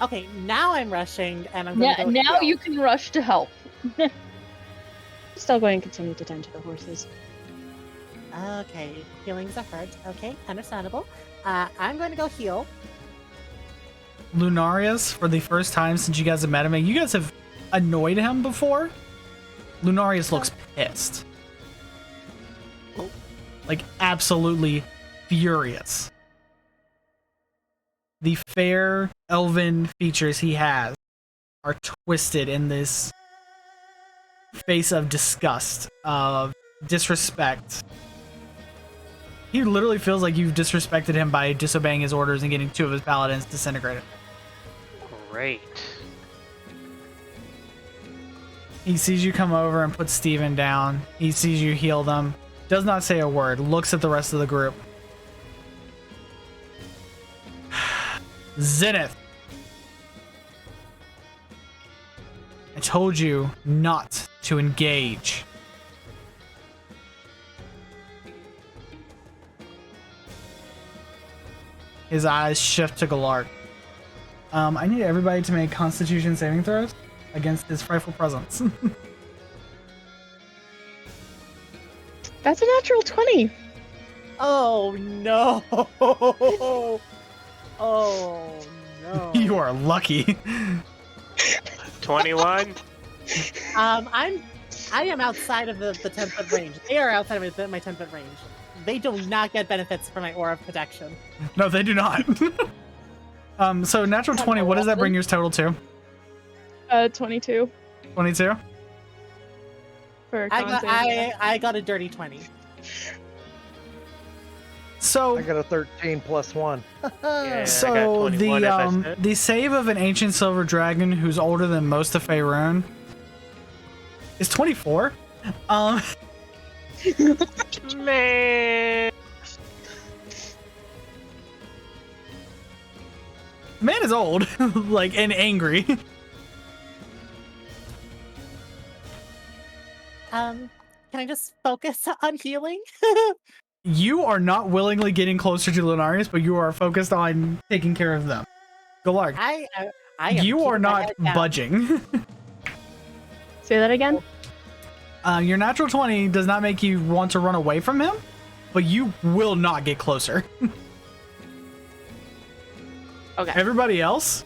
Okay, now I'm rushing, and I'm going to go Now heal. you can rush to help. Still going to continue to tend to the horses. Okay, feelings are hurt. Okay, understandable. I'm going to go heal. Lunarius, for the first time since you guys have met him, and you guys have annoyed him before, Lunarius looks pissed. Like, absolutely furious. The fair elven features he has are twisted in this face of disgust, of disrespect. He literally feels like you've disrespected him by disobeying his orders and getting 2 of his paladins disintegrated. Great. He sees you come over and put Steven down. He sees you heal them. Does not say a word. Looks at the rest of the group. Zenneth. I told you not to engage. His eyes shift to Galark. I need everybody to make Constitution saving throws against his frightful presence. That's a natural 20. Oh no! Oh no! You are lucky. 21. I am outside of the 10-foot range. They are outside of my 10-foot range. They do not get benefits from my aura of protection. No, they do not. So natural 20, what does that bring yours total to? 22 22? for con saving. I got a dirty 20. So I got a 13 plus 1. Yeah, I got so 21 as I said. the save of an ancient silver dragon who's older than most of Faerun is 24. Man. Man is old, like, and angry. Can I just focus on healing? You are not willingly getting closer to Lunarius, but you are focused on taking care of them. Galark, I am you are keeping my not head down. budging. Say that again. Your natural 20 does not make you want to run away from him, but you will not get closer. Okay. Everybody else,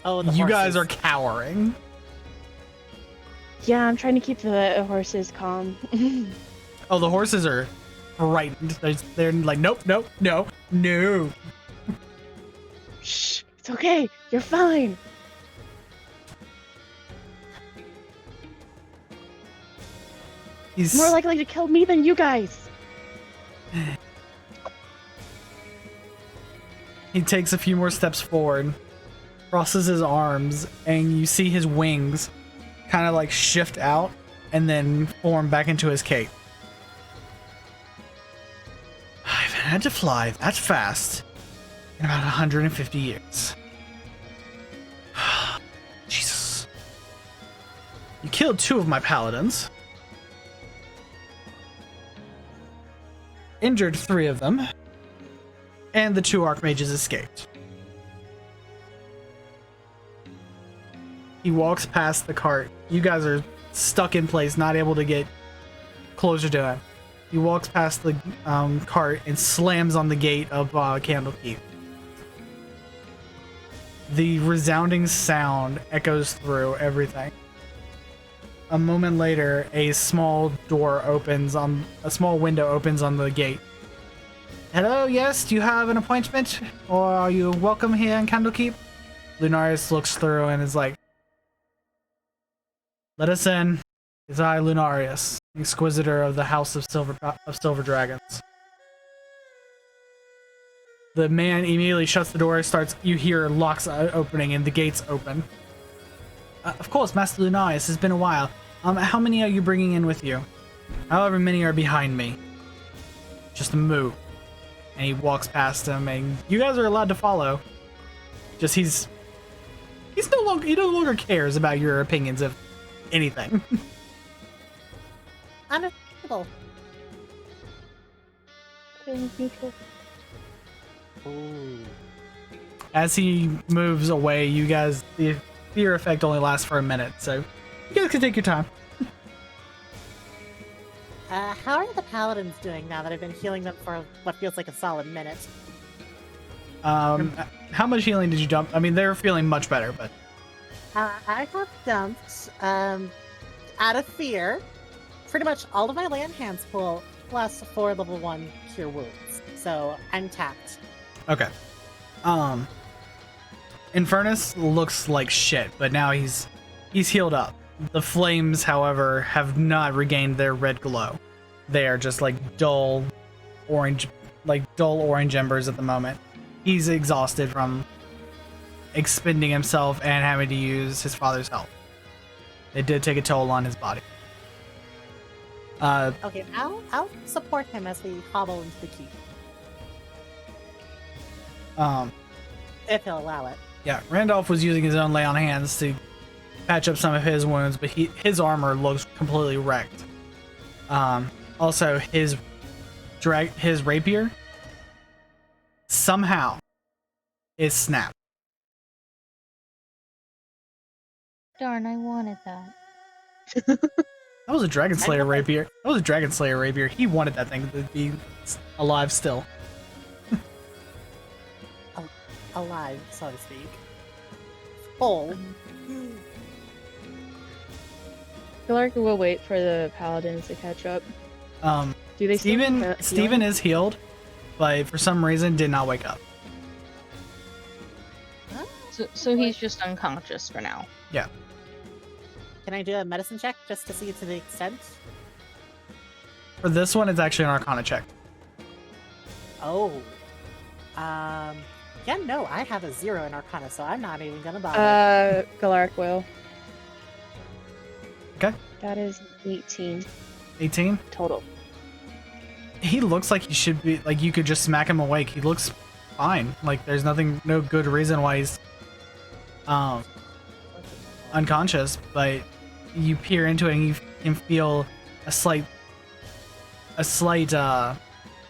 Oh, the you guys horses. are cowering. Yeah, I'm trying to keep the horses calm. Oh, the horses are frightened. They're like, nope, nope, no, no. Shh, it's okay. You're fine. He's More likely to kill me than you guys. He takes a few more steps forward, crosses his arms, and you see his wings kind of like shift out and then form back into his cape. I haven't had to fly that fast in about 150 years. Jesus. You killed 2 of my paladins. Injured 3 of them. And the 2 archmages escaped. He walks past the cart. You guys are stuck in place, not able to get closer to him. He walks past the cart and slams on the gate of Candlekeep. The resounding sound echoes through everything. A moment later, a small window opens on the gate. Hello, yes, do you have an appointment? Or are you welcome here in Candlekeep? Lunarius looks through and is like, let us in. It's I, Lunarius, Inquisitor of the House of Silver Dragons. The man immediately shuts the door, you hear locks opening and the gates open. Of course, Master Lunarius, it's been a while. How many are you bringing in with you? However many are behind me. Just move. And he walks past him, and you guys are allowed to follow. Just he no longer cares about your opinions of anything. Understandable. Neutral. Ooh. as he moves away, you guys, the fear effect only lasts for a minute, so you guys can take your time. How are the paladins doing now that I've been healing them for what feels like a solid minute? How much healing did you dump? I mean, they're feeling much better, but I have dumped, out of fear, pretty much all of my land hands pool plus 4 level 1 cure wounds. So I'm tapped. okay. Infernus looks like shit, but now he's healed up. The flames, however, have not regained their red glow. They are just like dull orange embers at the moment. He's exhausted from expending himself and having to use his father's help. It did take a toll on his body. Okay, I'll support him as we hobble into the keep. If he'll allow it. Yeah, Randolph was using his own lay on hands to patch up some of his wounds, but his armor looks completely wrecked. Also, his rapier somehow is snapped. Darn, I wanted that. That was a Dragon Slayer rapier. He wanted that thing to be alive still. Alive, so to speak. Whole. Galark will wait for the paladins to catch up. Do they Steven is healed, but for some reason did not wake up. So he's just unconscious for now. Yeah. Can I do a medicine check just to see to the extent? For this one, it's actually an Arcana check. Oh. Yeah, no, I have a 0 in Arcana, so I'm not even gonna bother. Galark will. Okay. That is 18 18? total. He looks like he should be, like, you could just smack him awake. He looks fine. Like, there's no good reason why he's unconscious, but you peer into it and you can feel a slight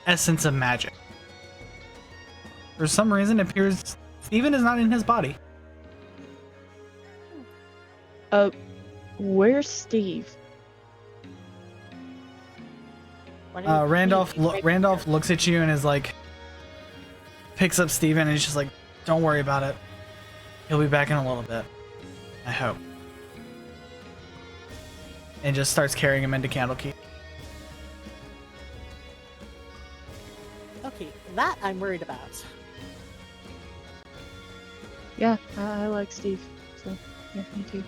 essence of magic. For some reason, it appears Steven is not in his body. Where's Steve? Randolph looks at you and is like, picks up Steven and he's just like, don't worry about it. He'll be back in a little bit. I hope. And just starts carrying him into Candlekeep. Okay, that I'm worried about. Yeah, I like Steve. So, yeah, me too.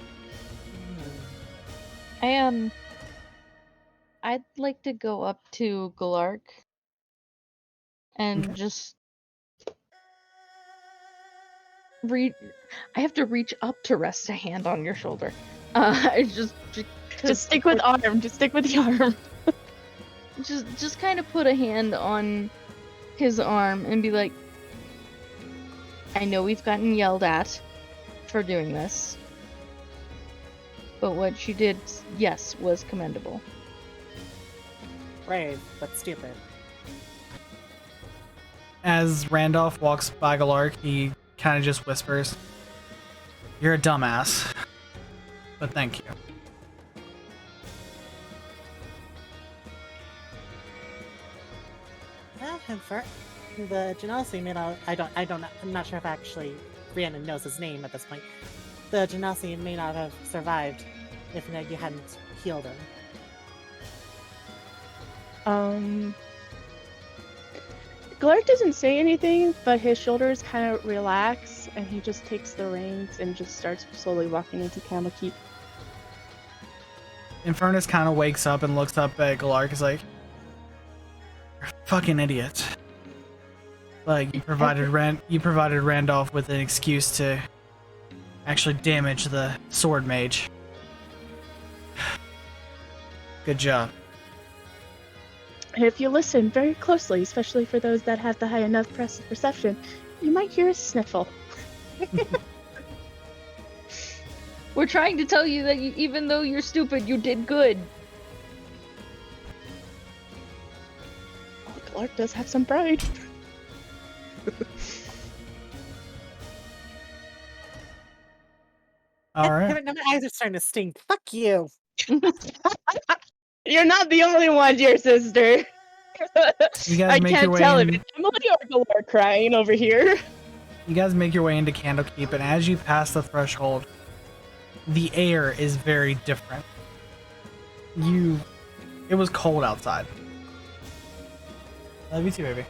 I'd like to go up to Galark and just I have to reach up to rest a hand on your shoulder. Just stick with arm. Just stick with the arm. just kind of put a hand on his arm and be like, I know we've gotten yelled at for doing this, but what you did, yes, was commendable. Brave, but stupid. As Randolph walks by Galark, he kind of just whispers, "You're a dumbass, but thank you." And for the Genasi may not, I'm not sure if actually Rhiannon knows his name at this point. The Genasi may not have survived if you hadn't healed him. Galark doesn't say anything, but his shoulders kind of relax, and he just takes the reins and just starts slowly walking into Candlekeep. Infernus kind of wakes up and looks up at Galark. Is like, "You're a fucking idiot. Like, you provided Randolph with an excuse to actually damage the sword mage. Good job." If you listen very closely, especially for those that have the high enough perception, you might hear a sniffle. We're trying to tell you that even though you're stupid, you did good. Oh, Galark does have some pride. All right. My eyes are starting to sting. Fuck you. You're not the only one, dear sister. You guys I make your can't way tell in. if it's Emily or Galark crying over here. You guys make your way into Candlekeep, and as you pass the threshold, the air is very different. It was cold outside. Love you too, baby.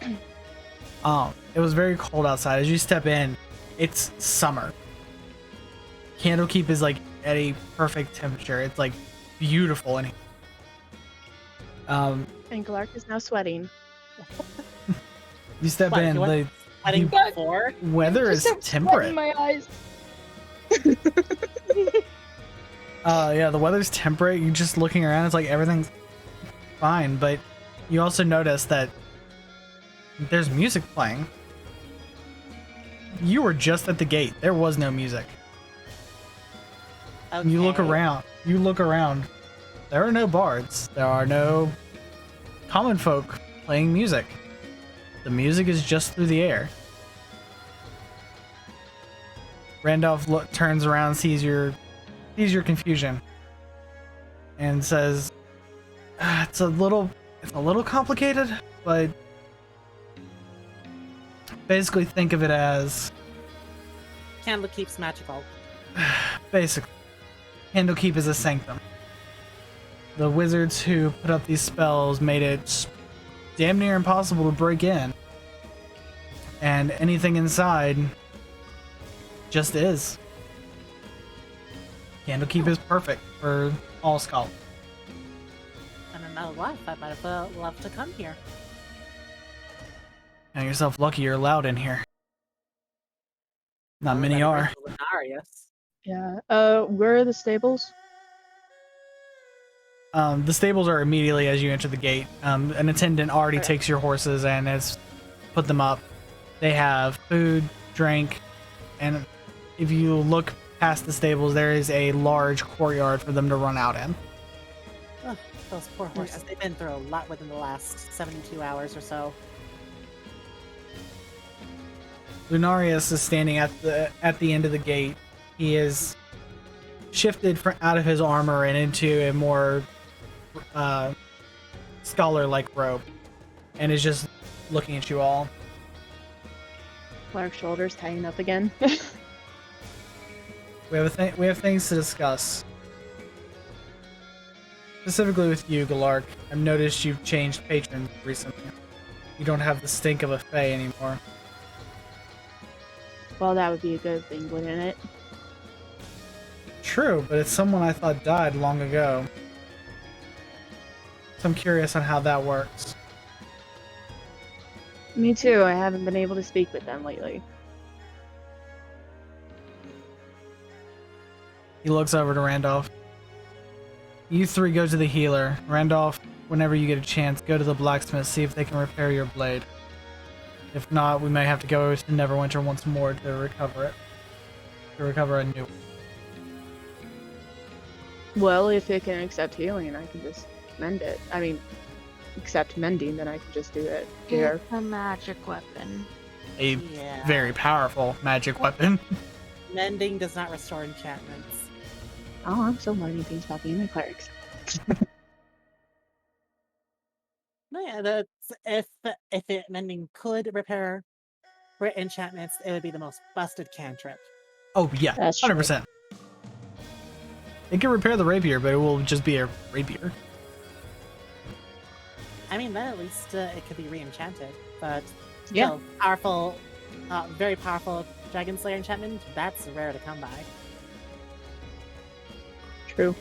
It was very cold outside. As you step in, it's summer. Candlekeep is like at a perfect temperature. It's like beautiful in here. And Galark is now sweating. You step What, in, you went sweating before? weather is temperate. In my eyes. Yeah, the weather's temperate. You're just looking around, it's like everything's fine, but you also notice that there's music playing. You were just at the gate. There was no music. Okay. You look around. There are no bards. There are no common folk playing music. The music is just through the air. Randolph turns around, sees your confusion, and says, "It's a little complicated, but basically think of it as Candlekeep's magical. basically Candlekeep is a sanctum. The wizards who put up these spells made it damn near impossible to break in, and anything inside just is. Candlekeep is perfect for all scholars. In another life, I might have loved to come here. Count yourself lucky you're allowed in here. Not many are. Lunarius. Yeah. Where are the stables? The stables are immediately as you enter the gate. An attendant already Okay. takes your horses and has put them up. They have food, drink, and if you look past the stables, there is a large courtyard for them to run out in. Ugh, those poor horses. They've been through a lot within the last 72 hours or so. Lunarius is standing at the end of the gate. He is shifted out of his armor and into a more scholar-like robe, and is just looking at you all. Galark's shoulders tightening up again. We have things to discuss. Specifically with you, Galark. I've noticed you've changed patrons recently. You don't have the stink of a fae anymore. Well, that would be a good thing, wouldn't it? True, but it's someone I thought died long ago. So I'm curious on how that works. Me too. I haven't been able to speak with them lately. He looks over to Randolph. You three go to the healer. Randolph, whenever you get a chance, go to the blacksmith, see if they can repair your blade. If not, we may have to go to Neverwinter once more to recover it. To recover a new one. Well, if it can accept healing, I can just mend it. I mean, accept mending, then I can just do it here. It's a magic weapon. A Yeah. very powerful magic weapon. Mending does not restore enchantments. Oh, I'm still learning things about being a cleric. No, yeah, if mending could repair enchantments, it would be the most busted cantrip. Oh yeah, That's true. 100%. It can repair the rapier, but it will just be a rapier. I mean, then at least it could be re-enchanted. But Yeah. still, powerful, very powerful Dragon Slayer enchantment, that's rare to come by. True.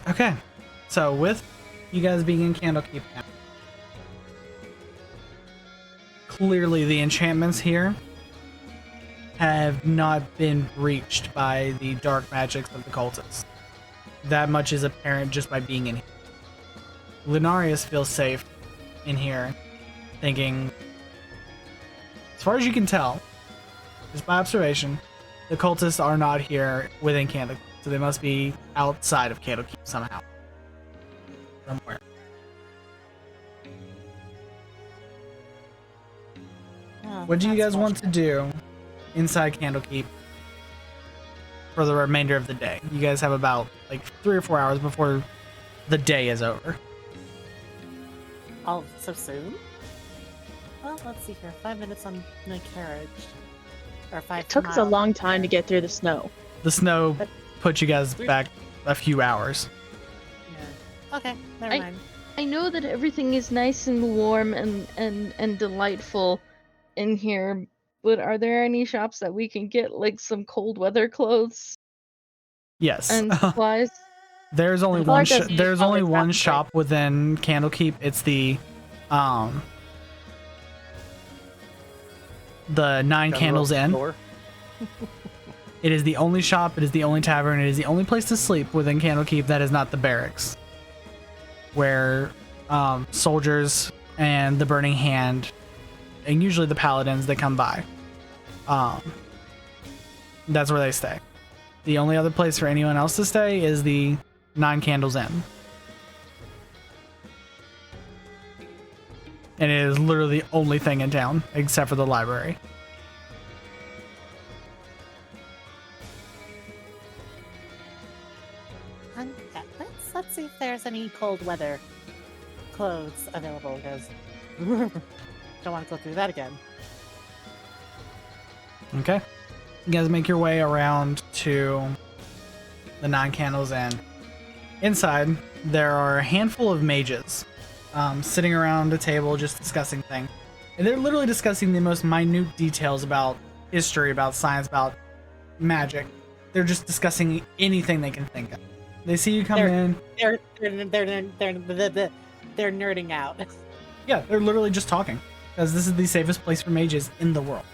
Okay, so with you guys being in Candlekeep now, clearly the enchantments here have not been breached by the dark magics of the cultists. That much is apparent just by being in here. Lunarius feels safe in here, thinking, as far as you can tell, just by observation, the cultists are not here within Candlekeep, so they must be outside of Candlekeep somehow. Somewhere. Oh, What do you that's guys want to fortunate. do inside Candlekeep for the remainder of the day? You guys have about like 3 or 4 hours before the day is over. Oh, so soon? Well, let's see here. 5 minutes on the carriage. Or 5 It took us a miles. long time to get through the snow. The snow put you guys back a few hours. Yeah. Okay, never mind. I know that everything is nice and warm and delightful in here, but are there any shops that we can get like some cold weather clothes Yes. and supplies? There's only Galark one. doesn't There's use only public one transport. shop within Candlekeep. It's the 9 Candles Inn. Store. It is the only shop. It is the only tavern. It is the only place to sleep within Candlekeep that is not the barracks, where soldiers and the Burning Hand, and usually the Paladins that come by. That's where they stay. The only other place for anyone else to stay is the 9 Candles Inn. And it is literally the only thing in town, except for the library. Yeah, let's see if there's any cold weather clothes available, because don't want to go through that again. Okay. You guys make your way around to the 9 Candles Inn. Inside, there are a handful of mages sitting around a table just discussing things. And they're literally discussing the most minute details about history, about science, about magic. They're just discussing anything they can think of. They see you come in. They're nerding out. Yeah, they're literally just talking. Because this is the safest place for mages in the world.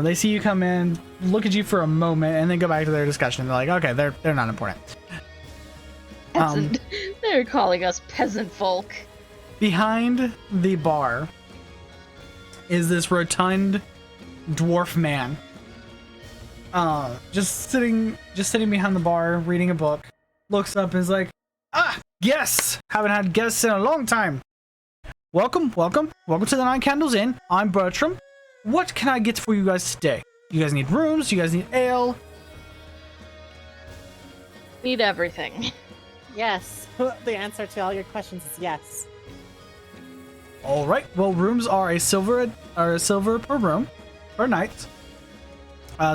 They see you come in, look at you for a moment, and then go back to their discussion. They're like, okay, they're not important. Peasant. They're calling us peasant folk. Behind the bar is this rotund dwarf man. Just sitting behind the bar, reading a book. Looks up and is like, guests! Haven't had guests in a long time. Welcome to the 9 Candles Inn. I'm Bertram. What can I get for you guys today? You guys need rooms? You guys need ale? Need everything. Yes. The answer to all your questions is yes. All right. Well, rooms are a silver per room per night.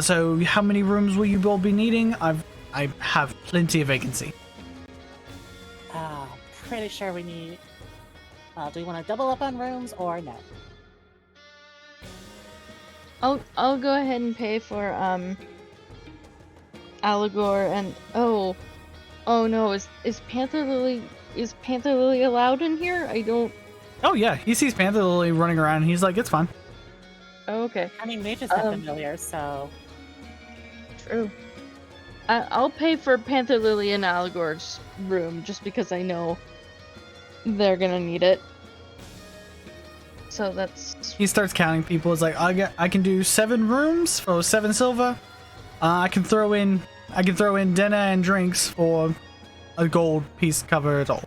So how many rooms will you all be needing? I have plenty of vacancy. Pretty sure we need. Do we want to double up on rooms or no? I'll go ahead and pay for Aligor and oh no, is Panther Lily allowed in here? I don't. Oh yeah, he sees Panther Lily running around and he's like, it's fine. Oh, okay. I mean, mages have familiars, so. True. I'll pay for Panther Lily and Aligor's room just because I know they're gonna need it. So that's. He starts counting people. It's like, I can do 7 rooms for 7 silver. I can throw in dinner and drinks for a gold piece cover it all.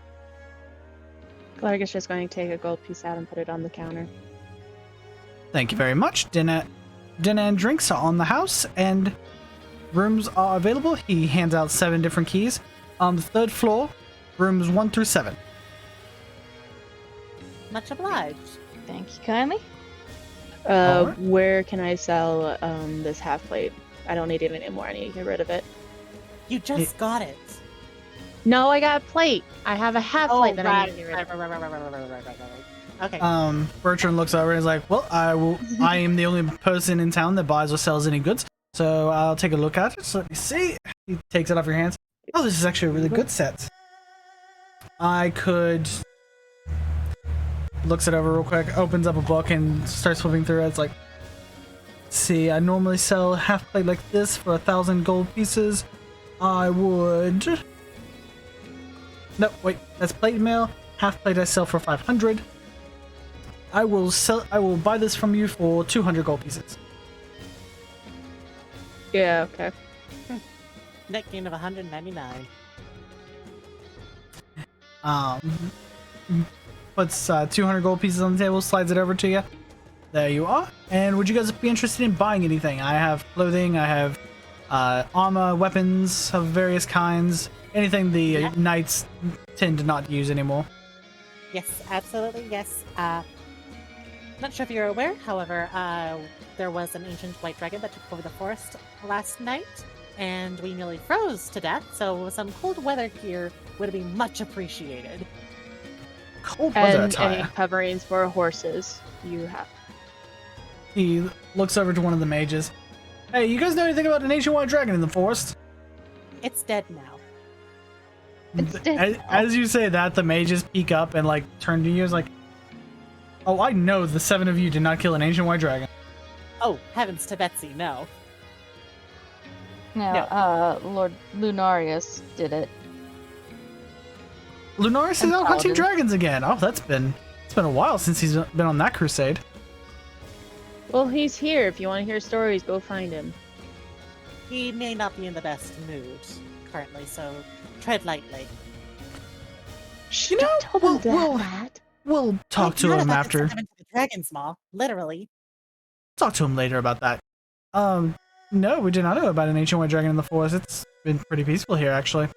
Galark is just going to take a gold piece out and put it on the counter. Thank you very much. Dinner and drinks are on the house, and rooms are available. He hands out 7 different keys. On the 3rd floor, rooms 1 through 7. Much obliged. Thank you kindly. Alright. Where can I sell this half plate? I don't need it anymore. I need to get rid of it. You just got it. No, I got a plate. I have a half plate that I need to get rid of. Right. Okay. Bertrand looks over and is like, well, I am the only person in town that buys or sells any goods, so I'll take a look at it. So let me see. He takes it off your hands. Oh, this is actually a really good set. I could... Looks it over real quick, opens up a book and starts flipping through it. It's like, see, I normally sell a half plate like this for 1,000 gold pieces. I would... No, wait, that's plate mail. Half plate I sell for 500. I will buy this from you for 200 gold pieces. Yeah, okay. Net gain of 199. Puts 200 gold pieces on the table, slides it over to you. There you are. And would you guys be interested in buying anything? I have clothing, I have armor, weapons of various kinds, anything the knights tend to not use anymore. Yes, absolutely, yes. Not sure if you're aware, however, there was an ancient white dragon that took over the forest last night, and we nearly froze to death, so some cold weather gear would be much appreciated. Cold weather And any attire. coverings for horses you have. He looks over to one of the mages. Hey, you guys know anything about an ancient white dragon in the forest? It's dead now. It's dead. As you say that, the mages peek up and like turn to you. Is like, oh, I know the 7 of you did not kill an ancient white dragon. Oh, heavens to Betsy, no. No, Lord Lunarius did it. Lunaris is And out hunting Paladin. dragons again. Oh, it's been a while since he's been on that crusade. Well, he's here. If you want to hear stories, go find him. He may not be in the best mood currently, so tread lightly. Shh, You know, don't tell them we'll- that. We'll talk to None him of that after. gets them into the dragon's maw, literally. Talk to him later about that. No, we did not know about an ancient white dragon in the forest. It's been pretty peaceful here, actually.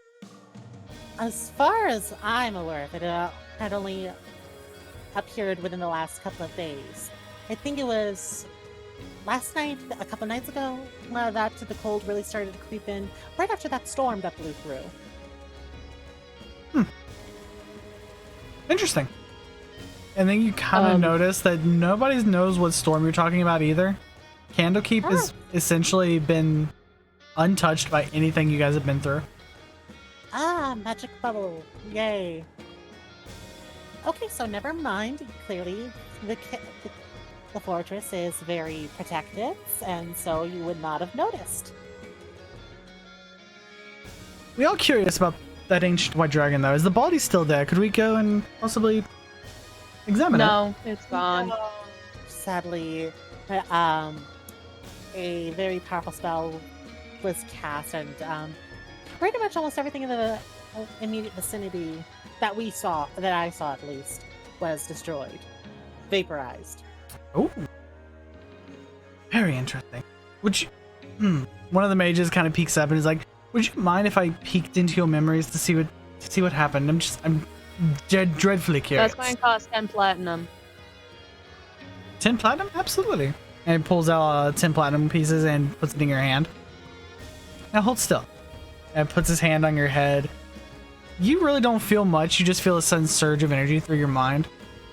As far as I'm aware of it, had only appeared within the last couple of days. I think it was last night, a couple nights ago, that the cold really started to creep in, right after that storm that blew through. Interesting. And then you kind of notice that nobody knows what storm you're talking about either. Candlekeep has essentially been untouched by anything you guys have been through. Ah, magic bubble. Yay. Okay, so never mind. Clearly, the fortress is very protected, and so you would not have noticed. We are curious about that ancient white dragon, though. Is the body still there? Could we go and possibly examine it? No, it's gone. Sadly, a very powerful spell was cast, and pretty much almost everything in the immediate vicinity that I saw at least, was destroyed, vaporized. Oh, very interesting. Would you? One of the mages kind of peeks up and is like, "Would you mind if I peeked into your memories to see what happened? I'm dreadfully curious." That's going to cost 10 platinum. 10 platinum? Absolutely. And he pulls out 10 platinum pieces and puts it in your hand. Now hold still. And puts his hand on your head. You really don't feel much. You just feel a sudden surge of energy through your mind.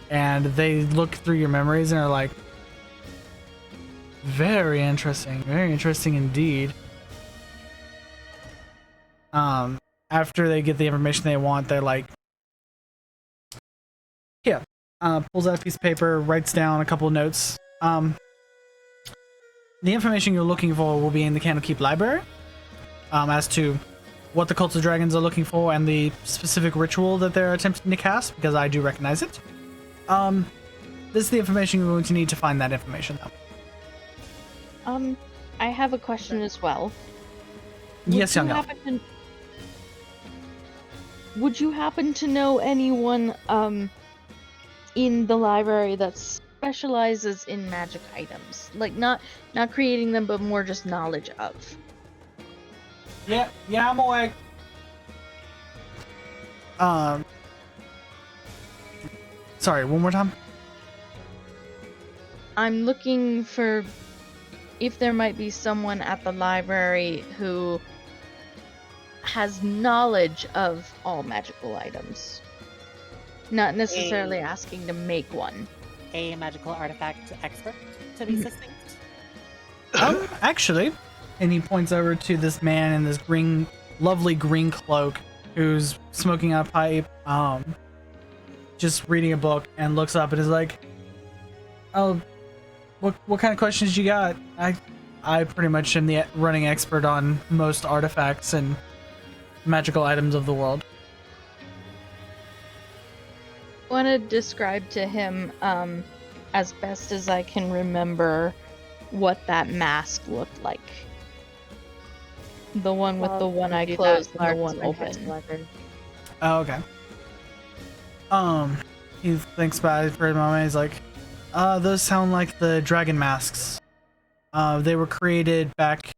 And they look through your memories and are like, very interesting indeed. After they get the information they want, they're like, here. Pulls out a piece of paper, writes down a couple of notes. The information you're looking for will be in the Candlekeep library, as to what the Cult of Dragons are looking for and the specific ritual that they're attempting to cast, because I do recognize it. This is the information you're going to need to find that information, though. I have a question as well. Yes, young elf. Would you happen to know anyone in the library that specializes in magic items? Like not creating them, but more just knowledge of. Yeah, I'm awake. Sorry, one more time. I'm looking for if there might be someone at the library who has knowledge of all magical items. Not necessarily asking to make one. A magical artifact expert, to be succinct. Actually, and he points over to this man in this lovely green cloak who's smoking a pipe, just reading a book, and looks up and is like, "Oh, what kind of questions you got? I pretty much am the running expert on most artifacts and magical items of the world." I want to describe to him as best as I can remember, what that mask looked like. The one with the one eye Do that, closed and the Lark, one my head's open. blunted. Oh, okay. He thinks about it for a moment. He's like, those sound like the dragon masks. They were created back,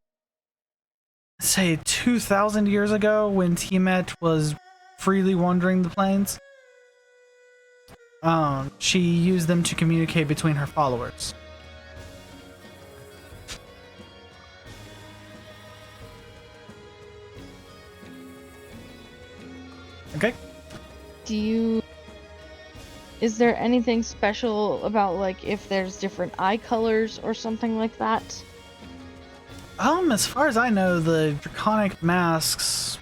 say, 2,000 years ago when Tiamat was freely wandering the plains. She used them to communicate between her followers. Okay. Is there anything special about, like, if there's different eye colors or something like that? As far as I know, the draconic masks.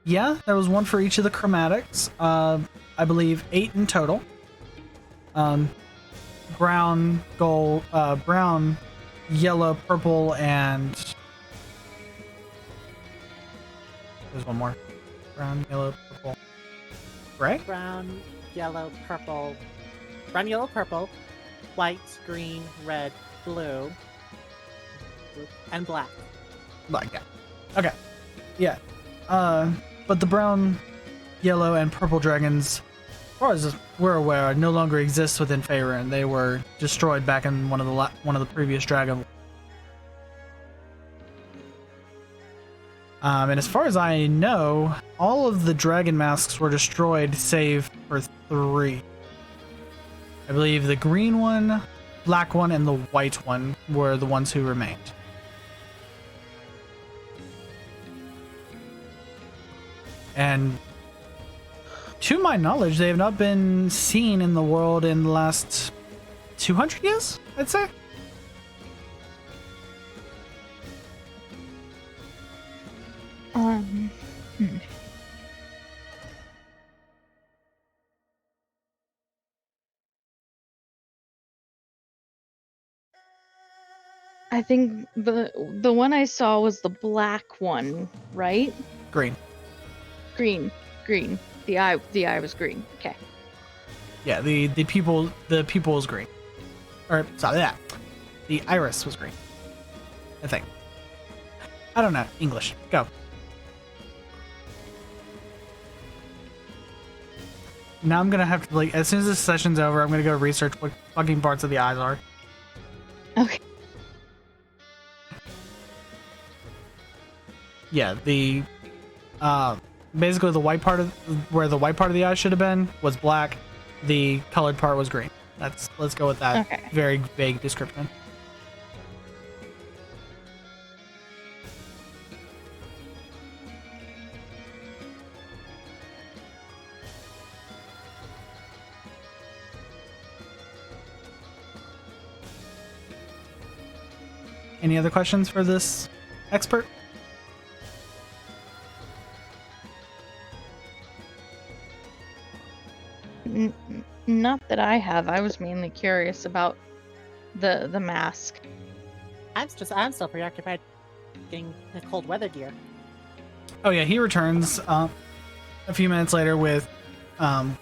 Yeah, there was one for each of the chromatics. I believe 8 in total. Brown, gold, brown, yellow, purple, and there's one more. Brown, yellow, purple, gray. Brown, yellow, purple, white, green, red, blue, and black. Like that. Okay. Yeah. But the brown, yellow, and purple dragons, as far as we're aware, no longer exist within Faerun. They were destroyed back in one of the previous dragon. And as far as I know, all of the dragon masks were destroyed save for 3. I believe the green one, black one, and the white one were the ones who remained. And to my knowledge, they have not been seen in the world in the last 200 years, I'd say. I think the one I saw was the black one, right? Green. Green. The eye was green. Okay. Yeah, the pupil is green. Or sorry, yeah. The iris was green. I think. I don't know. English. Go. Now I'm gonna have to, like, as soon as this session's over, I'm gonna go research what fucking parts of the eyes are. Okay. Yeah, the basically the white part of where the white part of the eye should have been was black. The colored part was green. Let's go with that. Okay. Very vague description. Any other questions for this expert? Not that I have. I was mainly curious about the mask. I'm still preoccupied getting the cold weather gear. Oh yeah, he returns a few minutes later with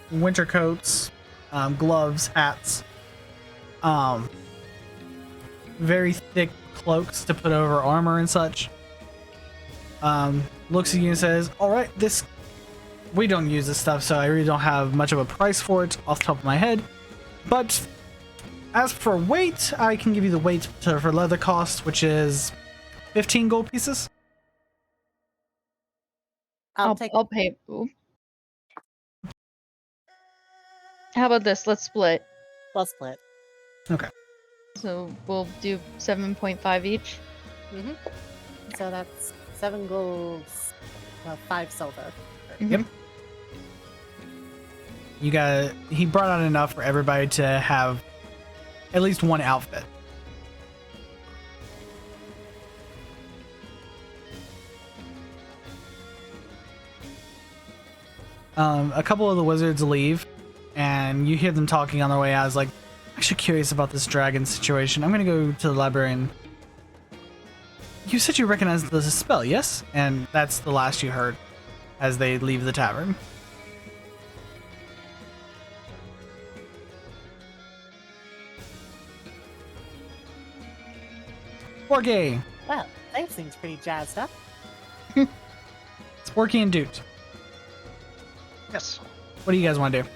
winter coats, gloves, hats, very thick cloaks to put over armor and such. Looks at you and says, "All right, we don't use this stuff, so I really don't have much of a price for it off the top of my head. But as for weight, I can give you the weight for leather cost, which is 15 gold pieces." I'll pay. Ooh. How about this? Let's split. We'll split. Okay. So we'll do 7.5 each. Mm-hmm. So that's 7 gold, 5 silver. Yep. He brought out enough for everybody to have at least one outfit. A couple of the wizards leave, and you hear them talking on their way out. I was like, I'm actually curious about this dragon situation. I'm gonna go to the library and... You said you recognized the spell, yes? And that's the last you heard as they leave the tavern. Sporky! Well, Dave seems pretty jazzed up. Sporky and Doot. Yes. What do you guys want to do?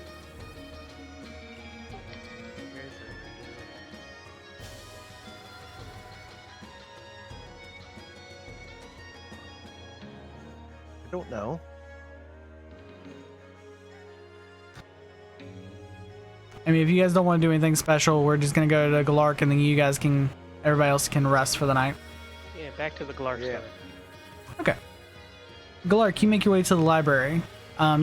I don't know. I mean, if you guys don't want to do anything special, we're just going to go to Galark and then you guys can, everybody else can rest for the night. Yeah, back to the Galark story. Okay. Galark, you make your way to the library.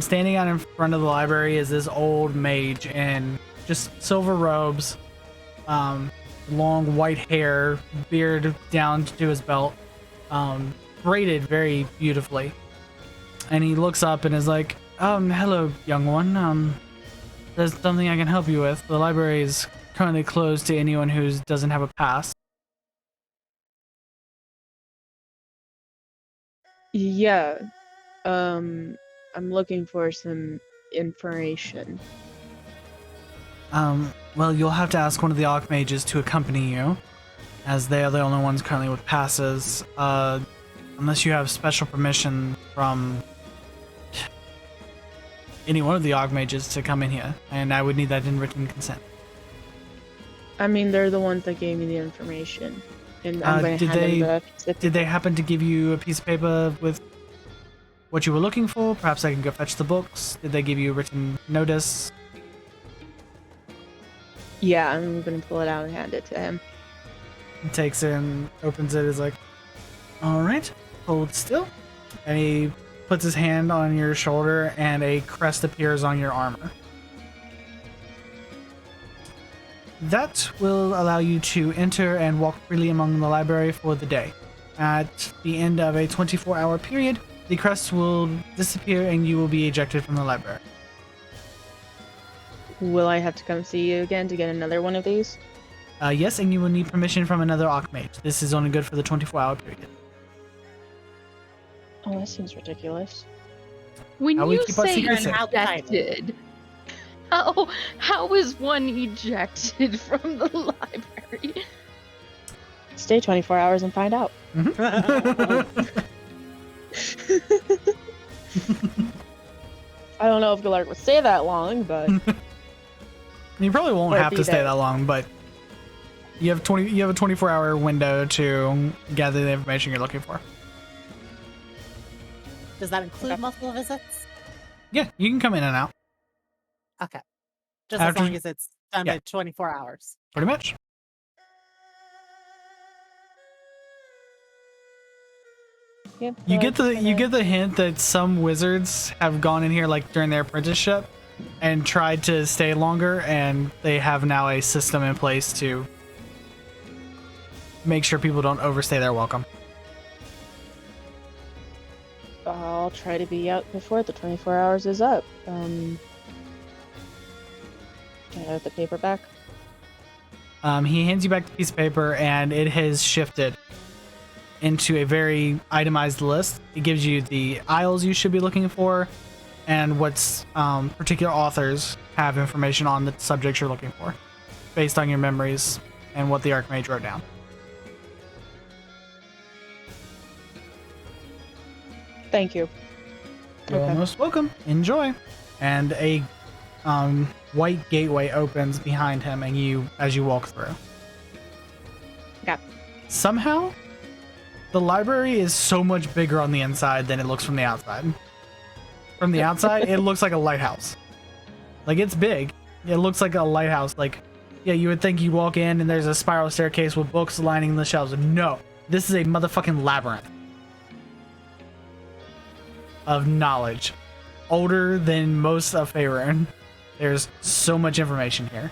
Standing out in front of the library is this old mage in just silver robes, long white hair, beard down to his belt, braided very beautifully. And he looks up and is like, hello, young one. There's something I can help you with. The library is currently closed to anyone who doesn't have a pass. Yeah. I'm looking for some information. Well, you'll have to ask one of the Archmages to accompany you, as they are the only ones currently with passes, unless you have special permission from any one of the Archmages to come in here, and I would need that in written consent. I mean, they're the ones that gave me the information, and I'm going to hand them the piece of Did they happen to give you a piece of paper with what you were looking for? Perhaps I can go fetch the books. Did they give you a written notice? Yeah, I'm going to pull it out and hand it to him. He takes it and opens it. Is like, all right, hold still. And he puts his hand on your shoulder and a crest appears on your armor. That will allow you to enter and walk freely among the library for the day. At the end of a 24-hour period, the crest will disappear and you will be ejected from the library. Will I have to come see you again to get another one of these? Yes, and you will need permission from another Archmage. This is only good for the 24-hour period. Oh, that seems ridiculous. When How we you keep our say secrets safe. ejected, how is one ejected from the library? Stay 24 hours and find out. I don't know if Galark would stay that long, but You probably won't Or have be to stay there. that long, but you have a 24-hour window to gather the information you're looking for. Does that include multiple visits? Yeah, you can come in and out, Okay. Just After- as long as it's done yeah. by 24 hours. pretty much. yeah, You get Galark's the gonna- hint that some wizards have gone in here like during their apprenticeship and tried to stay longer, and they have now a system in place to make sure people don't overstay their welcome. I'll try to be out before the 24 hours is up. Can I have the paper back? He hands you back the piece of paper, and it has shifted into a very itemized list. It gives you the aisles you should be looking for, and what's particular authors have information on the subjects you're looking for, based on your memories and what the Archmage wrote down. Thank you. You're Okay. most welcome. Enjoy. And a white gateway opens behind him, and as you walk through. Okay. Somehow, the library is so much bigger on the inside than it looks from the outside. From the outside, it looks like a lighthouse. Like, it's big. It looks like a lighthouse. Like, yeah, you would think you walk in and there's a spiral staircase with books lining the shelves. No, this is a motherfucking labyrinth of knowledge. Older than most of Faerun. There's so much information here.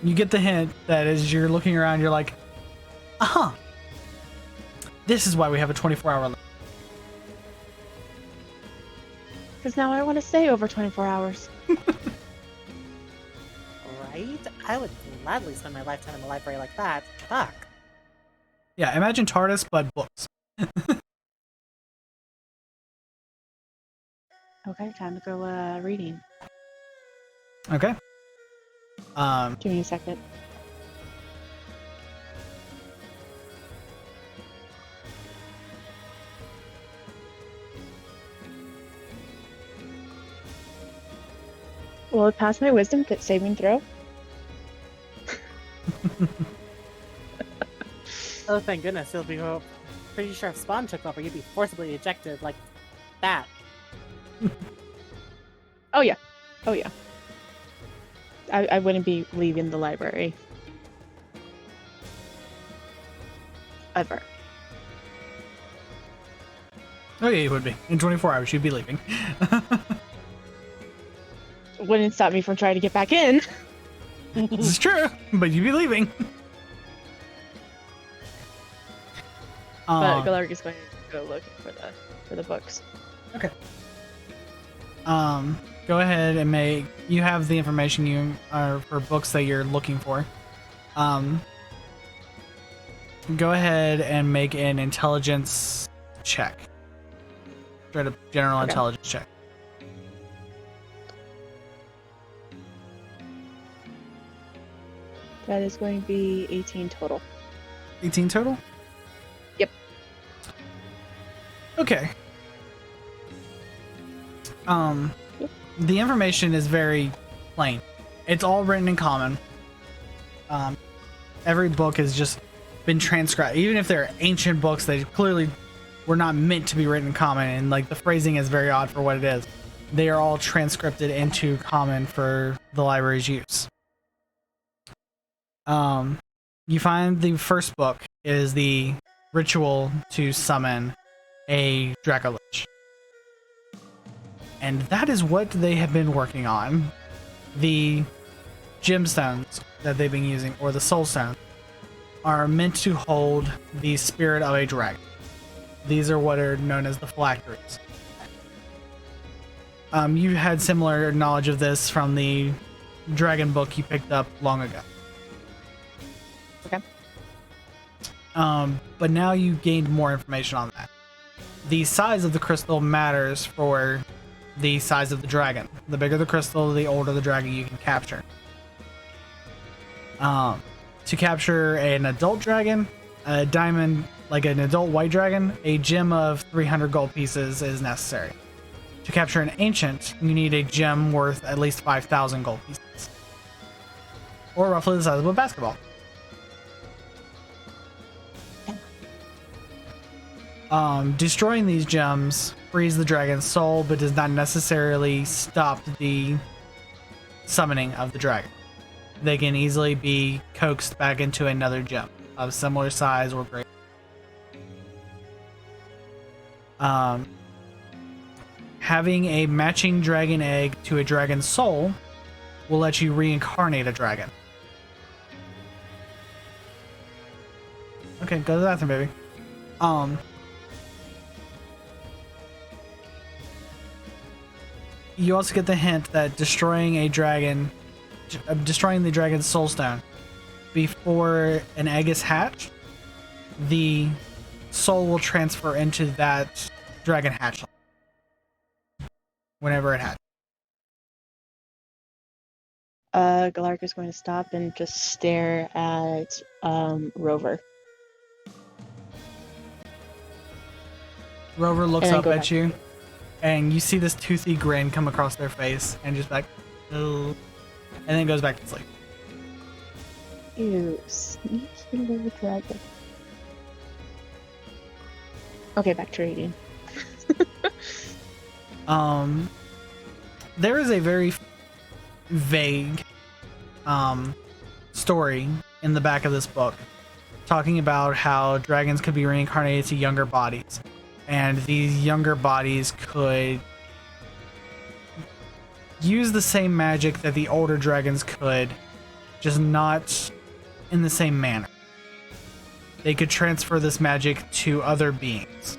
You get the hint that as you're looking around, you're like, uh-huh. This is why we have a 24-hour limit. Because now I want to stay over 24 hours. Right? I would gladly spend my lifetime in a library like that. Fuck. Yeah, imagine TARDIS, but books. Okay, time to go reading. Okay. Give me a second. Will it pass my wisdom saving throw? Oh, thank goodness. It'll be pretty sure if Spawn took over, you'd be forcibly ejected like that. Oh yeah. Oh yeah. I wouldn't be leaving the library. Ever. Oh yeah, you would be. In 24 hours, you'd be leaving. Wouldn't stop me from trying to get back in. This is true, but you'd be leaving. But Galark is going to go looking for the books. Okay. Go ahead and you have the information you are for books that you're looking for. Go ahead and make an intelligence check. Try to general intelligence check. That is going to be 18 total. 18 total? Yep. Okay. The information is very plain. It's all written in common. Every book has just been transcribed. Even if they're ancient books, they clearly were not meant to be written in common, and like the phrasing is very odd for what it is. They are all transcribed into common for the library's use. You find the first book is the ritual to summon a Dracolich. And that is what they have been working on. The gemstones that they've been using, or the soul stones, are meant to hold the spirit of a dragon. These are what are known as the phylacteries. You had similar knowledge of this from the dragon book you picked up long ago. Okay. But now you gained more information on that. The size of the crystal matters for the size of the dragon. The bigger the crystal, the older the dragon you can capture. To capture an adult dragon, a diamond, like an adult white dragon, a gem of 300 gold pieces is necessary. To capture an ancient, you need a gem worth at least 5,000 gold pieces. Or roughly the size of a basketball. Destroying these gems frees the dragon's soul, but does not necessarily stop the summoning of the dragon. They can easily be coaxed back into another gem of similar size or greater. Having a matching dragon egg to a dragon's soul will let you reincarnate a dragon. Okay, go to the bathroom, baby. You also get the hint that destroying the dragon's soulstone before an egg is hatched, the soul will transfer into that dragon hatchling whenever it hatches. Galark is going to stop and just stare at Rover. Rover looks up at you, and you see this toothy grin come across their face, and just like, oh, and then goes back to sleep. Ew, sneaky little dragon. Okay, back to reading. There is a very vague story in the back of this book talking about how dragons could be reincarnated to younger bodies, and these younger bodies could use the same magic that the older dragons could, just not in the same manner. They could transfer this magic to other beings,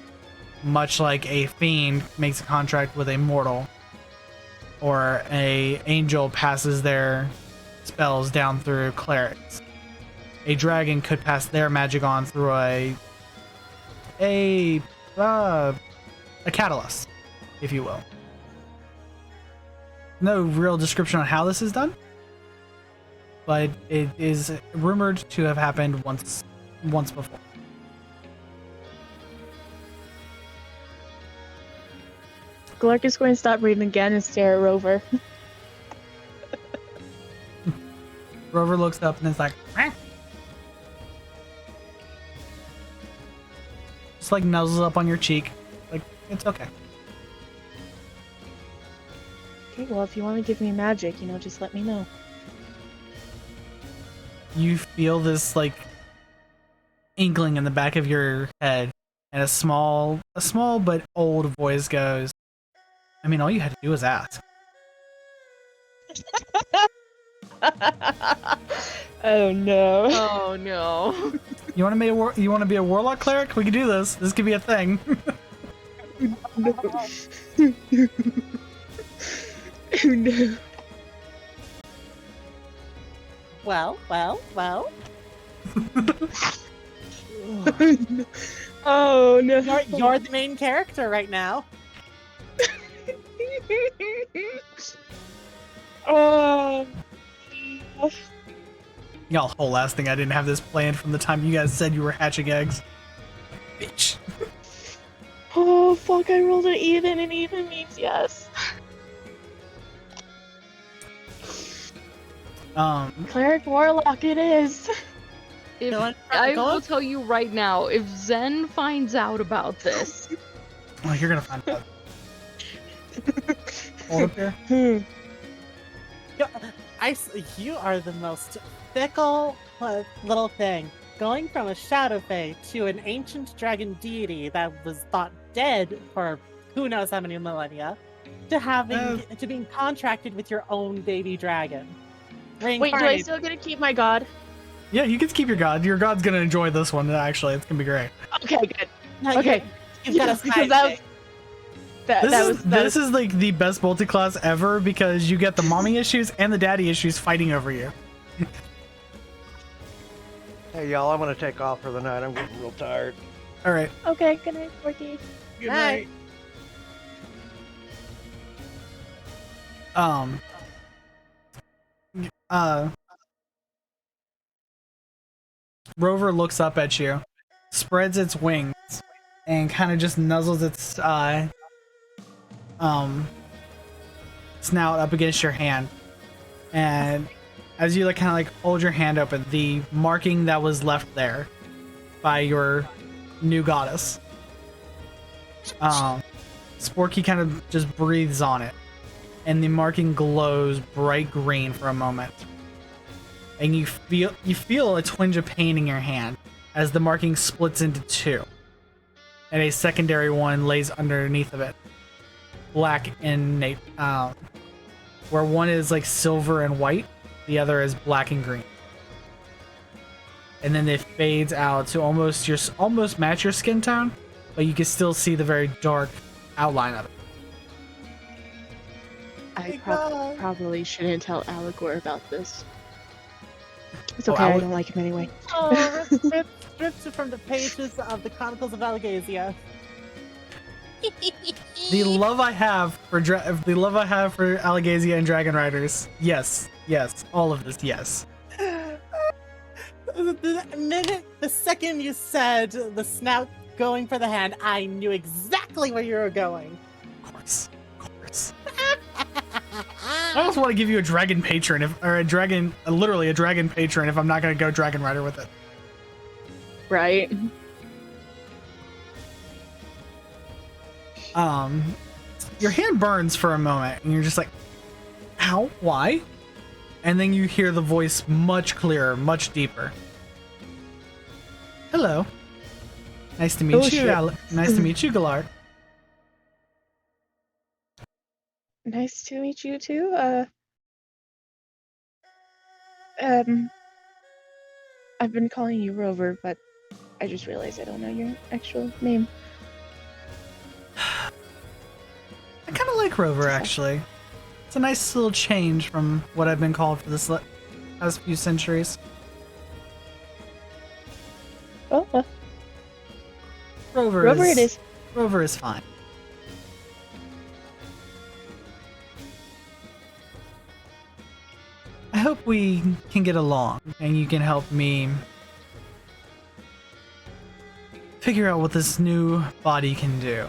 much like a fiend makes a contract with a mortal, or a angel passes their spells down through clerics. A dragon could pass their magic on through a catalyst, if you will. No real description on how this is done, but it is rumored to have happened once before. Galark is going to stop reading again and stare at Rover. Rover looks up and is like, "Meow." Just like nuzzles up on your cheek. Like, it's okay. Okay, well, if you want to give me magic, just let me know. You feel this like inkling in the back of your head, and a small but old voice goes, I mean, all you had to do was ask. Oh no. Oh no. You want to be a warlock cleric? We could do this. This could be a thing. No. Oh no. Well. Oh no. You're the main character right now. Oh. Y'all, whole last thing, I didn't have this planned from the time you guys said you were hatching eggs. Bitch. Oh fuck, I rolled an even, and even means yes. Cleric Warlock it is. If, Go on, I go will on. tell you right now, if Zen finds out about this, Oh, you're gonna find out. Hold up here. You are the most fickle little thing. Going from a Shadow Fae to an ancient dragon deity that was thought dead for who knows how many millennia, to being contracted with your own baby dragon. Wait, do I still get to keep my god? Yeah, you can keep your god. Your god's gonna enjoy this one, actually. It's gonna be great. Okay, good. No, Okay. you've got a because side This is like the best multi-class ever because you get the mommy issues and the daddy issues fighting over you. Hey, y'all, I'm gonna take off for the night. I'm getting real tired. All right. Okay, good night, Sporky. Good night. Rover looks up at you, spreads its wings, and kind of just nuzzles its snout up against your hand. And as you kind of hold your hand open, the marking that was left there by your new goddess, Sporky kind of just breathes on it, and the marking glows bright green for a moment. And you feel a twinge of pain in your hand as the marking splits into two, and a secondary one lays underneath of it, black and where one is silver and white, the other is black and green, and then it fades out to almost match your skin tone, but you can still see the very dark outline of it. I probably shouldn't tell Aligor about this. It's okay, I don't like him anyway. Oh, ripped from the pages of the Chronicles of Alagasia. The love I have for Alagasia and Dragon Riders. Yes, all of this. Yes. The second you said the snout going for the hand, I knew exactly where you were going. Of course. I almost want to give you a dragon patron, literally a dragon patron, if I'm not going to go Dragon Rider with it. Right. Your hand burns for a moment, and you're just like, ow, why? And then you hear the voice much clearer, much deeper. Hello. Nice to meet you. Nice to meet you, Galark. Nice to meet you too. I've been calling you Rover, but I just realized I don't know your actual name. I kind of like Rover, actually. It's a nice little change from what I've been called for this last few centuries. Oh, Rover it is. Rover is fine. I hope we can get along, and you can help me figure out what this new body can do.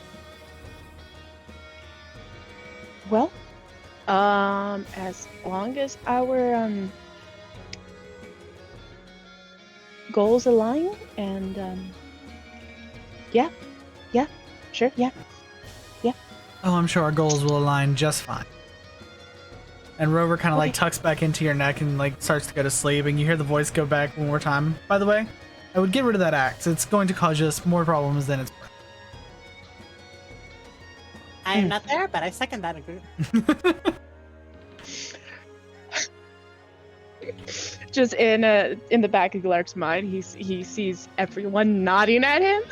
Well, as long as our goals align, and yeah, sure, yeah. Oh, I'm sure our goals will align just fine. And Rover kind of like tucks back into your neck and like starts to go to sleep, and you hear the voice go back one more time. By the way, I would get rid of that axe. It's going to cause us more problems than it's worth. I'm not there, but I second that agree. Just in the back of Galark's mind, he sees everyone nodding at him.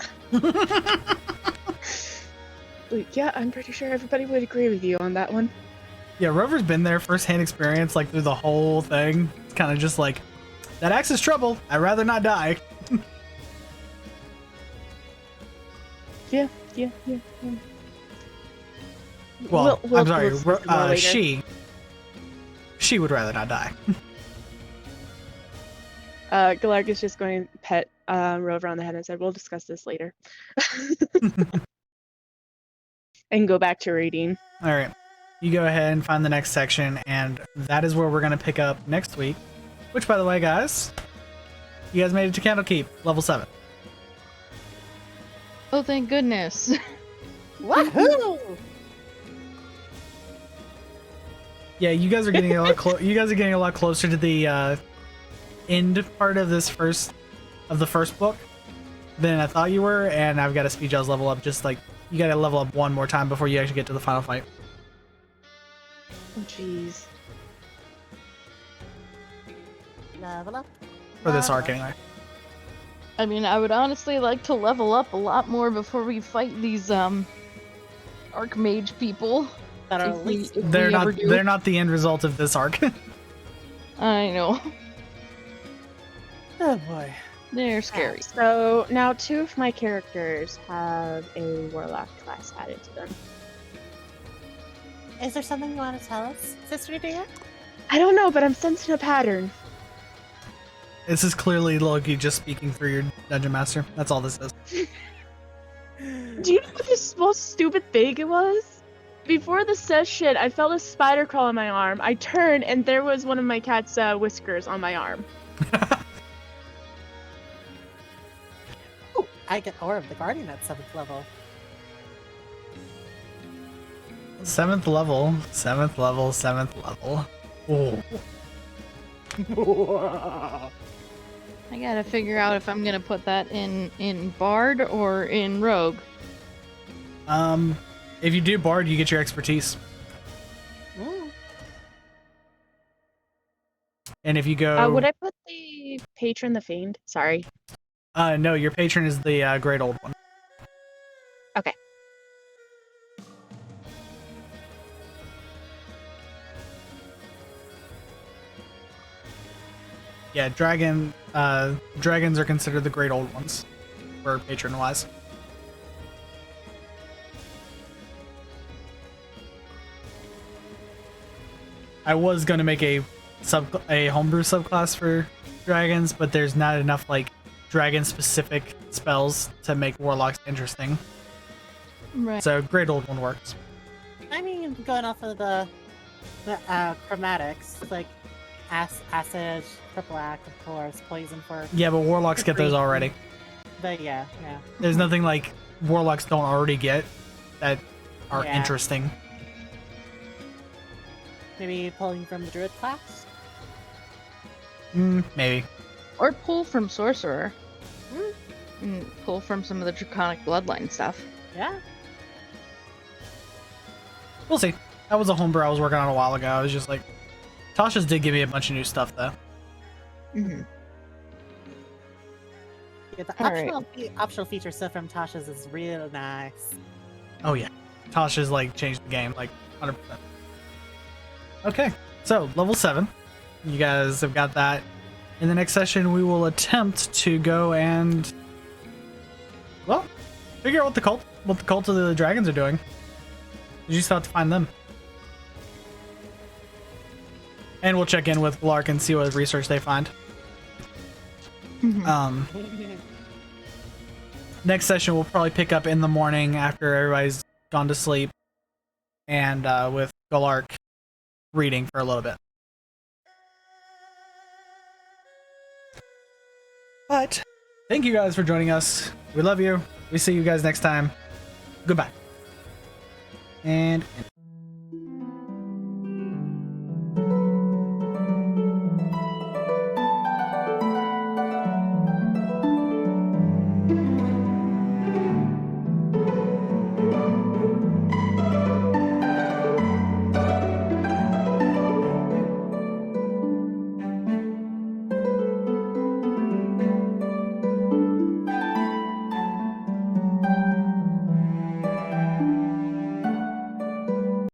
Like, yeah, I'm pretty sure everybody would agree with you on that one. Yeah, Rover's been there, first-hand experience, like through the whole thing. It's kind of just like, that axe is trouble. I'd rather not die. Yeah. Well, We'll I'm sorry, discuss more later. she would rather not die. Galark is just going to pet Rover on the head and said, "We'll discuss this later," and go back to reading. All right, you go ahead and find the next section, and that is where we're going to pick up next week. Which, by the way, guys, you guys made it to Candlekeep, level 7. Oh, thank goodness. Woohoo! Yeah, you guys are getting a lot. You guys are getting a lot closer to the end part of the first book than I thought you were, and I've got to speed y'all's level up. Just like you got to level up one more time before you actually get to the final fight Oh, jeez. Level up. for this arc, anyway. I mean, I would honestly like to level up a lot more before we fight these Archmage people. That are If at we- least if we They're ever not. do. They're not the end result of this arc. I know. oh boy. They're scary. So now 2 of my characters have a Warlock class added to them. Is there something you want to tell us, Sister dear? I don't know, but I'm sensing a pattern. This is clearly Loki just speaking through your dungeon master. That's all this is. Do you know what the most stupid thing it was? Before the session, I felt a spider crawl on my arm. I turned, and there was one of my cat's whiskers on my arm. Oh, I get Aura of the Guardian at 7th level. 7th level. 7th level. 7th level. Oh. I gotta figure out if I'm gonna put that in Bard or in Rogue. If you do Bard, you get your expertise. Mm. And if you go, Would I put the Patron the Fiend? Sorry. no, your patron is the great old one. Okay. Yeah, dragons are considered the great old ones for patron wise. I was gonna make a homebrew subclass for dragons, but there's not enough like dragon specific spells to make warlocks interesting. Right. So great old one works. I mean, going off of the chromatics, like acid for black, of course, poison for. Yeah, but warlocks get those already. But yeah. There's nothing like warlocks don't already get that are Yeah. interesting. Maybe pulling from the druid class. Maybe. Or pull from Sorcerer. Mm. And pull from some of the Draconic Bloodline stuff. Yeah. We'll see. That was a homebrew I was working on a while ago. I was just like, Tasha's did give me a bunch of new stuff though. Mm-hmm. Yeah, the All optional feature stuff from Tasha's is real nice. Oh yeah, Tasha's like changed the game like 100%. Okay, so level 7. You guys have got that. In the next session, we will attempt to go and, well, figure out what the cult of the dragons are doing. You just have to find them. And we'll check in with Galark and see what research they find. Next session, we'll probably pick up in the morning after everybody's gone to sleep, and with Galark reading for a little bit. But thank you guys for joining us. We love you. We see you guys next time. Goodbye. And